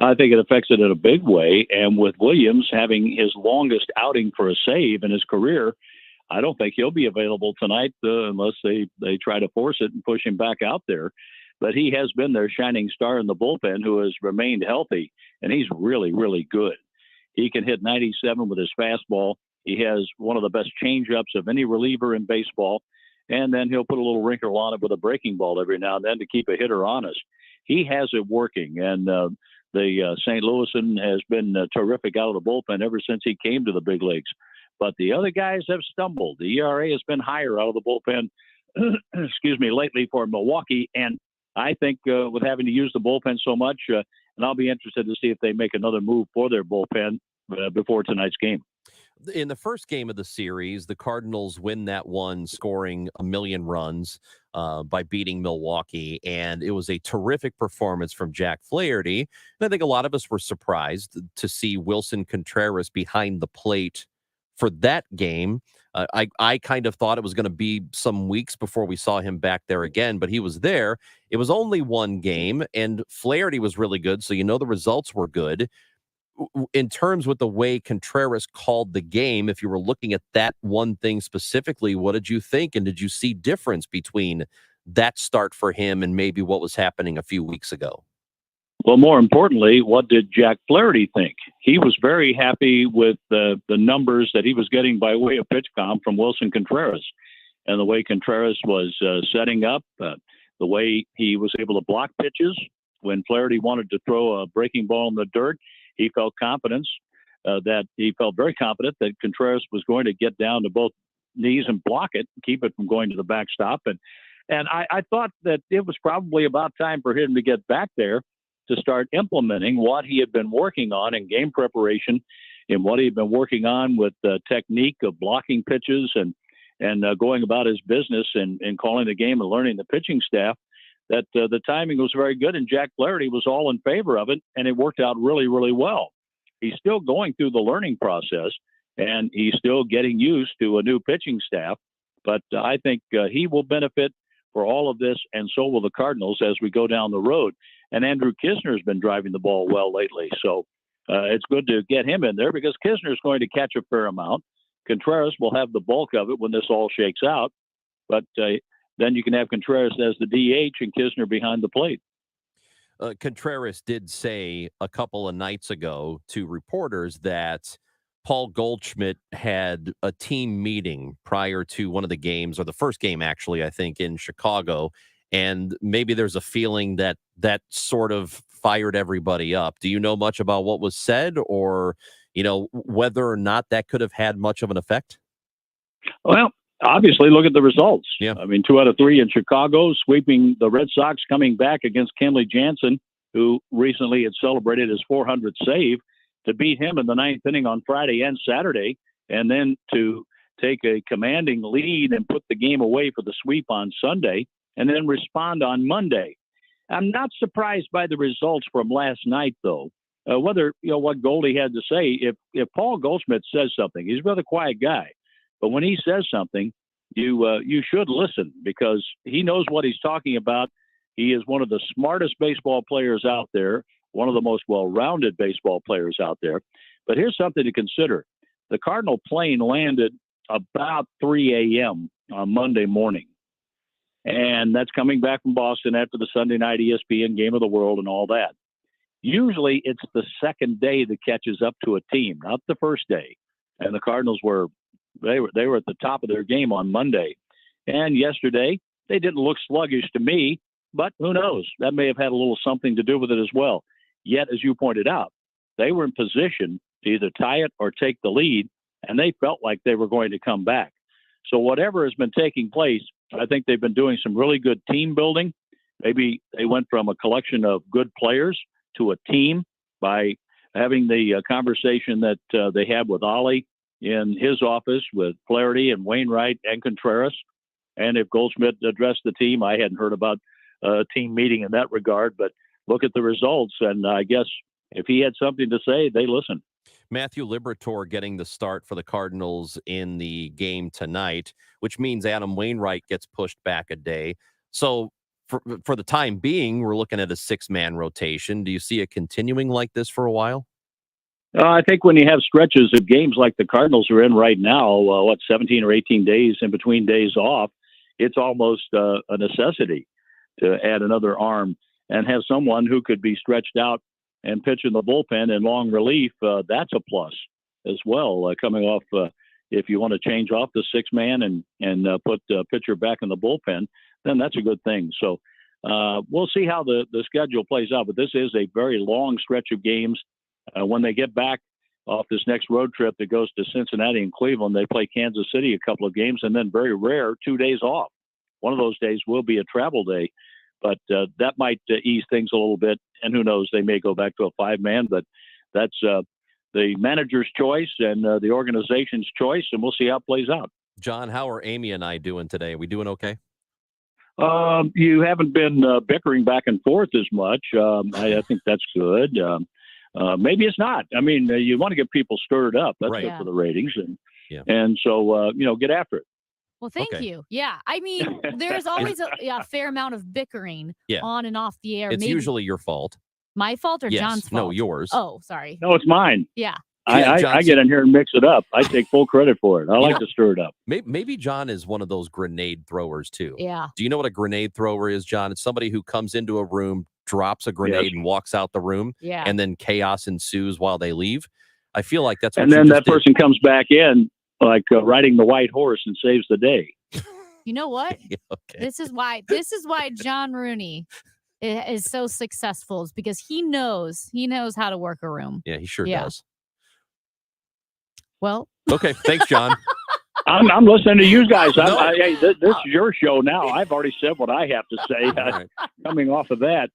I think it affects it in a big way. And with Williams having his longest outing for a save in his career, I don't think he'll be available tonight unless they try to force it and push him back out there. But he has been their shining star in the bullpen who has remained healthy, and he's really, really good. He can hit 97 with his fastball. He has one of the best changeups of any reliever in baseball. And then he'll put a little wrinkle on it with a breaking ball every now and then to keep a hitter honest. He has it working. And the St. Louisan has been terrific out of the bullpen ever since he came to the big leagues. But the other guys have stumbled. The ERA has been higher out of the bullpen, lately for Milwaukee. And I think with having to use the bullpen so much, and I'll be interested to see if they make another move for their bullpen before tonight's game. In the first game of the series, the Cardinals win that one, scoring 1,000,000 runs by beating Milwaukee. And it was a terrific performance from Jack Flaherty. And I think a lot of us were surprised to see Wilson Contreras behind the plate for that game. I kind of thought it was going to be some weeks before we saw him back there again, but he was there. It was only one game, and Flaherty was really good, so the results were good. In terms with the way Contreras called the game, if you were looking at that one thing specifically, what did you think? And did you see difference between that start for him and maybe what was happening a few weeks ago? Well, more importantly, what did Jack Flaherty think? He was very happy with the numbers that he was getting by way of pitch comp from Wilson Contreras, and the way Contreras was setting up, the way he was able to block pitches when Flaherty wanted to throw a breaking ball in the dirt. He felt very confident that Contreras was going to get down to both knees and block it, keep it from going to the backstop. And I thought that it was probably about time for him to get back there to start implementing what he had been working on in game preparation and what he had been working on with the technique of blocking pitches and going about his business and calling the game and learning the pitching staff. That the timing was very good, and Jack Flaherty was all in favor of it, and it worked out really, really well. He's still going through the learning process, and he's still getting used to a new pitching staff, but I think he will benefit for all of this, and so will the Cardinals as we go down the road. And Andrew Kisner has been driving the ball well lately, so it's good to get him in there because Kisner is going to catch a fair amount. Contreras will have the bulk of it when this all shakes out, but then you can have Contreras as the DH and Kisner behind the plate. Contreras did say a couple of nights ago to reporters that Paul Goldschmidt had a team meeting prior to one of the games, or the first game, actually, I think, in Chicago. And maybe there's a feeling that sort of fired everybody up. Do you know much about what was said, or, whether or not that could have had much of an effect? Well, obviously, look at the results. Yeah. I mean, 2 out of 3 in Chicago, sweeping the Red Sox, coming back against Kenley Jansen, who recently had celebrated his 400th save, to beat him in the 9th inning on Friday and Saturday, and then to take a commanding lead and put the game away for the sweep on Sunday, and then respond on Monday. I'm not surprised by the results from last night, though. Whether, what Goldie had to say, if Paul Goldschmidt says something, he's a rather quiet guy. But when he says something, you should listen because he knows what he's talking about. He is one of the smartest baseball players out there, one of the most well-rounded baseball players out there. But here's something to consider. The Cardinal plane landed about 3 a.m. on Monday morning. And that's coming back from Boston after the Sunday night ESPN Game of the World and all that. Usually it's the second day that catches up to a team, not the first day. And the Cardinals were at the top of their game on Monday. And yesterday, they didn't look sluggish to me, but who knows? That may have had a little something to do with it as well. Yet, as you pointed out, they were in position to either tie it or take the lead, and they felt like they were going to come back. So whatever has been taking place, I think they've been doing some really good team building. Maybe they went from a collection of good players to a team by having the conversation that they had with Ollie in his office with Flaherty and Wainwright and Contreras. And if Goldschmidt addressed the team, I hadn't heard about a team meeting in that regard, but look at the results. And I guess if he had something to say, they listened. Matthew Liberatore getting the start for the Cardinals in the game tonight, which means Adam Wainwright gets pushed back a day. So for the time being, we're looking at a 6-man rotation. Do you see it continuing like this for a while? I think when you have stretches of games like the Cardinals are in right now, 17 or 18 days in between days off, it's almost a necessity to add another arm and have someone who could be stretched out and pitch in the bullpen in long relief. That's a plus as well. Coming off, if you want to change off the 6-man and put the pitcher back in the bullpen, then that's a good thing. So we'll see how the schedule plays out. But this is a very long stretch of games. When they get back off this next road trip that goes to Cincinnati and Cleveland, they play Kansas City a couple of games and then very rare 2 days off. One of those days will be a travel day, but that might ease things a little bit. And who knows, they may go back to a 5-man, but that's the manager's choice and the organization's choice, and we'll see how it plays out. John, how are Amy and I doing today? Are we doing okay? You haven't been bickering back and forth as much. I think that's good. Maybe it's not. I mean, you want to get people stirred up. That's Right. good Yeah. for the ratings. And Yeah. and so, get after it. Well, thank Okay. you. Yeah. I mean, there's always a fair amount of bickering Yeah. on and off the air. It's Maybe usually your fault. my fault or Yes. John's fault? No, yours. Oh, sorry. No, it's mine. Yeah. Yeah, I Johnson. get in here and mix it up. I take full credit for it. I like know- to stir it up. Maybe John is one of those grenade throwers too. Yeah. Do you know what a grenade thrower is, John? It's somebody who comes into a room, drops a grenade, Yes. and walks out the room, Yeah. and then chaos ensues while they leave. I feel like that's what And you then just that did. person comes back in like riding the white horse and saves the day. You know what? Yeah, okay. This is why John Rooney is so successful, is because he knows how to work a room. Yeah, he sure Yeah. does. Well, Okay, thanks, John. I'm listening to you guys. No. Hey, this is your show now. I've already said what I have to say. All right. Coming off of that,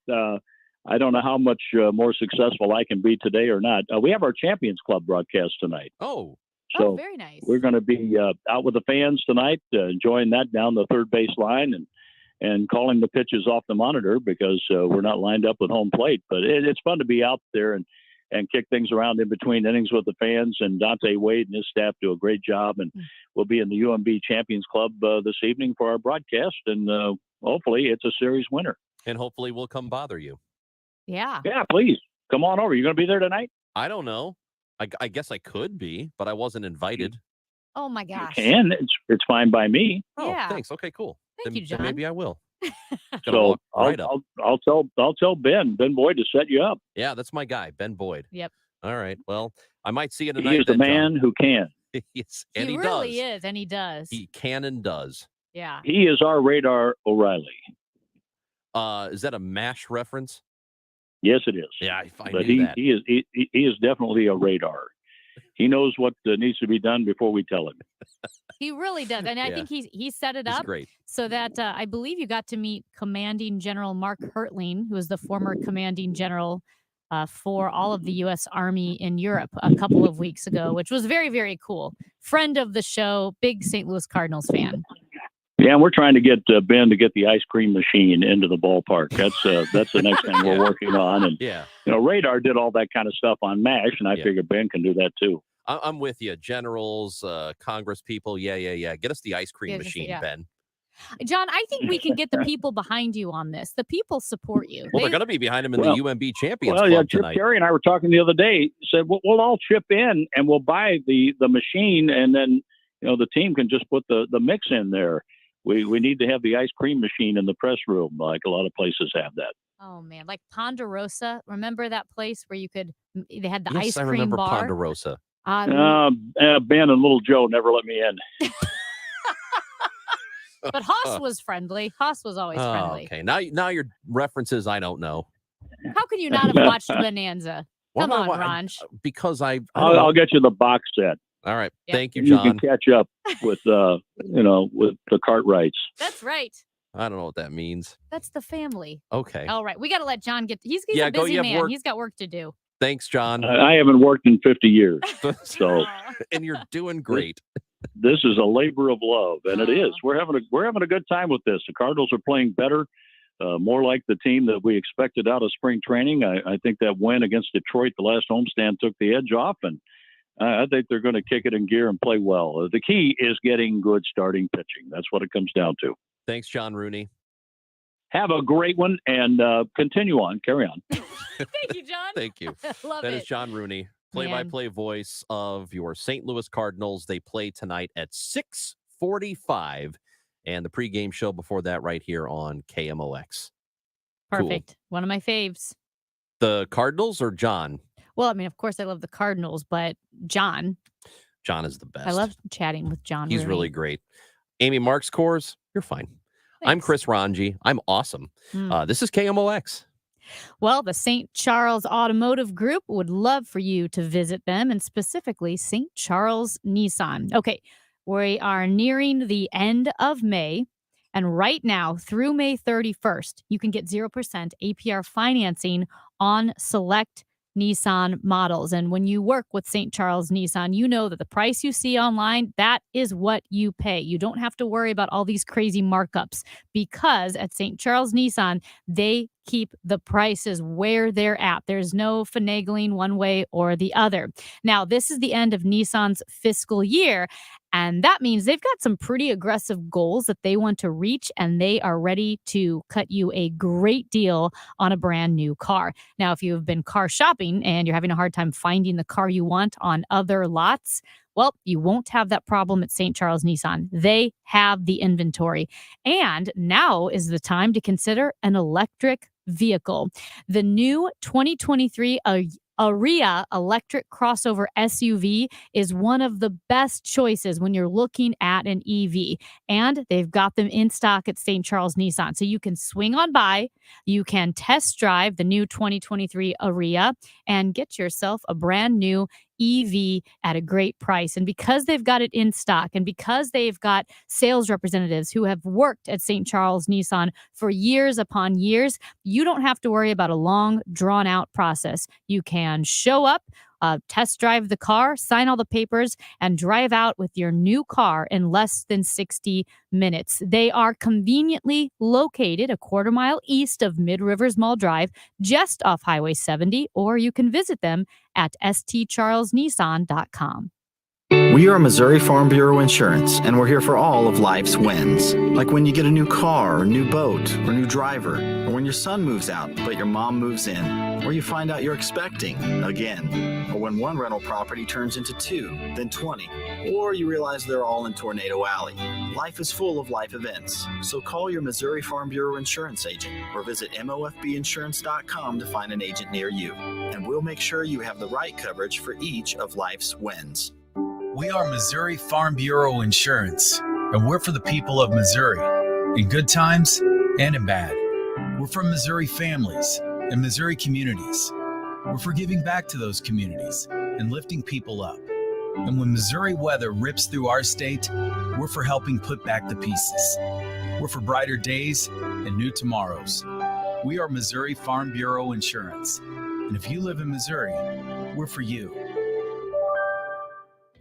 I don't know how much more successful I can be today or not. We have our Champions Club broadcast tonight. Oh, So very nice. we're going to be out with the fans tonight, enjoying that down the third base line and calling the pitches off the monitor because we're not lined up with home plate. But it's fun to be out there and kick things around in between innings with the fans. And Dante Wade and his staff do a great job. And we'll be in the UMB Champions Club this evening for our broadcast. And hopefully it's a series winner. And hopefully we'll come bother you. Yeah. Yeah, please come on over. You going to be there tonight? I don't know. I guess I could be, but I wasn't invited. Oh my gosh. And it's fine by me. Oh, Yeah. thanks. Okay, cool. Thank Then, you, then John. maybe I will. Gonna So walk right up. I'll tell Ben Boyd to set you up. Yeah, that's my guy, Ben Boyd. Yep. All right. Well, I might see you He tonight. is the then, John. man who can. Yes, and He he really does. is, and he does. He can and does. Yeah. He is our Radar O'Reilly. Is that a MASH reference? Yes, it is. Yeah, I But knew that. he is definitely a radar. He knows what needs to be done before we tell him. He really does. And I Yeah. think he set it He's up great. so that I believe you got to meet Commanding General Mark Hertling, who is the former Commanding General for all of the U.S. Army in Europe a couple of weeks ago, which was very, very cool. Friend of the show, big St. Louis Cardinals fan. Yeah, and we're trying to get Ben to get the ice cream machine into the ballpark. That's the next thing we're working on. And Yeah. Radar did all that kind of stuff on MASH, and I Yeah. figure Ben can do that too. I'm with you. Generals, Congress people. Yeah. Get us the ice cream Yeah, just- machine, yeah. Ben. John, I think we can get the people behind you on this. The people support you. Well, they're going to be behind him in Well- the UMB Champions Well, Club yeah, Chip tonight. Terry and I were talking the other day. Said we'll all chip in and we'll buy the machine, and then the team can just put the mix in there. We need to have the ice cream machine in the press room, like a lot of places have that. Oh man, like Ponderosa. Remember that place where they had the Yes, ice I cream remember bar? Ponderosa. Ben and Little Joe never let me in. But Haas was friendly. Haas was always Oh, friendly. okay. Now your references I don't know. How can you not have watched Bonanza? Why Come am I on, wa- Ranj. Because I don't I'll know. get you the box set. All right. Yeah. Thank you, You John. can catch up with with the Cartwrights. That's right. I don't know what that means. That's the family. Okay. All right. We got to let John get. He's Yeah, a go, busy you have man. work. He's got work to do. Thanks, John. I haven't worked in 50 years, so And you're doing great. this is a labor of love, and it is. We're having a good time with this. The Cardinals are playing better, more like the team that we expected out of spring training. I think that win against Detroit, the last homestand, took the edge off, and I think they're going to kick it in gear and play well. The key is getting good starting pitching. That's what it comes down to. Thanks, John Rooney. Have a great one, and continue on. Carry on. Thank you, John. Thank you. Love That it. is John Rooney, play-by-play voice of your St. Louis Cardinals. They play tonight at 6:45, and the pregame show before that right here on KMOX. Cool. Perfect. One of my faves. The Cardinals or John? Well, I mean, of course, I love the Cardinals, but John. John is the best. I love chatting with John. He's Rooney. really great. Amy Marks scores. You're fine. I'm Chris Ranji. I'm awesome. This is KMOX. Well, the St. Charles Automotive Group would love for you to visit them, and specifically St. Charles Nissan. Okay, we are nearing the end of May, and right now through May 31st, you can get 0% APR financing on select Nissan models. And when you work with St. Charles Nissan, you know that the price you see online, that is what you pay. You don't have to worry about all these crazy markups because at St. Charles Nissan, they keep the prices where they're at. There's no finagling one way or the other. Now, this is the end of Nissan's fiscal year, and that means they've got some pretty aggressive goals that they want to reach, and they are ready to cut you a great deal on a brand new car. Now, if you've been car shopping and you're having a hard time finding the car you want on other lots, well, you won't have that problem at St. Charles Nissan. They have the inventory. And now is the time to consider an electric vehicle. The new 2023 Ariya electric crossover SUV is one of the best choices when you're looking at an EV. And they've got them in stock at St. Charles Nissan. So you can swing on by, you can test drive the new 2023 Ariya and get yourself a brand new EV at a great price. And because they've got it in stock and because they've got sales representatives who have worked at St. Charles Nissan for years upon years, you don't have to worry about a long, drawn-out process. You can show up, test drive the car, sign all the papers, and drive out with your new car in less than 60 minutes. They are conveniently located a quarter mile east of Mid-Rivers Mall Drive, just off Highway 70, or you can visit them at stcharlesnissan.com. We are Missouri Farm Bureau Insurance, and we're here for all of life's wins. Like when you get a new car, or new boat, or new driver, or when your son moves out, but your mom moves in, or you find out you're expecting again, or when one rental property turns into 2, then 20, or you realize they're all in Tornado Alley. Life is full of life events, so call your Missouri Farm Bureau Insurance agent or visit mofbinsurance.com to find an agent near you, and we'll make sure you have the right coverage for each of life's wins. We are Missouri Farm Bureau Insurance, and we're for the people of Missouri, in good times and in bad. We're for Missouri families and Missouri communities. We're for giving back to those communities and lifting people up. And when Missouri weather rips through our state, we're for helping put back the pieces. We're for brighter days and new tomorrows. We are Missouri Farm Bureau Insurance, and if you live in Missouri, we're for you.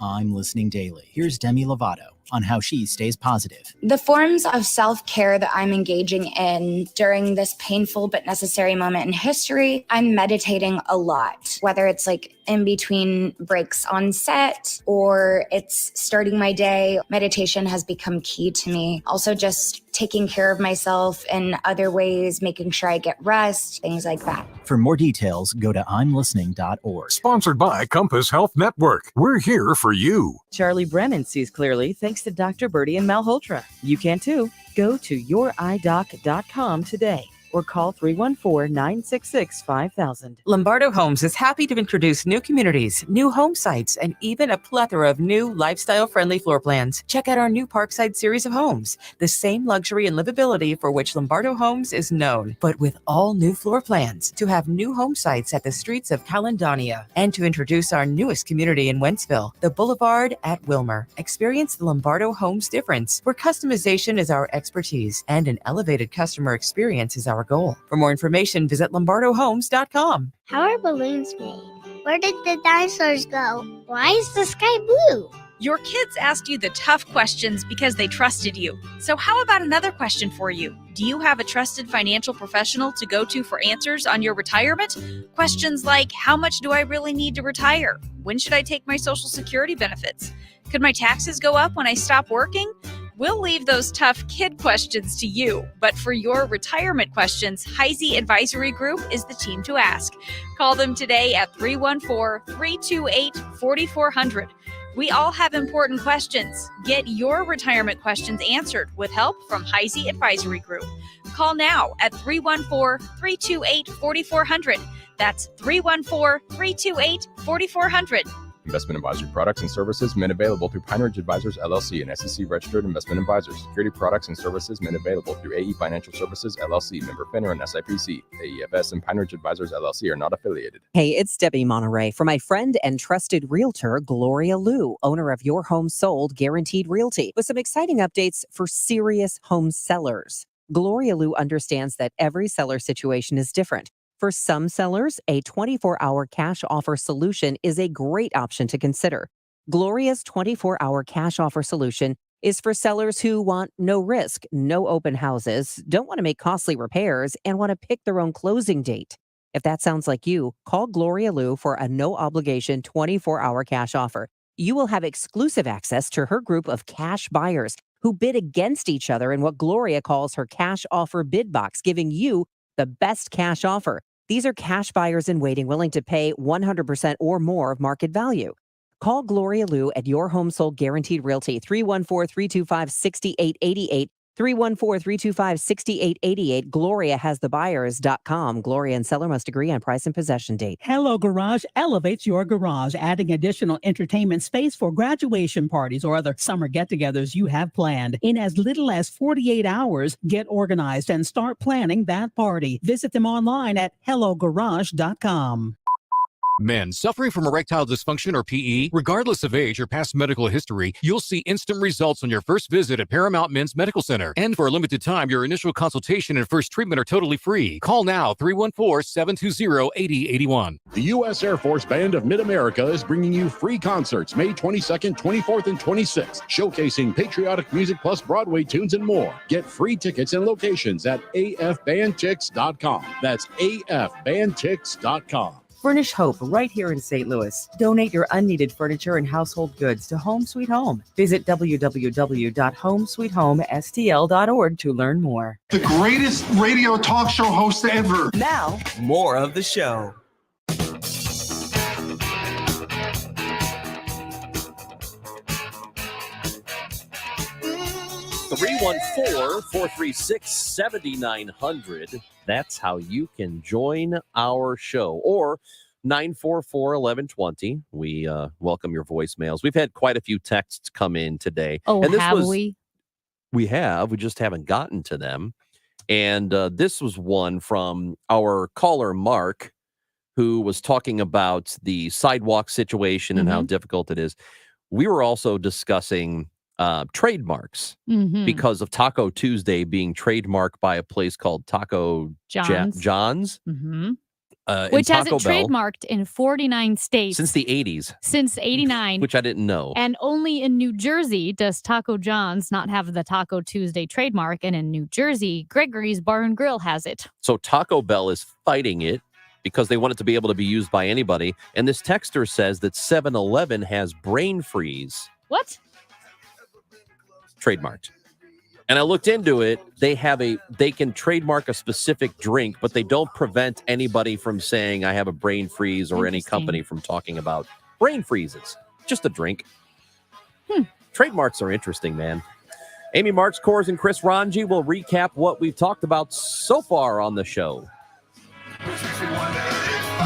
I'm Listening Daily. Here's Demi Lovato on how she stays positive. The forms of self-care that I'm engaging in during this painful but necessary moment in history, I'm meditating a lot, whether it's like in between breaks on set or it's starting my day. Meditation has become key to me. Also just taking care of myself in other ways, making sure I get rest, things like that. For more details, go to imlistening.org. Sponsored by Compass Health Network. We're here for you. Charlie Brennan sees clearly thanks to Dr. Birdie and Malhotra. You can too. Go to youridoc.com today or call 314-966-5000. Lombardo Homes is happy to introduce new communities, new home sites, and even a plethora of new lifestyle-friendly floor plans. Check out our new Parkside series of homes, the same luxury and livability for which Lombardo Homes is known, but with all new floor plans to have new home sites at the streets of Calendonia and to introduce our newest community in Wentzville, the Boulevard at Wilmer. Experience the Lombardo Homes difference, where customization is our expertise and an elevated customer experience is our goal. For more information, visit lombardohomes.com. How are balloons made? Where did the dinosaurs go? Why is the sky blue? Your kids asked you the tough questions because they trusted you. So how about another question for you? Do you have a trusted financial professional to go to for answers on your retirement? Questions like, how much do I really need to retire? When should I take my Social Security benefits? Could my taxes go up when I stop working? We'll leave those tough kid questions to you, but for your retirement questions, Heisey Advisory Group is the team to ask. Call them today at 314-328-4400. We all have important questions. Get your retirement questions answered with help from Heisey Advisory Group. Call now at 314-328-4400. That's 314-328-4400. Investment advisory products and services made available through Pine Ridge Advisors, LLC, and SEC-registered investment advisors. Security products and services made available through AE Financial Services, LLC, member FINRA and SIPC. AEFS and Pine Ridge Advisors, LLC are not affiliated. Hey, it's Debbie Monterey for my friend and trusted realtor, Gloria Liu, owner of Your Home Sold Guaranteed Realty, with some exciting updates for serious home sellers. Gloria Liu understands that every seller situation is different. For some sellers, a 24-hour cash offer solution is a great option to consider. Gloria's 24-hour cash offer solution is for sellers who want no risk, no open houses, don't want to make costly repairs, and want to pick their own closing date. If that sounds like you, call Gloria Liu for a no-obligation 24-hour cash offer. You will have exclusive access to her group of cash buyers who bid against each other in what Gloria calls her cash offer bid box, giving you the best cash offer. These are cash buyers in waiting willing to pay 100% or more of market value. Call Gloria Liu at Your Home Sold Guaranteed Realty, 314-325-6888, 314-325-6888. GloriaHasTheBuyers.com. Gloria and seller must agree on price and possession date. Hello Garage elevates your garage, adding additional entertainment space for graduation parties or other summer get-togethers you have planned. In as little as 48 hours, get organized and start planning that party. Visit them online at HelloGarage.com. Men suffering from erectile dysfunction or PE, regardless of age or past medical history, you'll see instant results on your first visit at Paramount Men's Medical Center. And for a limited time, your initial consultation and first treatment are totally free. Call now, 314-720-8081. The U.S. Air Force Band of Mid-America is bringing you free concerts May 22nd, 24th, and 26th, showcasing patriotic music plus Broadway tunes and more. Get free tickets and locations at afbandtix.com. That's afbandtix.com. Furnish hope right here in St. Louis. Donate your unneeded furniture and household goods to Home Sweet Home. Visit www.homesweethomestl.org to learn more. The greatest radio talk show host ever. Now, more of the show. 314-436-7900. That's how you can join our show. Or 944-1120. We welcome your voicemails. We've had quite a few texts come in today. Oh, and have we? We have. We just haven't gotten to them. And this was one from our caller, Mark, who was talking about the sidewalk situation and how difficult it is. We were also discussing trademarks because of Taco Tuesday being trademarked by a place called Taco John's. Which has it Taco Bell trademarked in 49 states. Since the 80s. Since 89. Which I didn't know. And only in New Jersey does Taco John's not have the Taco Tuesday trademark. And in New Jersey, Gregory's Bar and Grill has it. So Taco Bell is fighting it because they want it to be able to be used by anybody. And this texter says that 7-Eleven has Brain Freeze. What? Trademarked. And I looked into it. They can trademark a specific drink, but they don't prevent anybody from saying I have a brain freeze or any company from talking about brain freezes. Just a drink. Trademarks are interesting, man. Amy Marks, Kors, and Chris Ranji will recap what we've talked about so far on the show.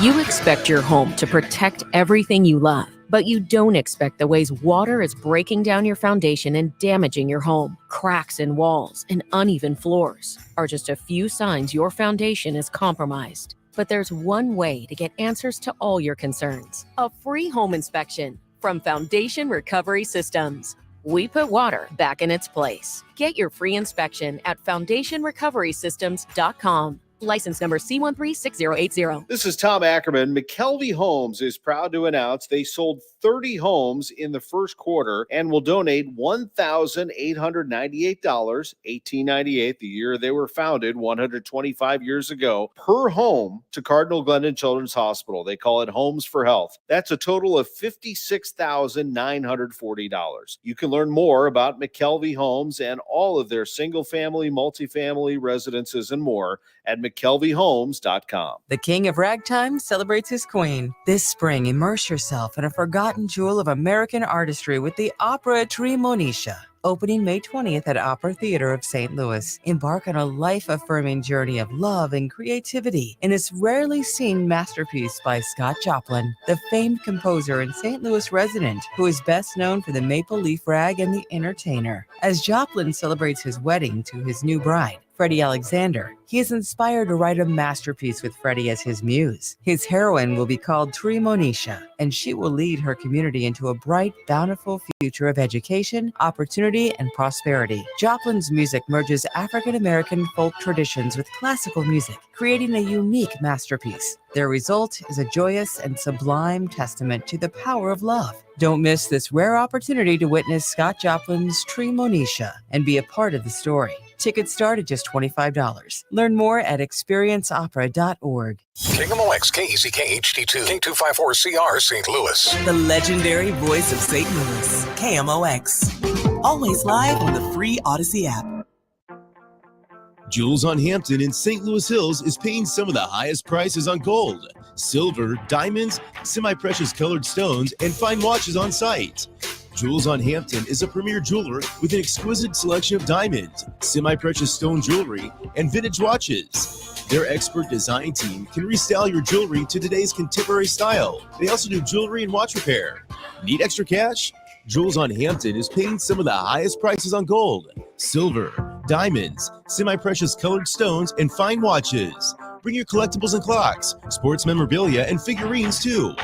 You expect your home to protect everything you love, but you don't expect the ways water is breaking down your foundation and damaging your home. Cracks in walls and uneven floors are just a few signs your foundation is compromised. But there's one way to get answers to all your concerns. A free home inspection from Foundation Recovery Systems. We put water back in its place. Get your free inspection at FoundationRecoverySystems.com. License number C136080. This is Tom Ackerman. McKelvey Homes is proud to announce they sold 30 homes in the first quarter and will donate $1,898, $1,898, the year they were founded 125 years ago, per home to Cardinal Glendon Children's Hospital. They call it Homes for Health. That's a total of $56,940. You can learn more about McKelvey Homes and all of their single-family, multifamily residences and more at McKelveyHomes.com. The King of Ragtime celebrates his queen. This spring, immerse yourself in a forgotten jewel of American artistry with the opera Tremonisha. Opening May 20th at Opera Theater of St. Louis. Embark on a life-affirming journey of love and creativity in this rarely seen masterpiece by Scott Joplin, the famed composer and St. Louis resident who is best known for the Maple Leaf Rag and the Entertainer. As Joplin celebrates his wedding to his new bride, Freddie Alexander. He is inspired to write a masterpiece with Freddie as his muse. His heroine will be called Monisha, and she will lead her community into a bright, bountiful future of education, opportunity, and prosperity. Joplin's music merges African-American folk traditions with classical music, creating a unique masterpiece. Their result is a joyous and sublime testament to the power of love. Don't miss this rare opportunity to witness Scott Joplin's Monisha and be a part of the story. Tickets start at just $25. Learn more at experienceopera.org. KMOX, KEZK HD2, K254CR St. Louis. The legendary voice of St. Louis, KMOX. Always live on the free Odyssey app. Jewels on Hampton in St. Louis Hills is paying some of the highest prices on gold, silver, diamonds, semi-precious colored stones, and fine watches on site. Jewels on Hampton is a premier jeweler with an exquisite selection of diamonds, semi-precious stone jewelry, and vintage watches. Their expert design team can restyle your jewelry to today's contemporary style. They also do jewelry and watch repair. Need extra cash? Jewels on Hampton is paying some of the highest prices on gold, silver, diamonds, semi-precious colored stones, and fine watches. Bring your collectibles and clocks, sports memorabilia, and figurines too.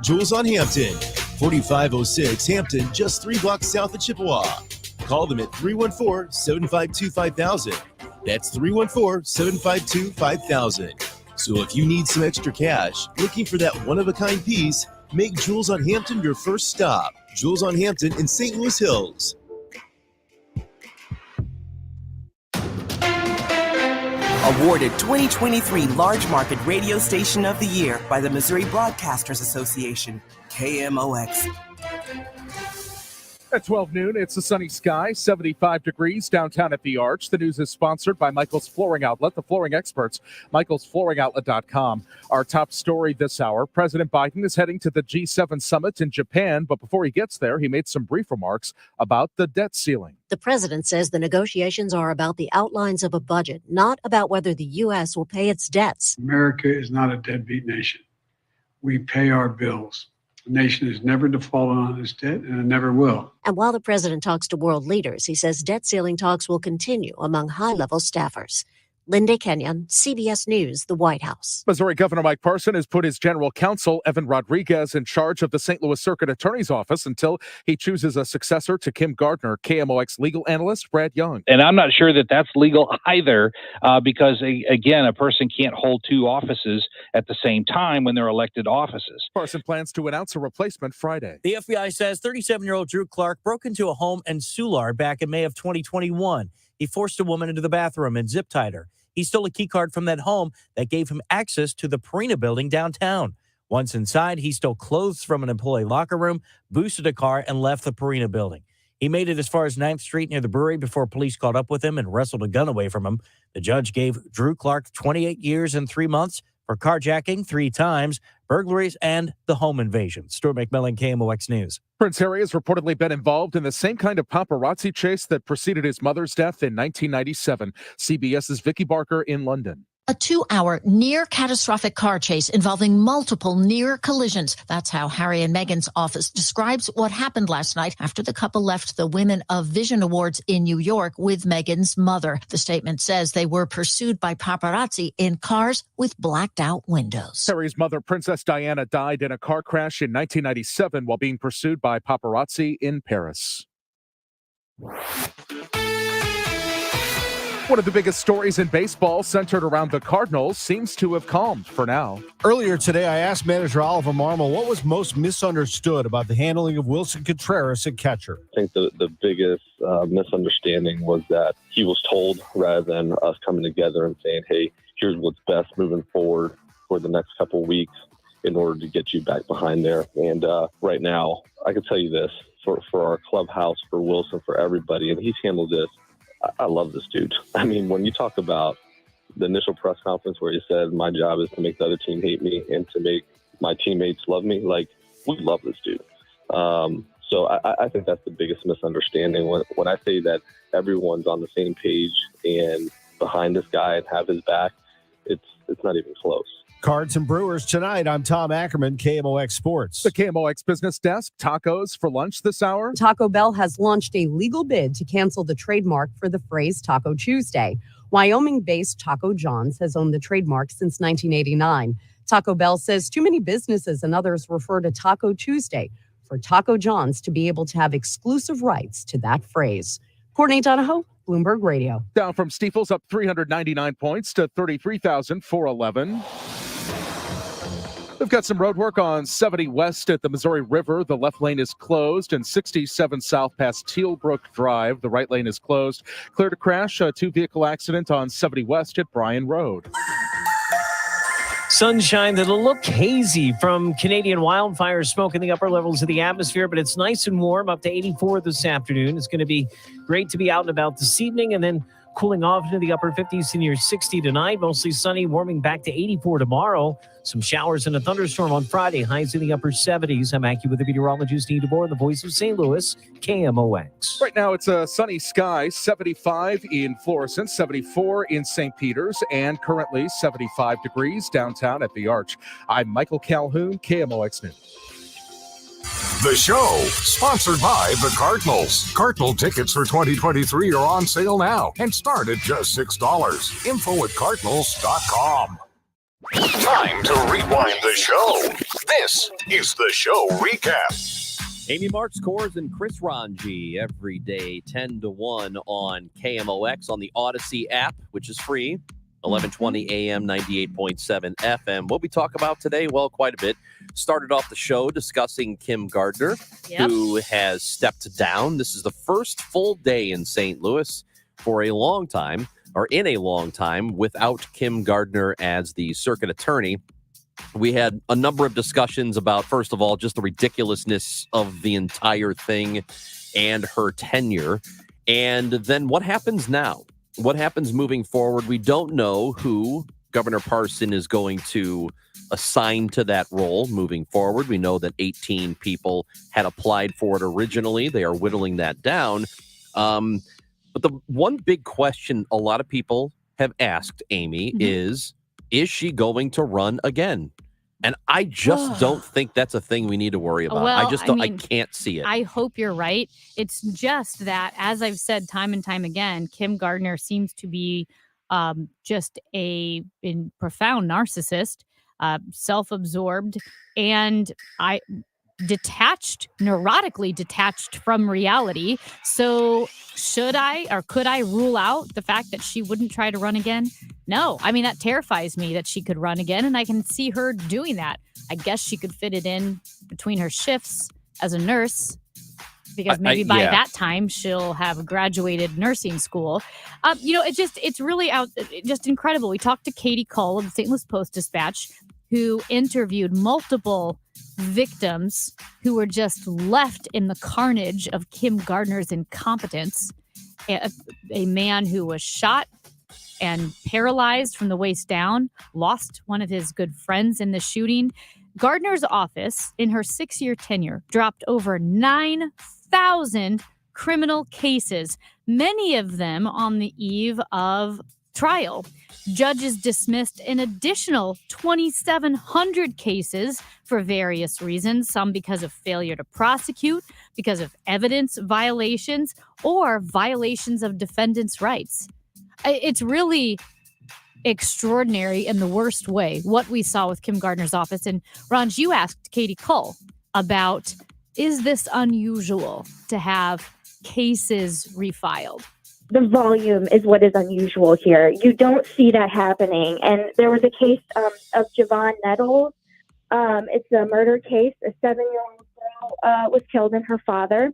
Jewels on Hampton, 4506 Hampton, just 3 blocks south of Chippewa. Call them at 314-752-5000. That's 314-752-5000. So if you need some extra cash, looking for that one-of-a-kind piece, make Jewels on Hampton your first stop. Jewels on Hampton in St. Louis Hills. Awarded 2023 Large Market Radio Station of the Year by the Missouri Broadcasters Association, KMOX. At 12 noon, it's a sunny sky, 75 degrees downtown at the Arch. The news is sponsored by Michael's Flooring Outlet, the flooring experts, michaelsflooringoutlet.com. Our top story this hour, President Biden is heading to the G7 summit in Japan, but before he gets there, he made some brief remarks about the debt ceiling. The president says the negotiations are about the outlines of a budget, not about whether the U.S. will pay its debts. America is not a deadbeat nation. We pay our bills. The nation has never defaulted on its debt, and it never will. And while the president talks to world leaders, he says debt ceiling talks will continue among high-level staffers. Linda Kenyon, CBS News, the White House. Missouri Governor Mike Parson has put his general counsel, Evan Rodriguez, in charge of the St. Louis Circuit Attorney's Office until he chooses a successor to Kim Gardner. KMOX legal analyst Brad Young. And I'm not sure that that's legal either, because, again, a person can't hold two offices at the same time when they're elected offices. Parson plans to announce a replacement Friday. The FBI says 37-year-old Drew Clark broke into a home in Soulard back in May of 2021. He forced a woman into the bathroom and zip-tied her. He stole a key card from that home that gave him access to the Purina building downtown. Once inside, he stole clothes from an employee locker room, boosted a car, and left the Purina building. He made it as far as 9th Street near the brewery before police caught up with him and wrestled a gun away from him. The judge gave Drew Clark 28 years and 3 months for carjacking 3 times, burglaries, and the home invasion. Stuart McMillan, KMOX News. Prince Harry has reportedly been involved in the same kind of paparazzi chase that preceded his mother's death in 1997. CBS's Vicky Barker in London. A 2-hour near-catastrophic car chase involving multiple near collisions. That's how Harry and Meghan's office describes what happened last night after the couple left the Women of Vision Awards in New York with Meghan's mother. The statement says they were pursued by paparazzi in cars with blacked-out windows. Harry's mother, Princess Diana, died in a car crash in 1997 while being pursued by paparazzi in Paris. One of the biggest stories in baseball centered around the Cardinals seems to have calmed for now. Earlier today, I asked manager Oliver Marmol what was most misunderstood about the handling of Wilson Contreras at catcher. I think the biggest misunderstanding was that he was told rather than us coming together and saying, hey, here's what's best moving forward for the next couple of weeks in order to get you back behind there. And right now, I can tell you this, for our clubhouse, for Wilson, for everybody, and he's handled this. I love this dude. I mean, when you talk about the initial press conference where he said, my job is to make the other team hate me and to make my teammates love me, like, we love this dude. So I think that's the biggest misunderstanding. When I say that everyone's on the same page and behind this guy and have his back, it's not even close. Cards and Brewers tonight. I'm Tom Ackerman, KMOX Sports. The KMOX Business Desk, tacos for lunch this hour. Taco Bell has launched a legal bid to cancel the trademark for the phrase Taco Tuesday. Wyoming-based Taco John's has owned the trademark since 1989. Taco Bell says too many businesses and others refer to Taco Tuesday for Taco John's to be able to have exclusive rights to that phrase. Courtney Donahoe, Bloomberg Radio. Dow from Steeples up 399 points to 33,411. We've got some road work on 70 west at the Missouri River. The left lane is closed, and 67 south past Tealbrook Drive. The right lane is closed. Clear to crash. A two-vehicle accident on 70 west at Bryan Road. Sunshine that'll look hazy from Canadian wildfire smoke in the upper levels of the atmosphere, but it's nice and warm, up to 84 this afternoon. It's going to be great to be out and about this evening, and then cooling off into the upper 50s to near 60 tonight. Mostly sunny, warming back to 84 tomorrow. Some showers and a thunderstorm on Friday. Highs in the upper 70s. I'm AccuWeather meteorologist Steve DeBoer, the voice of St. Louis, KMOX. Right now, it's a sunny sky, 75 in Florissant, 74 in St. Peters, and currently 75 degrees downtown at the Arch. I'm Michael Calhoun, KMOX News. The show, sponsored by the Cardinals. Cardinal tickets for 2023 are on sale now and start at just $6. Info@cardinals.com. Time to rewind the show. This is the show recap. Amy Marks, Kors, and Chris Ranji every day, 10 to 1 on KMOX on the Odyssey app, which is free. 1120 AM, 98.7 FM. What we talk about today? Well, quite a bit. Started off the show discussing Kim Gardner, who has stepped down. This is the first full day in St. Louis for a long time, or in a long time, without Kim Gardner as the circuit attorney. We had a number of discussions about, first of all, just the ridiculousness of the entire thing and her tenure. And then what happens now? What happens moving forward? We don't know who Governor Parson is going to assign to that role moving forward. We know that 18 people had applied for it originally. They are whittling that down. But the one big question a lot of people have asked Amy is she going to run again? And I just don't think that's a thing we need to worry about. Well, I just don't. I can't see it. I hope you're right. It's just that, as I've said time and time again, Kim Gardner seems to be just a profound narcissist, self-absorbed, and neurotically detached from reality. So should I or could I rule out the fact that she wouldn't try to run again? No. I mean, that terrifies me that she could run again, and I can see her doing that. I guess she could fit it in between her shifts as a nurse, because maybe by that time she'll have graduated nursing school. It's really just incredible. We talked to Katie Cull of the St. Louis Post-Dispatch, who interviewed multiple victims who were just left in the carnage of Kim Gardner's incompetence. A man who was shot and paralyzed from the waist down, lost one of his good friends in the shooting. Gardner's office, in her 6-year tenure, dropped over 9,000 criminal cases, many of them on the eve of trial. Judges dismissed an additional 2,700 cases for various reasons, some because of failure to prosecute, because of evidence violations, or violations of defendants' rights. It's really extraordinary in the worst way what we saw with Kim Gardner's office. And Ranj, you asked Katie Cull about, is this unusual to have cases refiled? The volume is what is unusual here. You don't see that happening. And there was a case of Javon Nettles. It's a murder case. A 7-year-old girl was killed, and her father.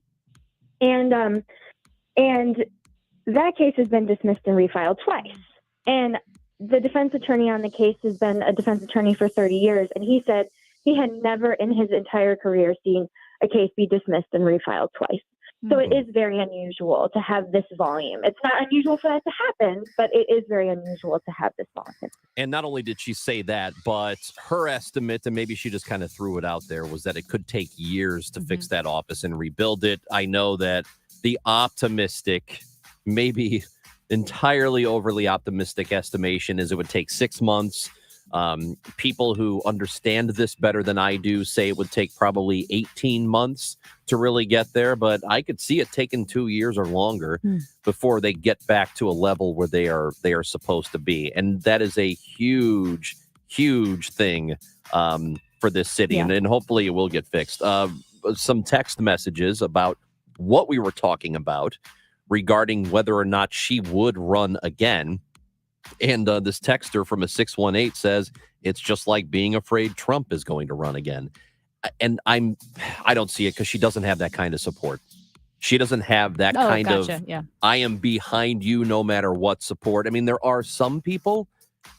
And that case has been dismissed and refiled twice. And the defense attorney on the case has been a defense attorney for 30 years. And he said he had never in his entire career seen a case be dismissed and refiled twice. So it is very unusual to have this volume. It's not unusual for that to happen, but it is very unusual to have this volume. And not only did she say that, but her estimate, and maybe she just kind of threw it out there, was that it could take years to fix that office and rebuild it. I know that the optimistic, maybe entirely overly optimistic estimation is it would take 6 months. People who understand this better than I do say it would take probably 18 months to really get there, but I could see it taking 2 years or longer before they get back to a level where they are supposed to be. And that is a huge thing for this city, and hopefully it will get fixed. Some text messages about what we were talking about regarding whether or not she would run again. And this texter from a 618 says, it's just like being afraid Trump is going to run again. And I don't see it because she doesn't have that kind of support. She doesn't have that kind of, I am behind you no matter what support. I mean, there are some people,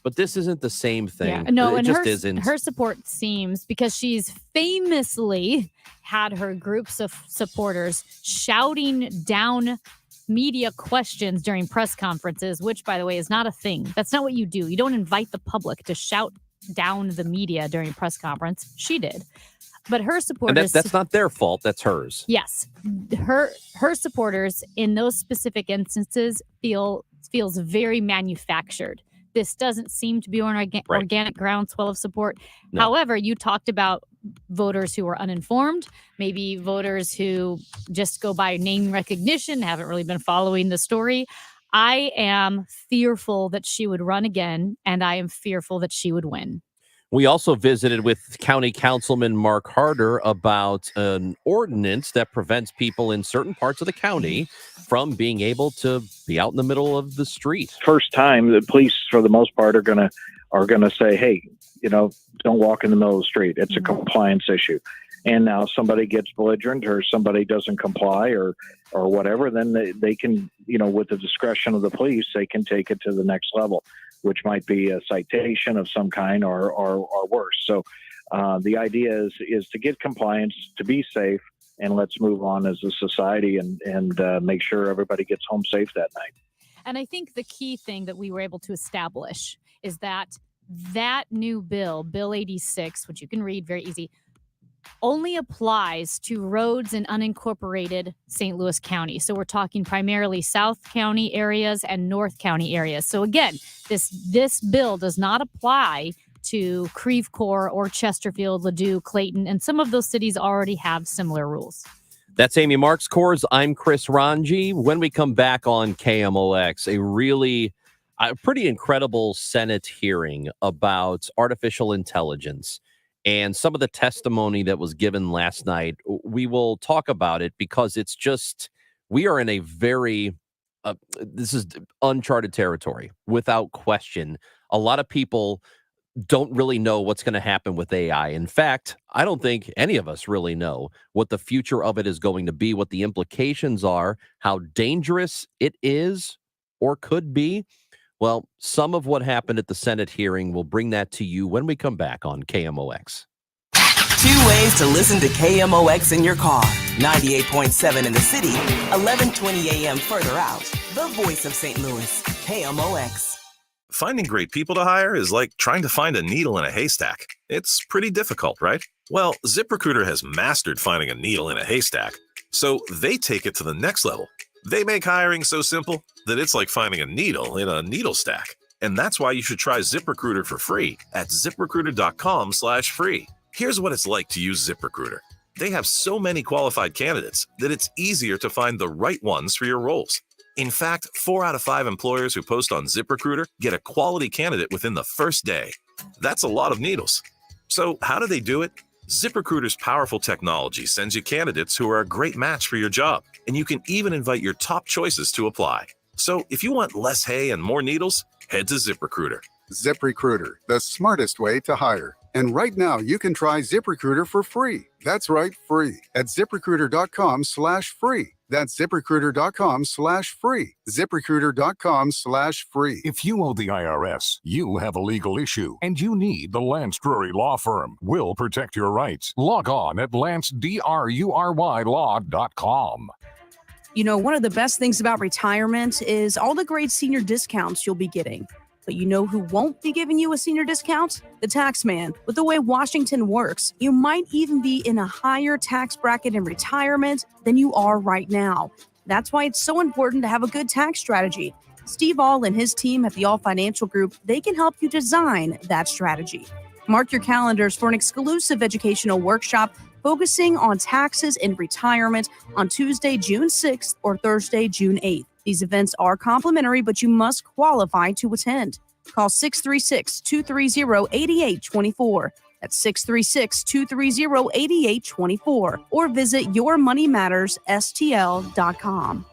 but this isn't the same thing. Yeah. No, it and just isn't. Her support seems, because she's famously had her groups of supporters shouting down media questions during press conferences, which, by the way, is not a thing. That's not what you do. You don't invite the public to shout down the media during a press conference. She did. But her supporters... And that's not their fault. That's hers. Yes. Her supporters in those specific instances feels very manufactured. This doesn't seem to be an organic groundswell of support. No. However, you talked about voters who are uninformed, maybe voters who just go by name recognition, haven't really been following the story. I am fearful that she would run again, and I am fearful that she would win. We also visited with County Councilman Mark Harder about an ordinance that prevents people in certain parts of the county from being able to be out in the middle of the street. First time, the police, for the most part, are gonna say, hey, don't walk in the middle of the street. It's a compliance issue. And now somebody gets belligerent or somebody doesn't comply or whatever, then they can, with the discretion of the police, they can take it to the next level, which might be a citation of some kind or worse. So the idea is to get compliance, to be safe, and let's move on as a society and make sure everybody gets home safe that night. And I think the key thing that we were able to establish is that new bill, Bill 86, which you can read very easy, only applies to roads in unincorporated St. Louis County. So we're talking primarily South County areas and North County areas. So again, this bill does not apply to Creve Coeur or Chesterfield, Ladue, Clayton, and some of those cities already have similar rules. That's Amy Marks Coors. I'm Chris Ranji. When we come back on KMOX, a pretty incredible Senate hearing about artificial intelligence and some of the testimony that was given last night. We will talk about it because it's just, we are in a very, this is uncharted territory without question. A lot of people don't really know what's going to happen with AI. In fact, I don't think any of us really know what the future of it is going to be, what the implications are, how dangerous it is or could be. Well, some of what happened at the Senate hearing, will bring that to you when we come back on KMOX. 2 ways to listen to KMOX in your car. 98.7 in the city, 1120 a.m. further out. The voice of St. Louis, KMOX. Finding great people to hire is like trying to find a needle in a haystack. It's pretty difficult, right? Well, ZipRecruiter has mastered finding a needle in a haystack, so they take it to the next level. They make hiring so simple that it's like finding a needle in a needle stack. And that's why you should try ZipRecruiter for free at ZipRecruiter.com/free. Here's what it's like to use ZipRecruiter. They have so many qualified candidates that it's easier to find the right ones for your roles. In fact, 4 out of 5 employers who post on ZipRecruiter get a quality candidate within the first day. That's a lot of needles. So how do they do it? ZipRecruiter's powerful technology sends you candidates who are a great match for your job, and you can even invite your top choices to apply. So if you want less hay and more needles, head to ZipRecruiter. ZipRecruiter, the smartest way to hire. And right now, you can try ZipRecruiter for free. That's right, free. At ZipRecruiter.com/free. That's ZipRecruiter.com/free. ZipRecruiter.com/free. If you owe the IRS, you have a legal issue, and you need the Lance Drury Law Firm. We'll protect your rights. Log on at LanceDruryLaw.com. One of the best things about retirement is all the great senior discounts you'll be getting. But you know who won't be giving you a senior discount? The tax man. With the way Washington works, you might even be in a higher tax bracket in retirement than you are right now. That's why it's so important to have a good tax strategy. Steve All and his team at the All Financial Group, they can help you design that strategy. Mark your calendars for an exclusive educational workshop focusing on taxes and retirement on Tuesday, June 6th or Thursday, June 8th. These events are complimentary, but you must qualify to attend. Call 636-230-8824. That's 636-230-8824. Or visit yourmoneymattersstl.com.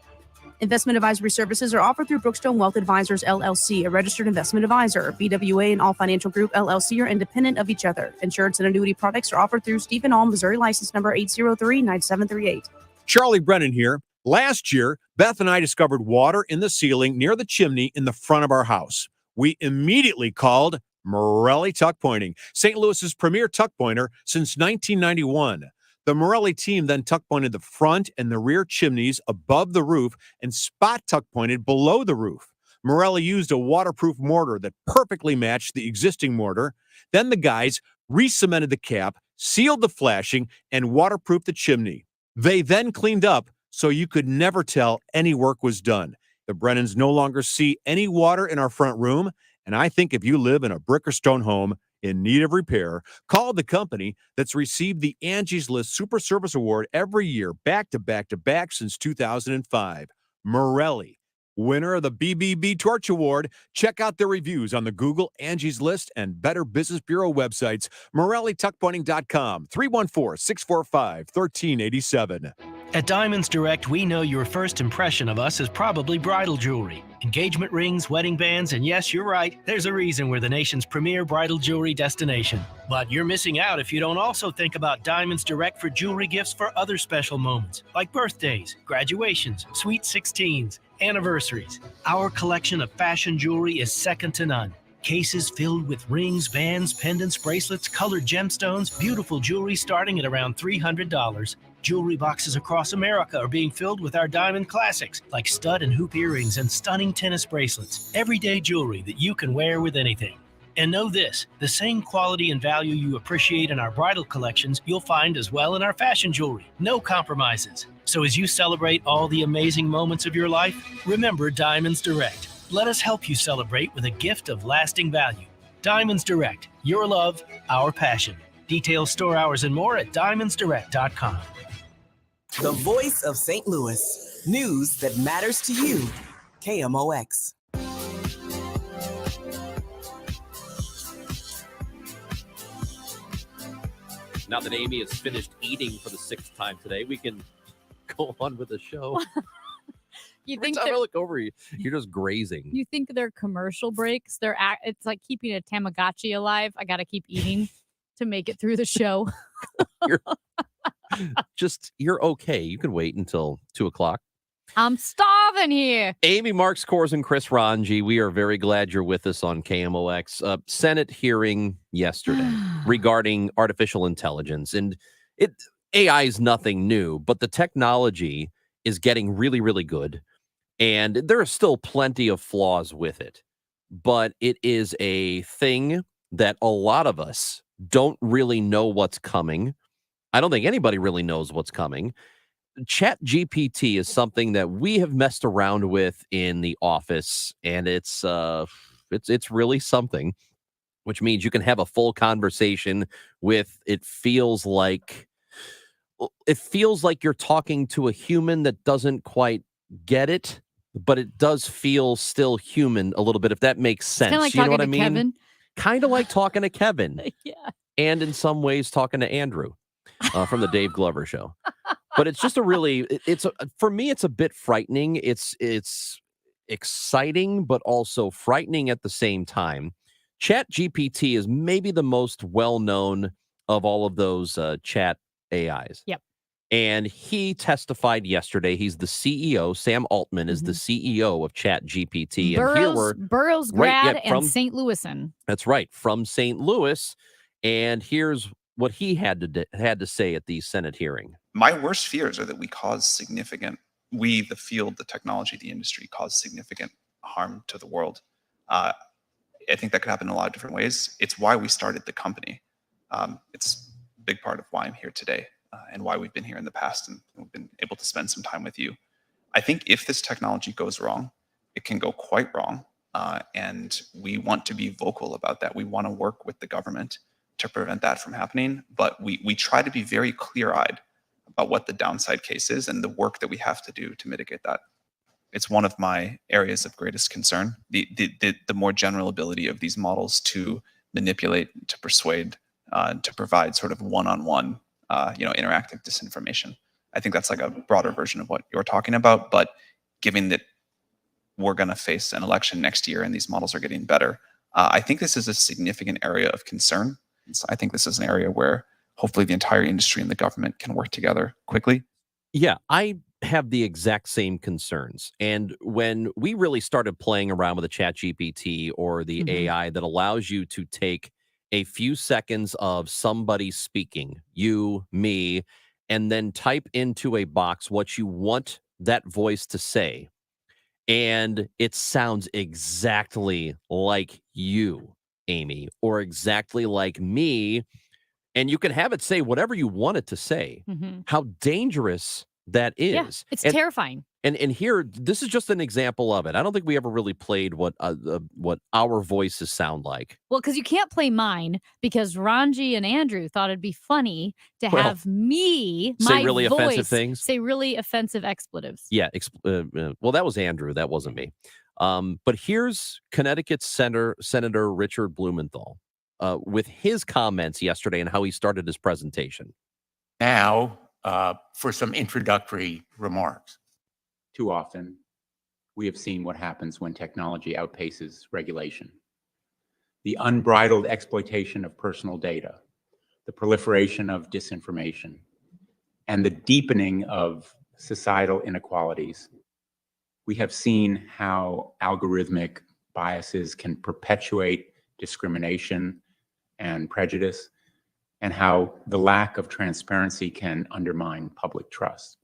Investment advisory services are offered through Brookstone Wealth Advisors, LLC, a registered investment advisor. BWA and All Financial Group, LLC are independent of each other. Insurance and annuity products are offered through Stephen All, Missouri license number 803-9738. Charlie Brennan here. Last year, Beth and I discovered water in the ceiling near the chimney in the front of our house. We immediately called Morelli Tuck Pointing, St. Louis's premier tuck pointer since 1991. The Morelli team then tuck pointed the front and the rear chimneys above the roof and spot tuck pointed below the roof. Morelli used a waterproof mortar that perfectly matched the existing mortar. Then the guys re-cemented the cap, sealed the flashing, and waterproofed the chimney. They then cleaned up so you could never tell any work was done. The Brennans no longer see any water in our front room, and I think if you live in a brick or stone home in need of repair, call the company that's received the Angie's List Super Service Award every year, back to back to back since 2005. Morelli, winner of the BBB Torch Award. Check out their reviews on the Google, Angie's List, and Better Business Bureau websites. MorelliTuckPointing.com, 314-645-1387. At Diamonds Direct, we know your first impression of us is probably bridal jewelry. Engagement rings, wedding bands, and yes, you're right, there's a reason we're the nation's premier bridal jewelry destination. But you're missing out if you don't also think about Diamonds Direct for jewelry gifts for other special moments, like birthdays, graduations, sweet 16s, anniversaries. Our collection of fashion jewelry is second to none. Cases filled with rings, bands, pendants, bracelets, colored gemstones, beautiful jewelry starting at around $300. Jewelry boxes across America are being filled with our diamond classics, like stud and hoop earrings and stunning tennis bracelets. Everyday jewelry that you can wear with anything. And know this, the same quality and value you appreciate in our bridal collections, you'll find as well in our fashion jewelry. No compromises. So as you celebrate all the amazing moments of your life, remember Diamonds Direct. Let us help you celebrate with a gift of lasting value. Diamonds Direct, your love, our passion. Details, store hours, and more at diamondsdirect.com. The voice of St. Louis. News that matters to you. KMOX. Now that Amy has finished eating for the 6th time today, we can go on with the show. You Every think time I they're- look over you, you're just grazing. You think they're commercial breaks? It's like keeping a Tamagotchi alive. I got to keep eating to make it through the show. You're okay. You can wait until 2:00. I'm starving here. Amy Marks Kors and Chris Ranji, we are very glad you're with us on KMOX. Senate hearing yesterday regarding artificial intelligence. And AI is nothing new, but the technology is getting really, really good. And there are still plenty of flaws with it. But it is a thing that a lot of us don't really know what's coming. I don't think anybody really knows what's coming. ChatGPT is something that we have messed around with in the office, and it's really something, which means you can have a full conversation with it. Feels like you're talking to a human that doesn't quite get it, but it does feel still human a little bit, if that makes sense. Kind of like You know talking what I to mean? Kevin. Kind of like talking to Kevin. Yeah. And in some ways talking to Andrew from the Dave Glover Show. But it's just for me, it's a bit frightening. It's exciting, but also frightening at the same time. ChatGPT is maybe the most well-known of all of those chat AIs. Yep. And he testified yesterday. He's the CEO. Sam Altman is the CEO of ChatGPT. And here we're Burroughs grad and St. Louisan. That's right, from St. Louis. And here's what he had to say at the Senate hearing. My worst fears are that we, the field, the technology, the industry, cause significant harm to the world. I think that could happen in a lot of different ways. It's why we started the company. It's a big part of why I'm here today and why we've been here in the past and we've been able to spend some time with you. I think if this technology goes wrong, it can go quite wrong. And we want to be vocal about that. We want to work with the government to prevent that from happening. But we try to be very clear-eyed about what the downside case is and the work that we have to do to mitigate that. It's one of my areas of greatest concern, the more general ability of these models to manipulate, to persuade, to provide sort of one-on-one, interactive disinformation. I think that's like a broader version of what you're talking about, but given that we're going to face an election next year and these models are getting better, I think this is a significant area of concern. So I think this is an area where hopefully the entire industry and the government can work together quickly. Yeah, I have the exact same concerns. And when we really started playing around with the ChatGPT or the AI that allows you to take a few seconds of somebody speaking, you, me, and then type into a box what you want that voice to say, and it sounds exactly like you, Amy, or exactly like me, and you can have it say whatever you want it to say. How dangerous that is. Yeah, it's And- terrifying. And here, this is just an example of it. I don't think we ever really played what our voices sound like. Well, because you can't play mine because Ranji and Andrew thought it'd be funny to Well, have me, say my really voice, offensive things? say really offensive expletives. Yeah. Well, that was Andrew. That wasn't me. But here's Connecticut Senator Richard Blumenthal with his comments yesterday and how he started his presentation. Now, for some introductory remarks. Too often, we have seen what happens when technology outpaces regulation. The unbridled exploitation of personal data, the proliferation of disinformation, and the deepening of societal inequalities. We have seen how algorithmic biases can perpetuate discrimination and prejudice, and how the lack of transparency can undermine public trust.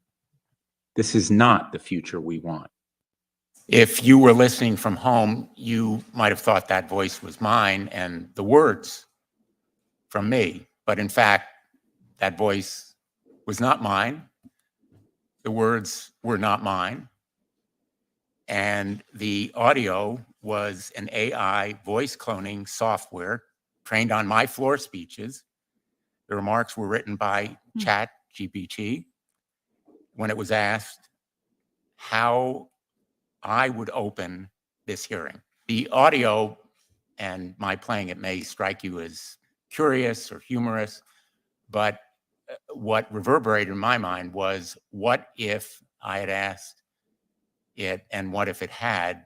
This is not the future we want. If you were listening from home, you might have thought that voice was mine and the words from me. But in fact, that voice was not mine. The words were not mine. And the audio was an AI voice cloning software trained on my floor speeches. The remarks were written by ChatGPT. When it was asked how I would open this hearing. The audio and my playing it may strike you as curious or humorous, but what reverberated in my mind was, what if I had asked it, and what if it had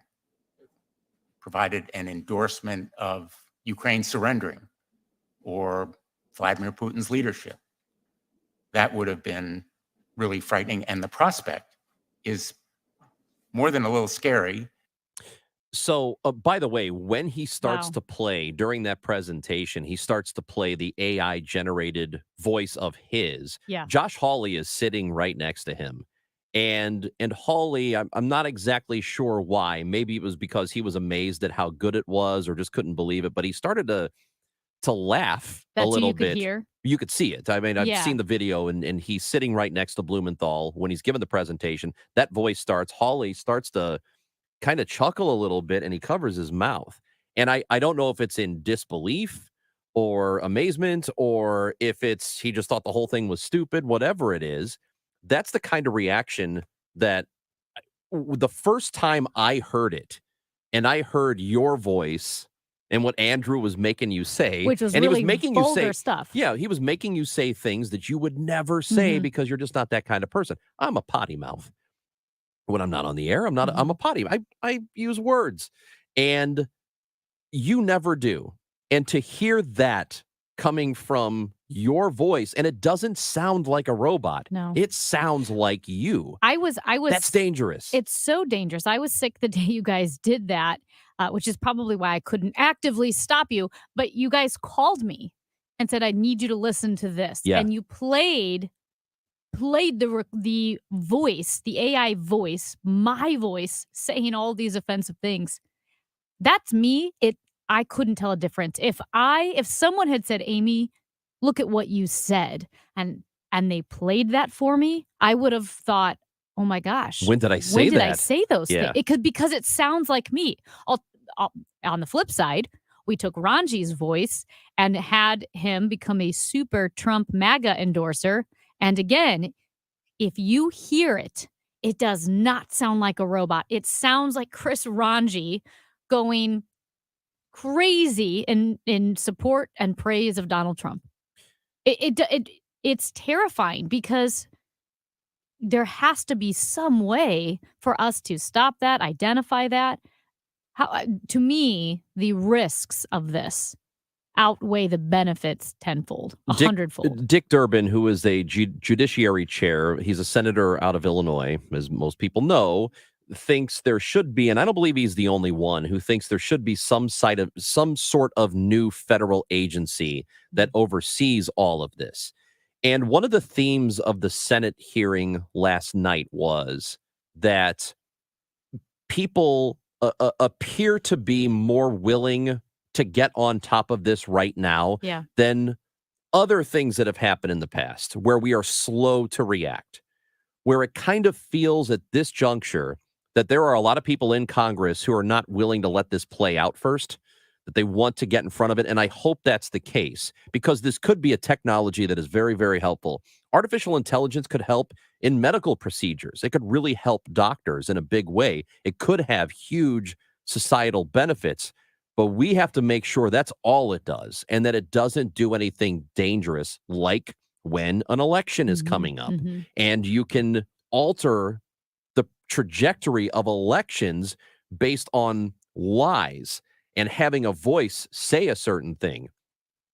provided an endorsement of Ukraine surrendering or Vladimir Putin's leadership? That would have been really frightening, and the prospect is more than a little scary. So, by the way, when he starts Wow. to play during that presentation, he starts to play the AI generated voice of his. Yeah. Josh Hawley is sitting right next to him. And Hawley, I'm not exactly sure why. Maybe it was because he was amazed at how good it was or just couldn't believe it, but he started to laugh That's a who little you could bit. hear? You could see it. I mean, I've Yeah. seen the video, and he's sitting right next to Blumenthal when he's given the presentation. That voice starts. Hawley starts to kind of chuckle a little bit, and he covers his mouth. And I don't know if it's in disbelief or amazement, or if it's he just thought the whole thing was stupid. Whatever it is, that's the kind of reaction that the first time I heard it, and I heard your voice and what Andrew was making you say, Which was and really he was making vulgar you say stuff. Yeah, he was making you say things that you would never say because you're just not that kind of person. I'm a potty mouth. When I'm not on the air, I'm a potty. I use words, and you never do. And to hear that coming from your voice, and it doesn't sound like a robot. No. It sounds like you. I was That's dangerous. It's so dangerous. I was sick the day you guys did that, which is probably why I couldn't actively stop you. But you guys called me and said, I need you to listen to this. Yeah. And you played the voice, the AI voice, my voice, saying all these offensive things. That's me. I couldn't tell a difference. If someone had said, Amy, look at what you said, and they played that for me, I would have thought, oh my gosh. When did I say When did I that? say those Yeah. things? Because it sounds like me. On the flip side, we took Ranji's voice and had him become a super Trump MAGA endorser. And again, if you hear it, it does not sound like a robot. It sounds like Chris Ranji going crazy in support and praise of Donald Trump. It's terrifying because there has to be some way for us to stop that, identify that. To me, the risks of this outweigh the benefits tenfold, 100-fold. Dick Durbin, who is a judiciary chair, he's a senator out of Illinois, as most people know, thinks there should be, and I don't believe he's the only one who thinks there should be some sort of new federal agency that oversees all of this. And one of the themes of the Senate hearing last night was that people appear to be more willing to get on top of this right now than other things that have happened in the past, where we are slow to react, where it kind of feels at this juncture that there are a lot of people in Congress who are not willing to let this play out first, that they want to get in front of it. And I hope that's the case, because this could be a technology that is very, very helpful. Artificial intelligence could help in medical procedures. It could really help doctors in a big way. It could have huge societal benefits, but we have to make sure that's all it does and that it doesn't do anything dangerous, like when an election is coming up and you can alter the trajectory of elections based on lies and having a voice say a certain thing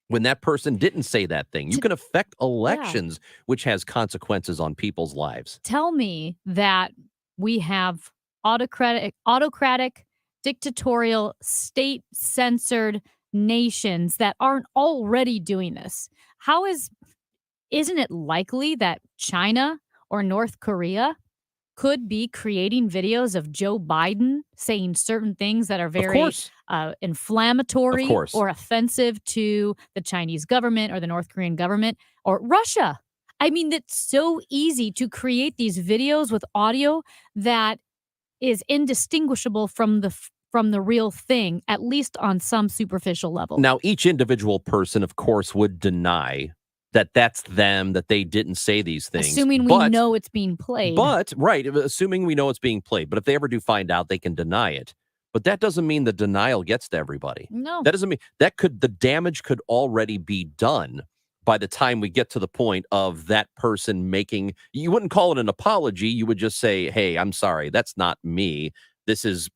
when that person didn't say that thing. You can affect elections, which has consequences on people's lives. Tell me that we have autocratic, dictatorial, state-censored nations that aren't already doing this. Isn't it likely that China or North Korea could be creating videos of Joe Biden saying certain things that are very inflammatory or offensive to the Chinese government or the North Korean government or Russia? I mean, it's so easy to create these videos with audio that is indistinguishable from the real thing, at least on some superficial level. Now, each individual person, of course, would deny that that's them, that they didn't say these things. Assuming we know it's being played. Assuming we know it's being played. But if they ever do find out, they can deny it. But that doesn't mean the denial gets to everybody. No. That doesn't mean the damage could already be done by the time we get to the point of that person making, you wouldn't call it an apology. You would just say, hey, I'm sorry. That's not me. This is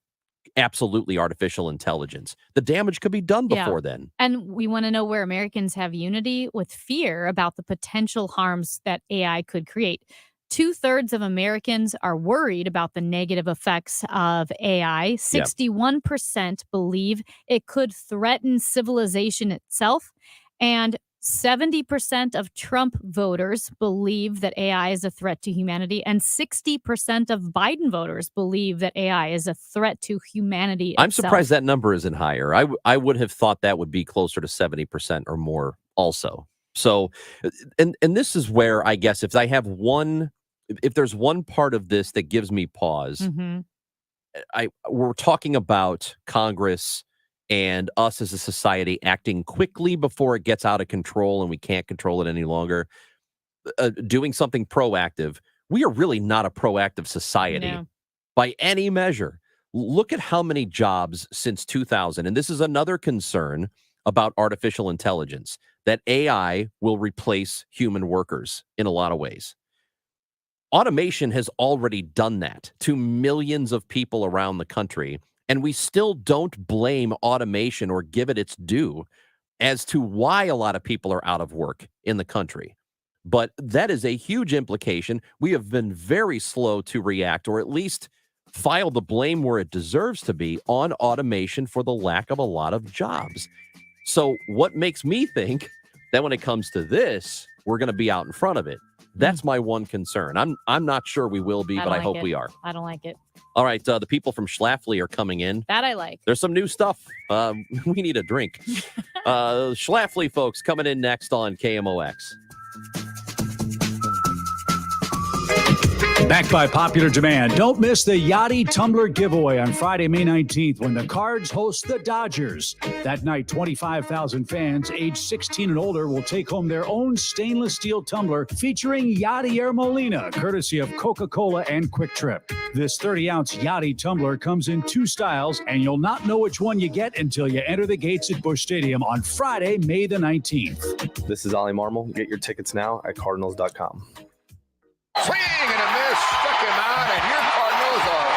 absolutely artificial intelligence. The damage could be done before then. And we want to know where Americans have unity with fear about the potential harms that AI could create. 2/3 of Americans are worried about the negative effects of AI. 61% believe it could threaten civilization itself. And 70% of Trump voters believe that AI is a threat to humanity, and 60% of Biden voters believe that AI is a threat to humanity itself. I'm surprised that number isn't higher. I would have thought that would be closer to 70% or more also. So, and this is where I guess if there's one part of this that gives me pause, we're talking about Congress and us as a society acting quickly before it gets out of control and we can't control it any longer, doing something proactive. We are really not a proactive society by any measure. Look at how many jobs since 2000, and this is another concern about artificial intelligence, that AI will replace human workers in a lot of ways. Automation has already done that to millions of people around the country. And we still don't blame automation or give it its due as to why a lot of people are out of work in the country. But that is a huge implication. We have been very slow to react, or at least file the blame where it deserves to be on automation for the lack of a lot of jobs. So what makes me think that when it comes to this, we're going to be out in front of it? That's my one concern. I'm not sure we will be, but I hope we are. I don't like it. All right, the people from Schlafly are coming in. That I like. There's some new stuff. We need a drink. Schlafly folks coming in next on KMOX. Backed by popular demand, don't miss the Yachty Tumbler giveaway on Friday, May 19th when the Cards host the Dodgers. That night, 25,000 fans aged 16 and older will take home their own stainless steel tumbler featuring Yachty Air Molina, courtesy of Coca-Cola and Quick Trip. This 30-ounce Yachty tumbler comes in 2 styles, and you'll not know which one you get until you enter the gates at Busch Stadium on Friday, May the 19th. This is Ollie Marmol. Get your tickets now at Cardinals.com. Swing and a miss, struck him out, and your Cardinals are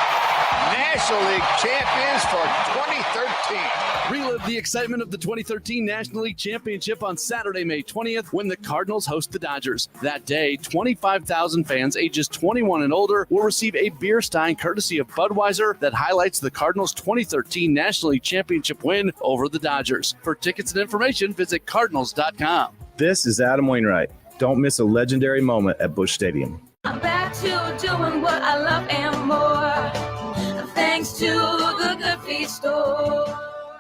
National League champions for 2013. Relive the excitement of the 2013 National League Championship on Saturday, May 20th, when the Cardinals host the Dodgers. That day, 25,000 fans ages 21 and older will receive a beer stein courtesy of Budweiser that highlights the Cardinals' 2013 National League Championship win over the Dodgers. For tickets and information, visit Cardinals.com. This is Adam Wainwright. Don't miss a legendary moment at Busch Stadium. I'm back to doing what I love and more, thanks to the Good Feet Store.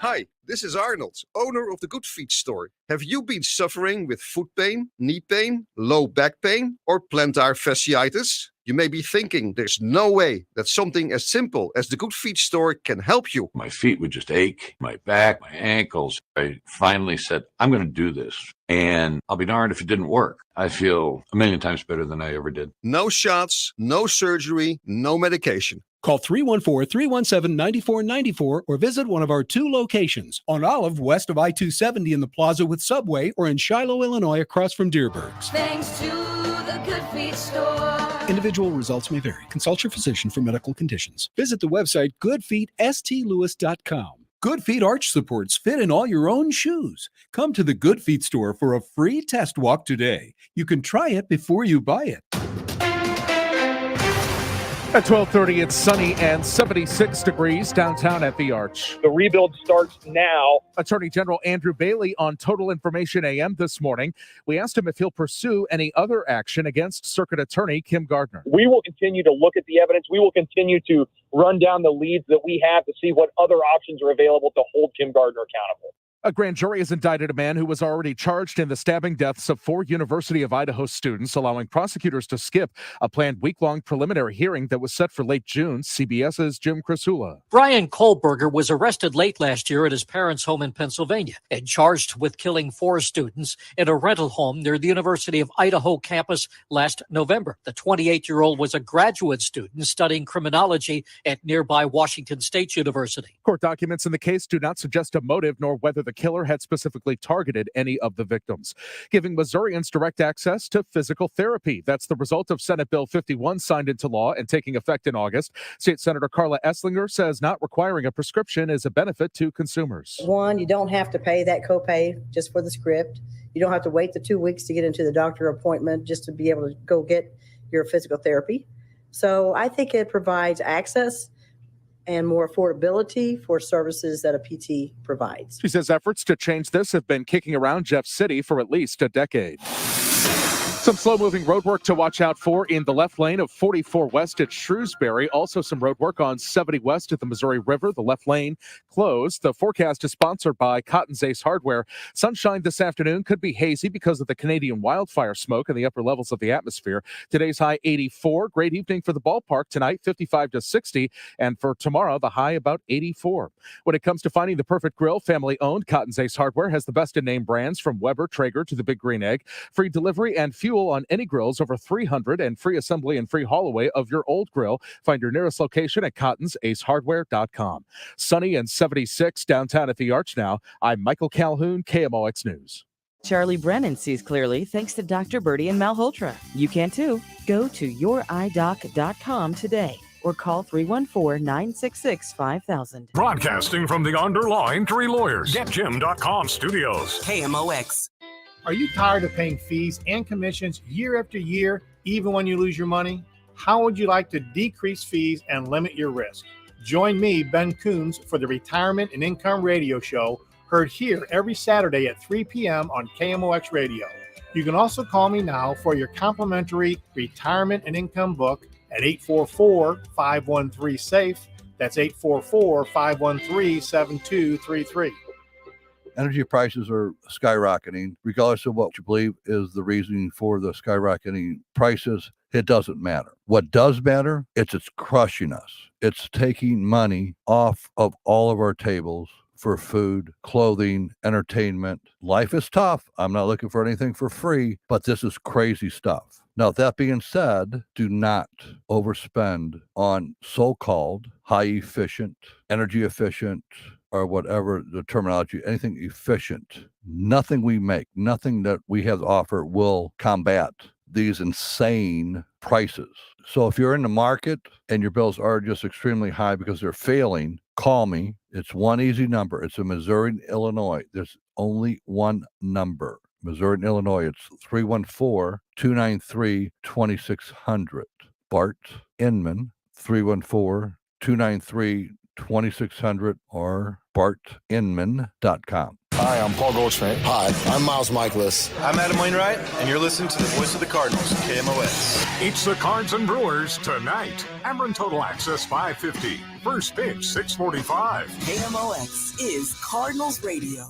Hi, this is Arnold, owner of the Good Feet Store. Have you been suffering with foot pain, knee pain, low back pain, or plantar fasciitis? You may be thinking there's no way that something as simple as the Good Feet Store can help you. My feet would just ache, my back, my ankles. I finally said, I'm going to do this. And I'll be darned if it didn't work. I feel a million times better than I ever did. No shots, no surgery, no medication. Call 314-317-9494 or visit one of our 2 locations on Olive west of I-270 in the plaza with Subway or in Shiloh, Illinois across from Deerbergs. Thanks to the Good Feet Store. Individual results may vary. Consult your physician for medical conditions. Visit the website goodfeetstlewis.com. Good Feet arch supports fit in all your own shoes. Come to the Good Feet Store for a free test walk today. You can try it before you buy it. At 12:30, it's sunny and 76 degrees downtown at the Arch. The rebuild starts now. Attorney General Andrew Bailey on Total Information AM this morning. We asked him if he'll pursue any other action against Circuit Attorney Kim Gardner. We will continue to look at the evidence. We will continue to run down the leads that we have to see what other options are available to hold Kim Gardner accountable. A grand jury has indicted a man who was already charged in the stabbing deaths of 4 University of Idaho students, allowing prosecutors to skip a planned week-long preliminary hearing that was set for late June. CBS's Jim Krasula. Brian Kohlberger was arrested late last year at his parents' home in Pennsylvania and charged with killing 4 students in a rental home near the University of Idaho campus last November. The 28-year-old was a graduate student studying criminology at nearby Washington State University. Court documents in the case do not suggest a motive nor whether the killer had specifically targeted any of the victims, giving Missourians direct access to physical therapy. That's the result of Senate Bill 51 signed into law and taking effect in August. State Senator Carla Esslinger says not requiring a prescription is a benefit to consumers. One, you don't have to pay that copay just for the script. You don't have to wait the 2 weeks to get into the doctor appointment just to be able to go get your physical therapy. So I think it provides access and more affordability for services that a PT provides. She says efforts to change this have been kicking around Jeff City for at least a decade. Some slow-moving road work to watch out for in the left lane of 44 West at Shrewsbury. Also some road work on 70 West at the Missouri River. The left lane closed. The forecast is sponsored by Cotton's Ace Hardware. Sunshine this afternoon could be hazy because of the Canadian wildfire smoke in the upper levels of the atmosphere. Today's high 84. Great evening for the ballpark tonight, 55 to 60. And for tomorrow, the high about 84. When it comes to finding the perfect grill, family-owned, Cotton's Ace Hardware has the best in-name brands from Weber, Traeger to the Big Green Egg. Free delivery and fuel on any grills over 300 and free assembly and free haul away of your old grill. Find your nearest location at cottonsace.hardware.com. Sunny and 76 downtown at the Arch now. I'm Michael Calhoun, KMOX News. Charlie Brennan sees clearly thanks to Dr. Birdie and Malhotra. You can too. Go to youridoc.com today or call 314-966-5000. Broadcasting from the Underlying Tree Lawyers. GetJim.com studios. KMOX. Are you tired of paying fees and commissions year after year, even when you lose your money? How would you like to decrease fees and limit your risk? Join me, Ben Coons, for the Retirement and Income Radio Show, heard here every Saturday at 3 p.m. on KMOX Radio. You can also call me now for your complimentary retirement and income book at 844-513-SAFE. That's 844-513-7233. Energy prices are skyrocketing, regardless of what you believe is the reasoning for the skyrocketing prices. It doesn't matter. What does matter, it's crushing us. It's taking money off of all of our tables for food, clothing, entertainment. Life is tough. I'm not looking for anything for free, but this is crazy stuff. Now, that being said, do not overspend on so-called high efficient, energy efficient, or whatever the terminology, anything efficient. Nothing we make, nothing that we have to offer will combat these insane prices. So if you're in the market and your bills are just extremely high because they're failing, call me. It's one easy number. It's in Missouri and Illinois. There's only one number. Missouri and Illinois. It's 314-293-2600. Bart Inman, 314-293-2600 or bartinman.com. Hi, I'm Paul Goldschmidt. Hi, I'm Miles Michaelis. I'm Adam Wainwright, and you're listening to the voice of the Cardinals, KMOX. It's the Cards and Brewers tonight. Ameren Total Access 550. First pitch 6:45. KMOX is Cardinals Radio.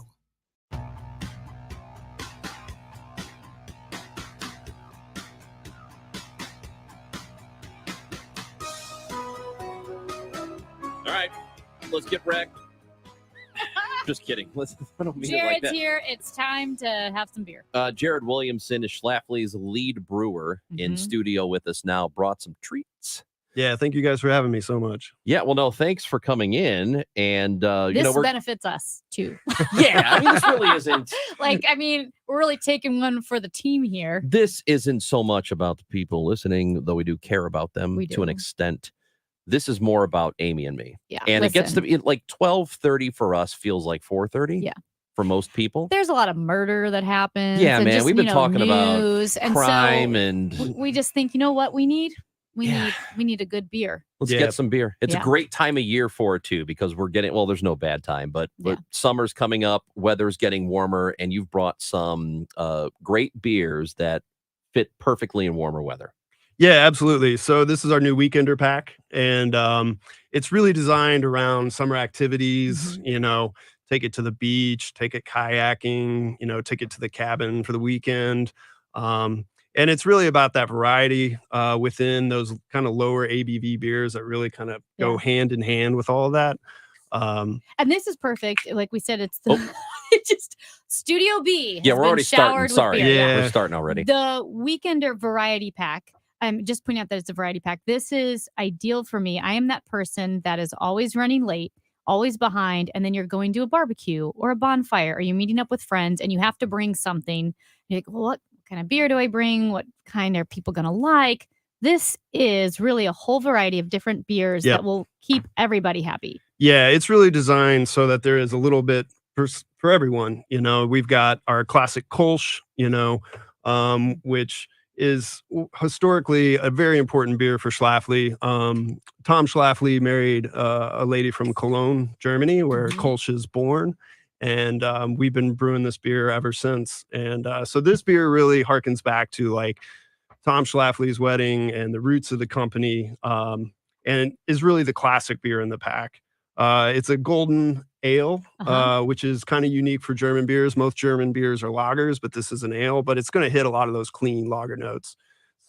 All right, let's get wrecked. Just kidding. I don't mean Jared's it like that. here. It's time to have some beer. Jared Williamson is Schlafly's lead brewer in studio with us now. Brought some treats. Yeah, thank you guys for having me so much. Yeah, well, no, thanks for coming in. And This benefits us too. Yeah, I mean, this really isn't. We're really taking one for the team here. This isn't so much about the people listening, though we do care about them to an extent. This is more about Amy and me. Yeah, and it gets to be like 12:30 for us feels like 4:30. Yeah. For most people. There's a lot of murder that happens. Yeah, and man, just, we've been talking news. about And crime so and we just think, you know what we need? We need a good beer. let's get some beer. It's a Yeah. great time of year for it too, because we're getting, well, there's no bad time, but summer's coming up, weather's getting warmer, and you've brought some great beers that fit perfectly in warmer weather. Yeah, absolutely. So this is our new Weekender pack, and it's really designed around summer activities, take it to the beach, take it kayaking, take it to the cabin for the weekend. And it's really about that variety within those kind of lower ABV beers that really kind of go hand in hand with all of that. And this is perfect. Like we said, it's the just Studio B. Yeah, has we're been already starting. showered with Sorry. beer. We're starting already. The Weekender variety pack. I'm just pointing out that it's a variety pack. This is ideal for me. I am that person that is always running late, always behind, and then you're going to a barbecue or a bonfire, or you're meeting up with friends and you have to bring something. You're like, well, what kind of beer do I bring? What kind are people going to like? This is really a whole variety of different beers that will keep everybody happy. Yeah, it's really designed so that there is a little bit for everyone. We've got our classic Kolsch, which is historically a very important beer for Schlafly. Tom Schlafly married a lady from Cologne, Germany, where Kolsch is born. And we've been brewing this beer ever since. And so this beer really harkens back to like Tom Schlafly's wedding and the roots of the company, and is really the classic beer in the pack. It's a golden ale, which is kind of unique for German beers. Most German beers are lagers, but this is an ale, but it's going to hit a lot of those clean lager notes.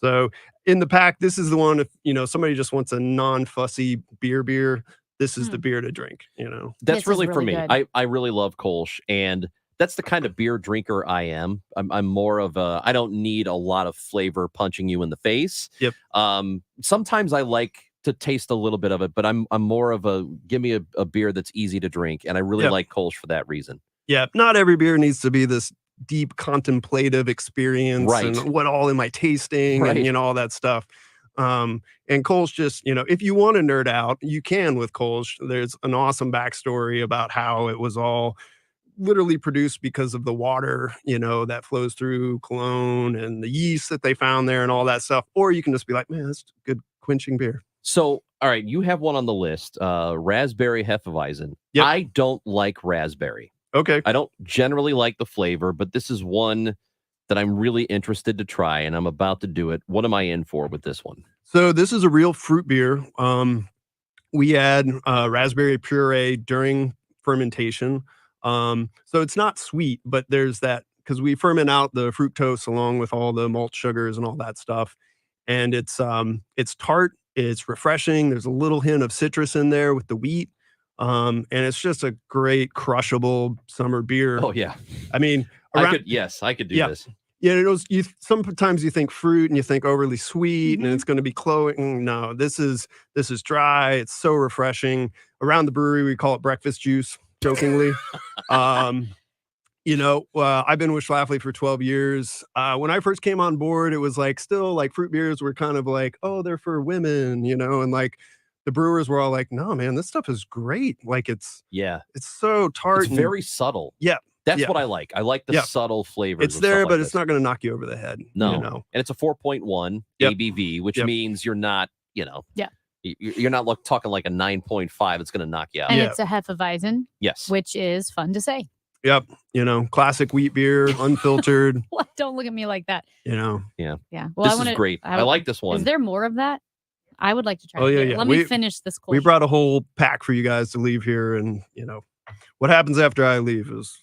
So in the pack, this is the one, if somebody just wants a non-fussy beer, this is the beer to drink, That's really for me. I really love Kolsch, and that's the kind of beer drinker I am. I'm more of a, I don't need a lot of flavor punching you in the face. Yep. Sometimes I like to taste a little bit of it, but I'm more of a, give me a beer that's easy to drink. And I really like Kolsch for that reason. Yeah. Not every beer needs to be this deep contemplative experience, right? And what all am I tasting, and all that stuff. And Kolsch just, if you want to nerd out, you can with Kolsch. There's an awesome backstory about how it was all literally produced because of the water, that flows through Cologne and the yeast that they found there and all that stuff. Or you can just be like, man, that's good quenching beer. So, all right, you have one on the list, raspberry Hefeweizen. Yep. I don't like raspberry. Okay. I don't generally like the flavor, but this is one that I'm really interested to try, and I'm about to do it. What am I in for with this one? So this is a real fruit beer. We add raspberry puree during fermentation. So it's not sweet, but there's that because we ferment out the fructose along with all the malt sugars and all that stuff. And it's tart, it's refreshing. There's a little hint of citrus in there with the wheat. And it's just a great crushable summer beer. Oh yeah. I mean, I could do this. Yeah, sometimes you think fruit and you think overly sweet and it's going to be cloying. No, this is dry. It's so refreshing. Around the brewery, we call it breakfast juice, jokingly. I've been with Schlafly for 12 years. When I first came on board, it was still fruit beers were kind of oh, they're for women, and the brewers were all like, no, man, this stuff is great. It's so tart. It's very subtle. Yeah. That's what I like. I like the subtle flavors. It's there, but it's not going to knock you over the head. No. And it's a 4.1 ABV, which means you're not, you're not talking like a 9.5. It's going to knock you out. And it's a Hefeweizen. Yes. Which is fun to say. Yep. Classic wheat beer, unfiltered. Don't look at me like that. Yeah. Yeah. Well, this is great. I like this one. Is there more of that? I would like to try. Oh, yeah. Let me finish this cold. We brought a whole pack for you guys to leave here, and what happens after I leave is,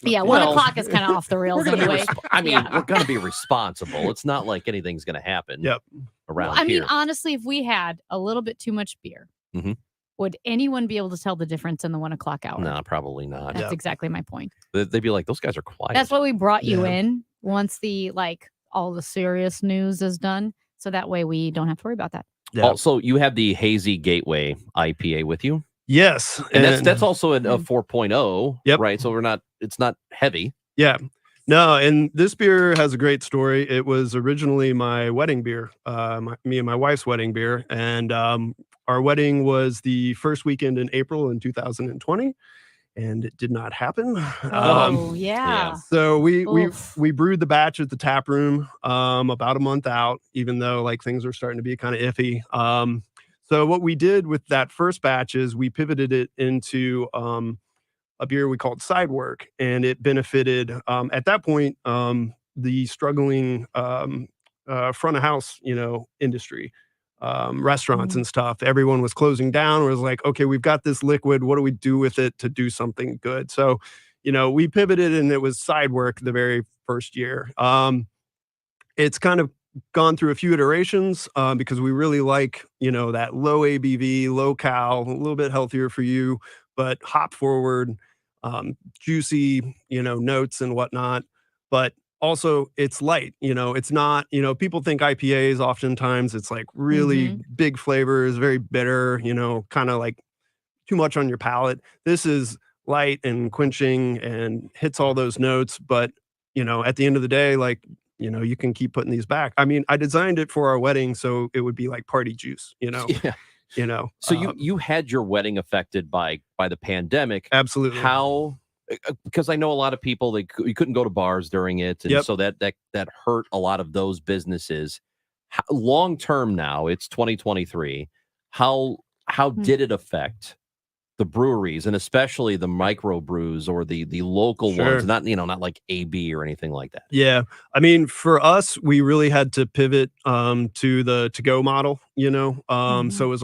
Yeah, 1 o'clock is kind of off the rails anyway. We're going to be responsible. It's not like anything's going to happen. Around I here. mean, honestly, if we had a little bit too much beer, would anyone be able to tell the difference in the 1 o'clock hour? No, probably not. That's exactly my point. They'd be like, those guys are quiet. That's why we brought you in once the all the serious news is done, so that way we don't have to worry about that. Yeah. Also, you have the Hazy Gateway IPA with you. Yes, and that's also a 4.0. Yep. Right. So it's not heavy. Yeah. No, and this beer has a great story. It was originally my wedding beer, me and my wife's wedding beer, and our wedding was the first weekend in April in 2020. And it did not happen. So we brewed the batch at the tap room about a month out, even though things are starting to be kind of iffy. So what we did with that first batch is we pivoted it into a beer we called Sidework, and it benefited at that point the struggling front of house industry. Restaurants and stuff. Everyone was closing down. It was like, okay, we've got this liquid. What do we do with it to do something good? So, we pivoted, and it was Sidework the very first year. It's kind of gone through a few iterations because we really like, that low ABV, low cal, a little bit healthier for you, but hop forward, juicy, notes and whatnot. But also it's light, it's not, people think IPAs oftentimes it's really big flavors, very bitter, kind of too much on your palate. This is light and quenching and hits all those notes. But, at the end of the day, you can keep putting these back. I mean, I designed it for our wedding, so it would be like party juice, Yeah. So you had your wedding affected by the pandemic. Absolutely. How? Because I know a lot of people you couldn't go to bars during it, and so that hurt a lot of those businesses. Long term now, it's 2023. How did it affect the breweries, and especially the micro brews or the local ones? Not not like AB or anything like that. Yeah, I mean, for us, we really had to pivot to the to-go model. So it was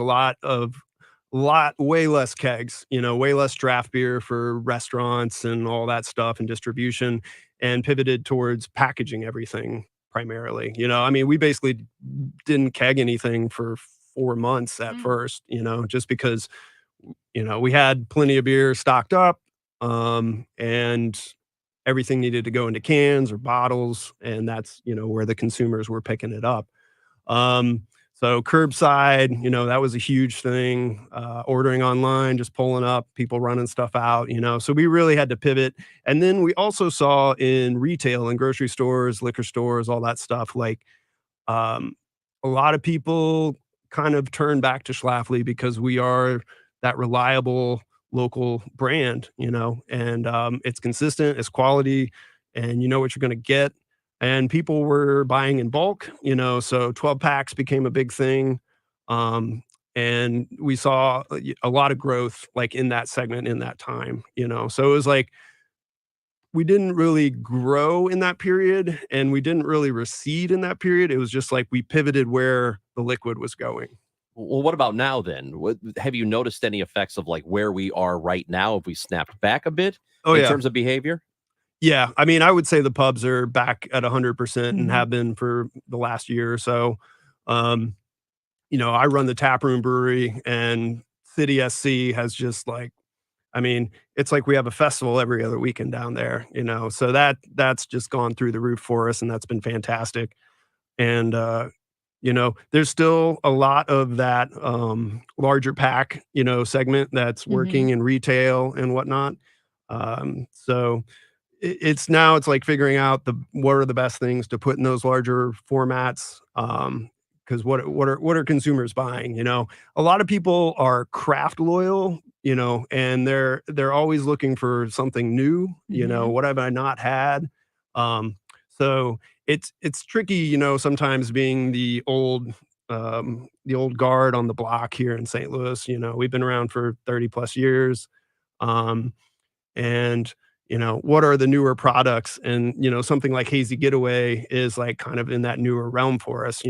way less kegs, way less draft beer for restaurants and all that stuff and distribution, and pivoted towards packaging everything primarily. I mean, we basically didn't keg anything for 4 months at first, just because, we had plenty of beer stocked up and everything needed to go into cans or bottles. And that's, where the consumers were picking it up. So curbside, that was a huge thing. Ordering online, just pulling up, people running stuff out, So we really had to pivot. And then we also saw in retail and grocery stores, liquor stores, all that stuff, a lot of people kind of turned back to Schlafly because we are that reliable local brand, and it's consistent, it's quality, and you know what you're going to get. And people were buying in bulk, so 12 packs became a big thing. And we saw a lot of growth in that segment in that time, so it was we didn't really grow in that period and we didn't really recede in that period. It was just we pivoted where the liquid was going. Well, what about now then? Have you noticed any effects of like where we are right now? Have we snapped back a bit in terms of behavior? Yeah. I mean, I would say the pubs are back at 100% and have been for the last year or so. I run the taproom brewery, and City SC has just like, I mean, it's like we have a festival every other weekend down there, so that's just gone through the roof for us, and that's been fantastic. And, there's still a lot of that larger pack, segment that's working in retail and whatnot. So it's like figuring out what are the best things to put in those larger formats. Because what are consumers buying? A lot of people are craft loyal, and they're always looking for something new. What have I not had? So it's tricky, sometimes being the old guard on the block here in St. Louis. We've been around for 30 plus years, and what are the newer products? And something like Hazy Getaway is like kind of in that newer realm for us.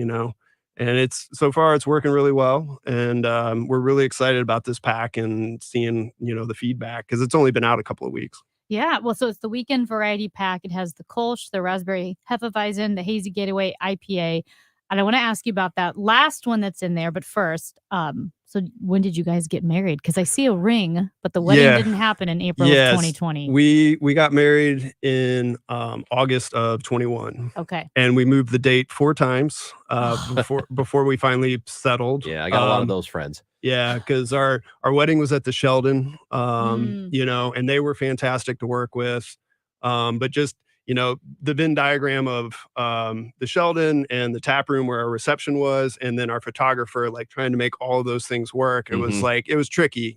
And so far it's working really well, and we're really excited about this pack and seeing the feedback, because it's only been out a couple of weeks. Yeah, well, so it's the weekend variety pack. It has the Kolsch, the Raspberry Hefeweizen, the Hazy Getaway IPA. And I want to ask you about that last one that's in there. But first, so when did you guys get married? Because I see a ring, but the wedding didn't happen in April of 2020. We got married in August of 21. Okay. And we moved the date 4 times before we finally settled. Yeah, I got a lot of those friends. Yeah, because our wedding was at the Sheldon, and they were fantastic to work with. But just, the Venn diagram of the Sheldon and the tap room where our reception was, and then our photographer, like trying to make all of those things work. It was like, it was tricky,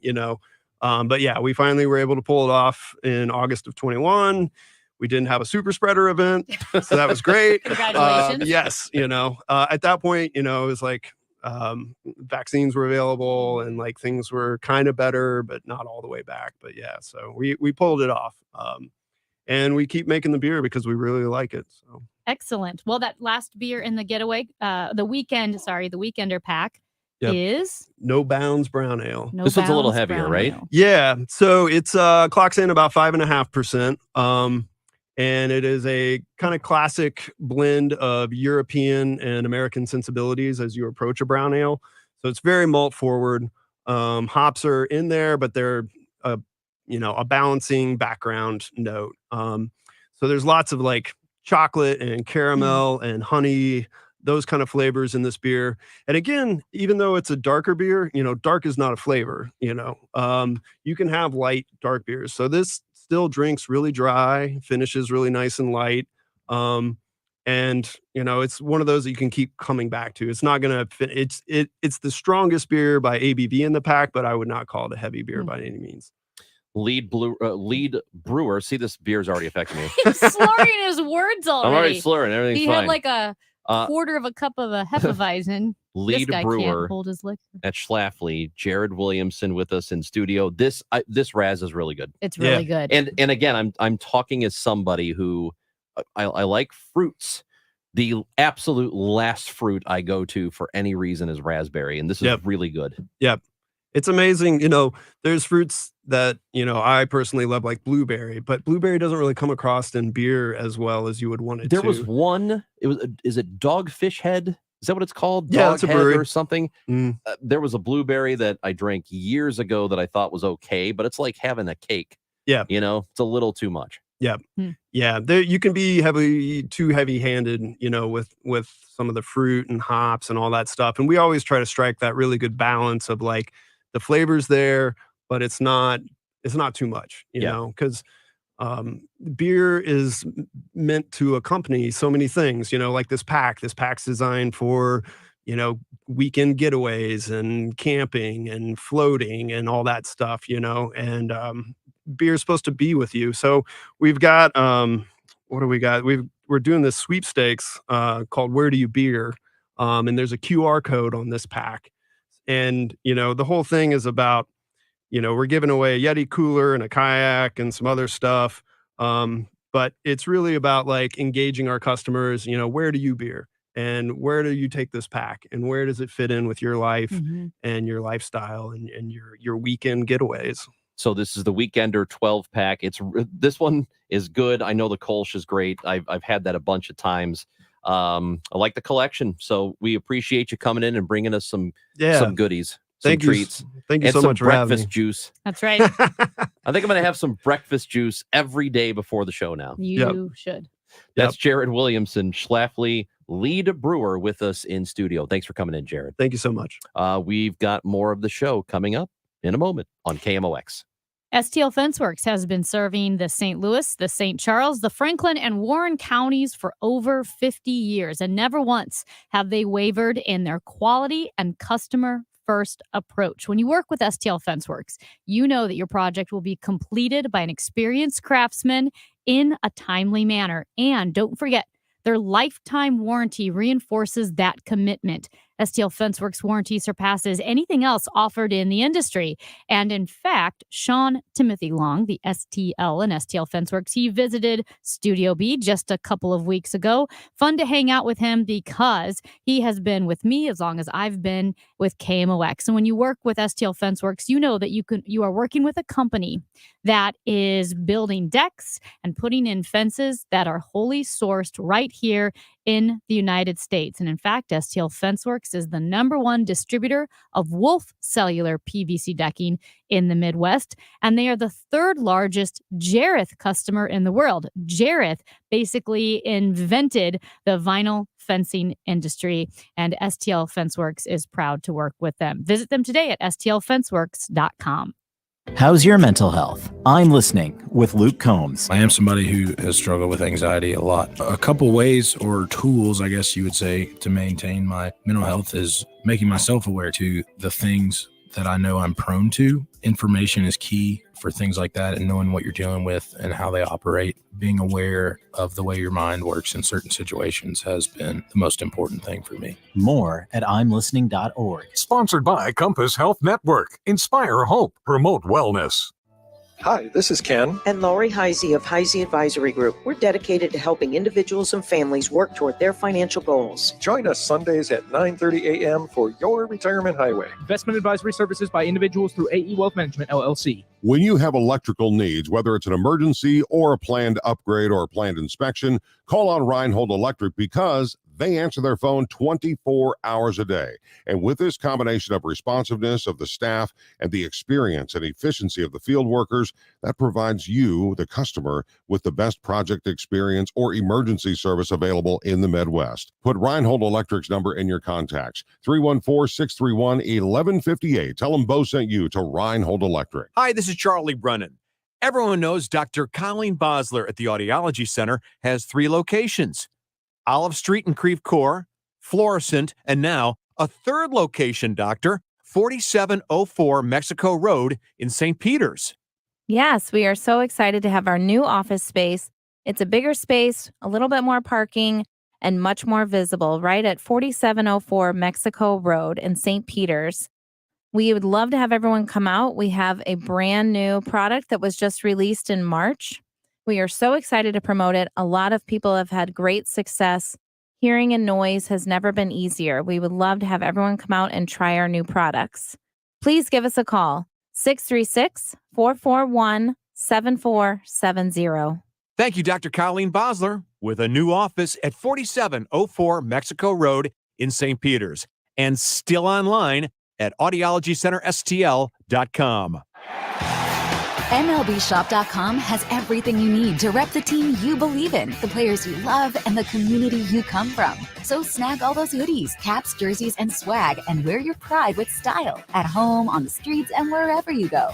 But yeah, we finally were able to pull it off in August of 21. We didn't have a super spreader event, so that was great. Congratulations. Yes, at that point, it was like, vaccines were available and like things were kind of better, but not all the way back. But yeah, so we pulled it off. And we keep making the beer because we really like it. So excellent. Well, that last beer in the getaway, the Weekender pack is No Bounds Brown Ale. This one's a little heavier, right? Yeah. So it's clocks in about 5.5%. And it is a kind of classic blend of European and American sensibilities as you approach a brown ale. So it's very malt forward. Hops are in there, but they're a balancing background note. So there's lots of like chocolate and caramel and honey, those kind of flavors in this beer. And again, even though it's a darker beer, dark is not a flavor. You can have light dark beers. So this still drinks really dry, finishes really nice and light. And it's one of those that you can keep coming back to. It's not gonna fit. It's the strongest beer by ABV in the pack, but I would not call it a heavy beer by any means. Lead brewer. See, this beer's already affecting me. He's slurring his words already. I'm already slurring. Everything's he fine. had like a quarter of a cup of a Hefeweizen. Lead this guy brewer can't hold his liquor. At Schlafly, Jared Williamson with us in studio. This Raz is really good. It's really good. And again, I'm talking as somebody who I like fruits. The absolute last fruit I go to for any reason is raspberry, and this is really good. Yep. It's amazing. There's fruits that, I personally love, like blueberry, but blueberry doesn't really come across in beer as well as you would want it to. There was one, is it Dogfish Head? Is that what it's called? Yeah, it's a brewery or something. There was a blueberry that I drank years ago that I thought was okay, but it's like having a cake. Yeah. It's a little too much. Yeah. Yeah. You can be too heavy handed, with some of the fruit and hops and all that stuff. And we always try to strike that really good balance of like the flavors there, but it's not too much, because beer is meant to accompany so many things, like this pack's designed for, weekend getaways and camping and floating and all that stuff, and beer is supposed to be with you. So we've got what do we got? We're doing this sweepstakes called Where Do You Beer? And there's a QR code on this pack. And, the whole thing is about, we're giving away a Yeti cooler and a kayak and some other stuff. But it's really about like engaging our customers, where do you beer? and where do you take this pack, and where does it fit in with your life Mhm. and your lifestyle and your weekend getaways. So this is the Weekender 12 pack. This one is good. I know the Kolsch is great. I've had that a bunch of times. I like the collection. So we appreciate you coming in and bringing us some goodies, some treats. Thank you and so some much for having breakfast me. juice. That's right. I think I'm going to have some breakfast juice every day before the show now. You should. That's Jared Williamson, Schlafly lead brewer, with us in studio. Thanks for coming in, Jared. Thank you so much. We've got more of the show coming up in a moment on KMOX. STL Fenceworks has been serving the St. Louis, the St. Charles, the Franklin, and Warren counties for over 50 years, and never once have they wavered in their quality and customer first approach. When you work with STL Fenceworks, you know that your project will be completed by an experienced craftsman in a timely manner. And don't forget, their lifetime warranty reinforces that commitment. STL Fenceworks warranty surpasses anything else offered in the industry. And in fact, Sean Timothy Long, the STL and STL Fenceworks, he visited Studio B just a couple of weeks ago. Fun to hang out with him because he has been with me as long as I've been with KMOX. And when you work with STL Fenceworks, you know that you are working with a company that is building decks and putting in fences that are wholly sourced right here in the United States. And in fact, STL Fenceworks is the #1 distributor of Wolf Cellular PVC decking in the Midwest. And they are the 3rd largest Jareth customer in the world. Jareth basically invented the vinyl fencing industry, and STL Fenceworks is proud to work with them. Visit them today at stlfenceworks.com. How's your mental health? I'm listening with Luke Combs. I am somebody who has struggled with anxiety a lot. A couple ways or tools, I guess you would say, to maintain my mental health is making myself aware to the things that I know I'm prone to. Information is key for things like that, and knowing what you're dealing with and how they operate. Being aware of the way your mind works in certain situations has been the most important thing for me. More at imlistening.org. Sponsored by Compass Health Network. Inspire hope. Promote wellness. Hi, this is Ken. And Lori Heisey of Heisey Advisory Group. We're dedicated to helping individuals and families work toward their financial goals. Join us Sundays at 9:30 a.m. for Your Retirement Highway. Investment advisory services by individuals through AE Wealth Management, LLC. When you have electrical needs, whether it's an emergency or a planned upgrade or a planned inspection, call on Reinhold Electric because they answer their phone 24 hours a day. And with this combination of responsiveness of the staff and the experience and efficiency of the field workers, that provides you, the customer, with the best project experience or emergency service available in the Midwest. Put Reinhold Electric's number in your contacts, 314-631-1158. Tell them Bo sent you to Reinhold Electric. Hi, this is Charlie Brennan. Everyone knows Dr. Colleen Bosler at the Audiology Center has 3 locations: Olive Street in Creve Coeur, Florissant, and now a 3rd location, Doctor, 4704 Mexico Road in St. Peters. Yes, we are so excited to have our new office space. It's a bigger space, a little bit more parking, and much more visible right at 4704 Mexico Road in St. Peters. We would love to have everyone come out. We have a brand new product that was just released in March. We are so excited to promote it. A lot of people have had great success. Hearing and noise has never been easier. We would love to have everyone come out and try our new products. Please give us a call, 636-441-7470. Thank you, Dr. Colleen Bosler, with a new office at 4704 Mexico Road in St. Peters, and still online at audiologycenterstl.com. MLBshop.com has everything you need to rep the team you believe in, the players you love, and the community you come from. So snag all those hoodies, caps, jerseys, and swag, and wear your pride with style at home, on the streets, and wherever you go.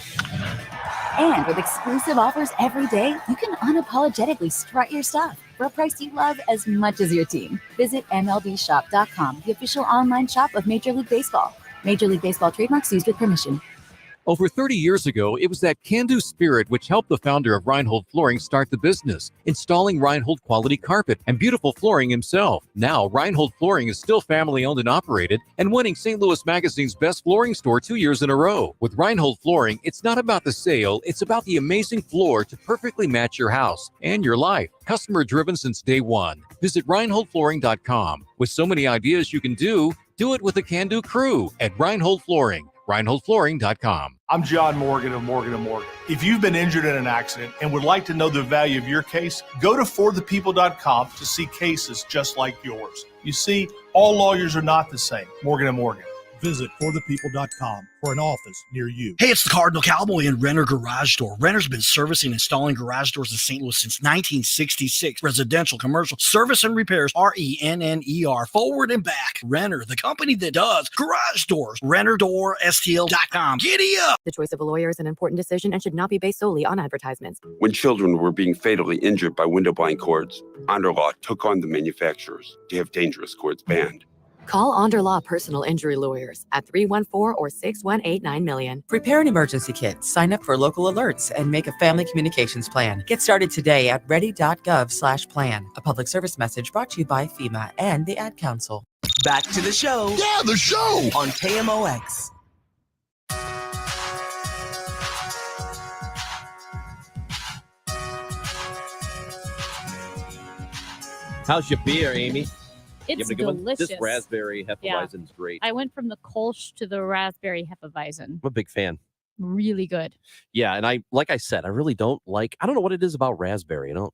And with exclusive offers every day, you can unapologetically strut your stuff for a price you love as much as your team. Visit MLBshop.com, the official online shop of Major League Baseball. Major League Baseball trademarks used with permission. Over 30 years ago, it was that can-do spirit which helped the founder of Reinhold Flooring start the business, installing Reinhold quality carpet and beautiful flooring himself. Now, Reinhold Flooring is still family-owned and operated and winning St. Louis Magazine's best flooring store 2 years in a row. With Reinhold Flooring, it's not about the sale, it's about the amazing floor to perfectly match your house and your life. Customer-driven since day one. Visit ReinholdFlooring.com. With so many ideas you can do it with the can-do crew at Reinhold Flooring. ReinholdFlooring.com. I'm John Morgan of Morgan & Morgan. If you've been injured in an accident and would like to know the value of your case, go to forthepeople.com to see cases just like yours. You see, all lawyers are not the same. Morgan & Morgan. Visit forthepeople.com for an office near you. Hey, it's the Cardinal Cowboy and Renner Garage Door. Renner's been servicing and installing garage doors in St. Louis since 1966. Residential, commercial, service and repairs. RENNER. Forward and back. Renner, the company that does garage doors. RennerDoorSTL.com. Giddy up! The choice of a lawyer is an important decision and should not be based solely on advertisements. When children were being fatally injured by window blind cords, Honor Law took on the manufacturers to have dangerous cords banned. Call Onder Law Personal Injury Lawyers at 314 or 618 $9 Prepare an emergency kit, sign up for local alerts, and make a family communications plan. Get started today at ready.gov/plan. A public service message brought to you by FEMA and the Ad Council. Back to the show. Yeah, the show on KMOX. How's your beer, Amy? It's You having a good one? delicious. This raspberry Hefeweizen's great. I went from the Kolsch to the raspberry Hefeweizen. I'm a big fan. Really good. Yeah, and I like I said, I really don't like. I don't know what it is about raspberry. I don't.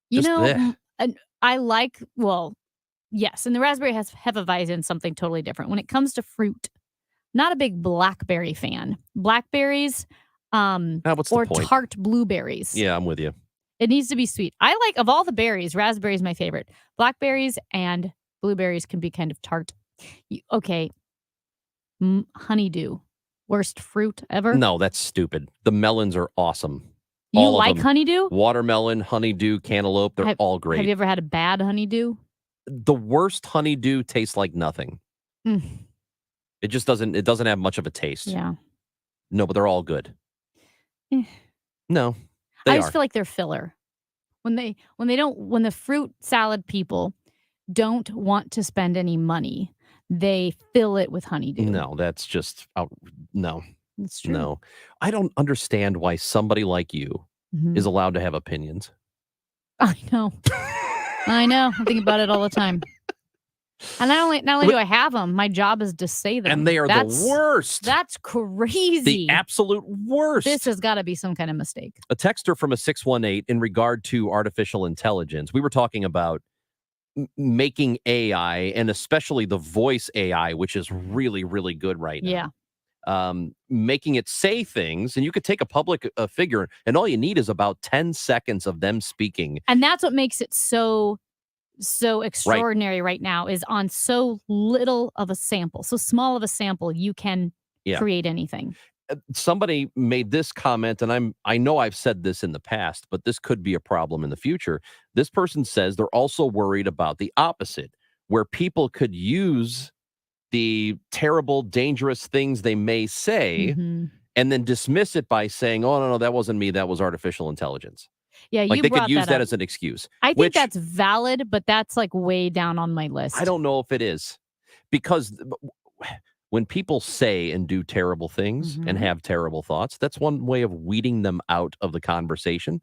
You just know, bleh. and I like, well, yes, and the raspberry has Hefeweizen something totally different. When it comes to fruit, not a big blackberry fan. Blackberries, what's the or point? tart blueberries. Yeah, I'm with you. It needs to be sweet. I like, of all the berries, raspberry is my favorite. Blackberries and blueberries can be kind of tart. Okay. Honeydew. Worst fruit ever? No, that's stupid. The melons are awesome. You All of like them. honeydew? Watermelon, honeydew, cantaloupe, they're all great. Have you ever had a bad honeydew? The worst honeydew tastes like nothing. Mm. It just doesn't have much of a taste. Yeah. No, but they're all good. Eh. No. I They just are. feel like they're filler. When the fruit salad people don't want to spend any money, they fill it with honeydew. No, that's just no. It's true. No. I don't understand why somebody like you Mhm. is allowed to have opinions. I know. I know. I think about it all the time. And not only do I have them, my job is to say them. And they are the worst. That's crazy. The absolute worst. This has got to be some kind of mistake. A texter from a 618 in regard to artificial intelligence. We were talking about making AI, and especially the voice AI, which is really, really good right now. Yeah. Making it say things, and you could take a public figure, and all you need is about 10 seconds of them speaking. And that's what makes it so extraordinary right now, is on so little of a sample, so small of a sample, you can create anything. Somebody made this comment, and I know I've said this in the past, but this could be a problem in the future. This person says they're also worried about the opposite, where people could use the terrible, dangerous things they may say and then dismiss it by saying, oh, no, that wasn't me. That was artificial intelligence. Yeah, Like you they brought could use that up. as an excuse. I think which that's valid, but that's like way down on my list. I don't know if it is, because when people say and do terrible things and have terrible thoughts, that's one way of weeding them out of the conversation,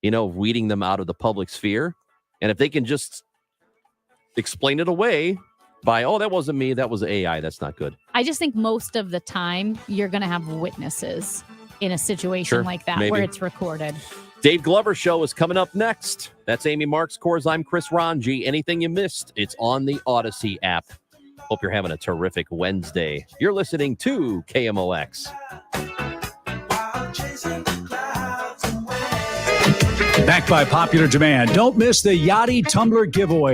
weeding them out of the public sphere. And if they can just explain it away by, oh, that wasn't me, that was AI, that's not good. I just think most of the time you're going to have witnesses in a situation Sure, like that maybe. where it's recorded. Dave Glover Show is coming up next. That's Amy Marks Kors. I'm Chris Ranji. Anything you missed, it's on the Odyssey app. Hope you're having a terrific Wednesday. You're listening to KMOX. Backed by popular demand, don't miss the Yachty Tumbler giveaway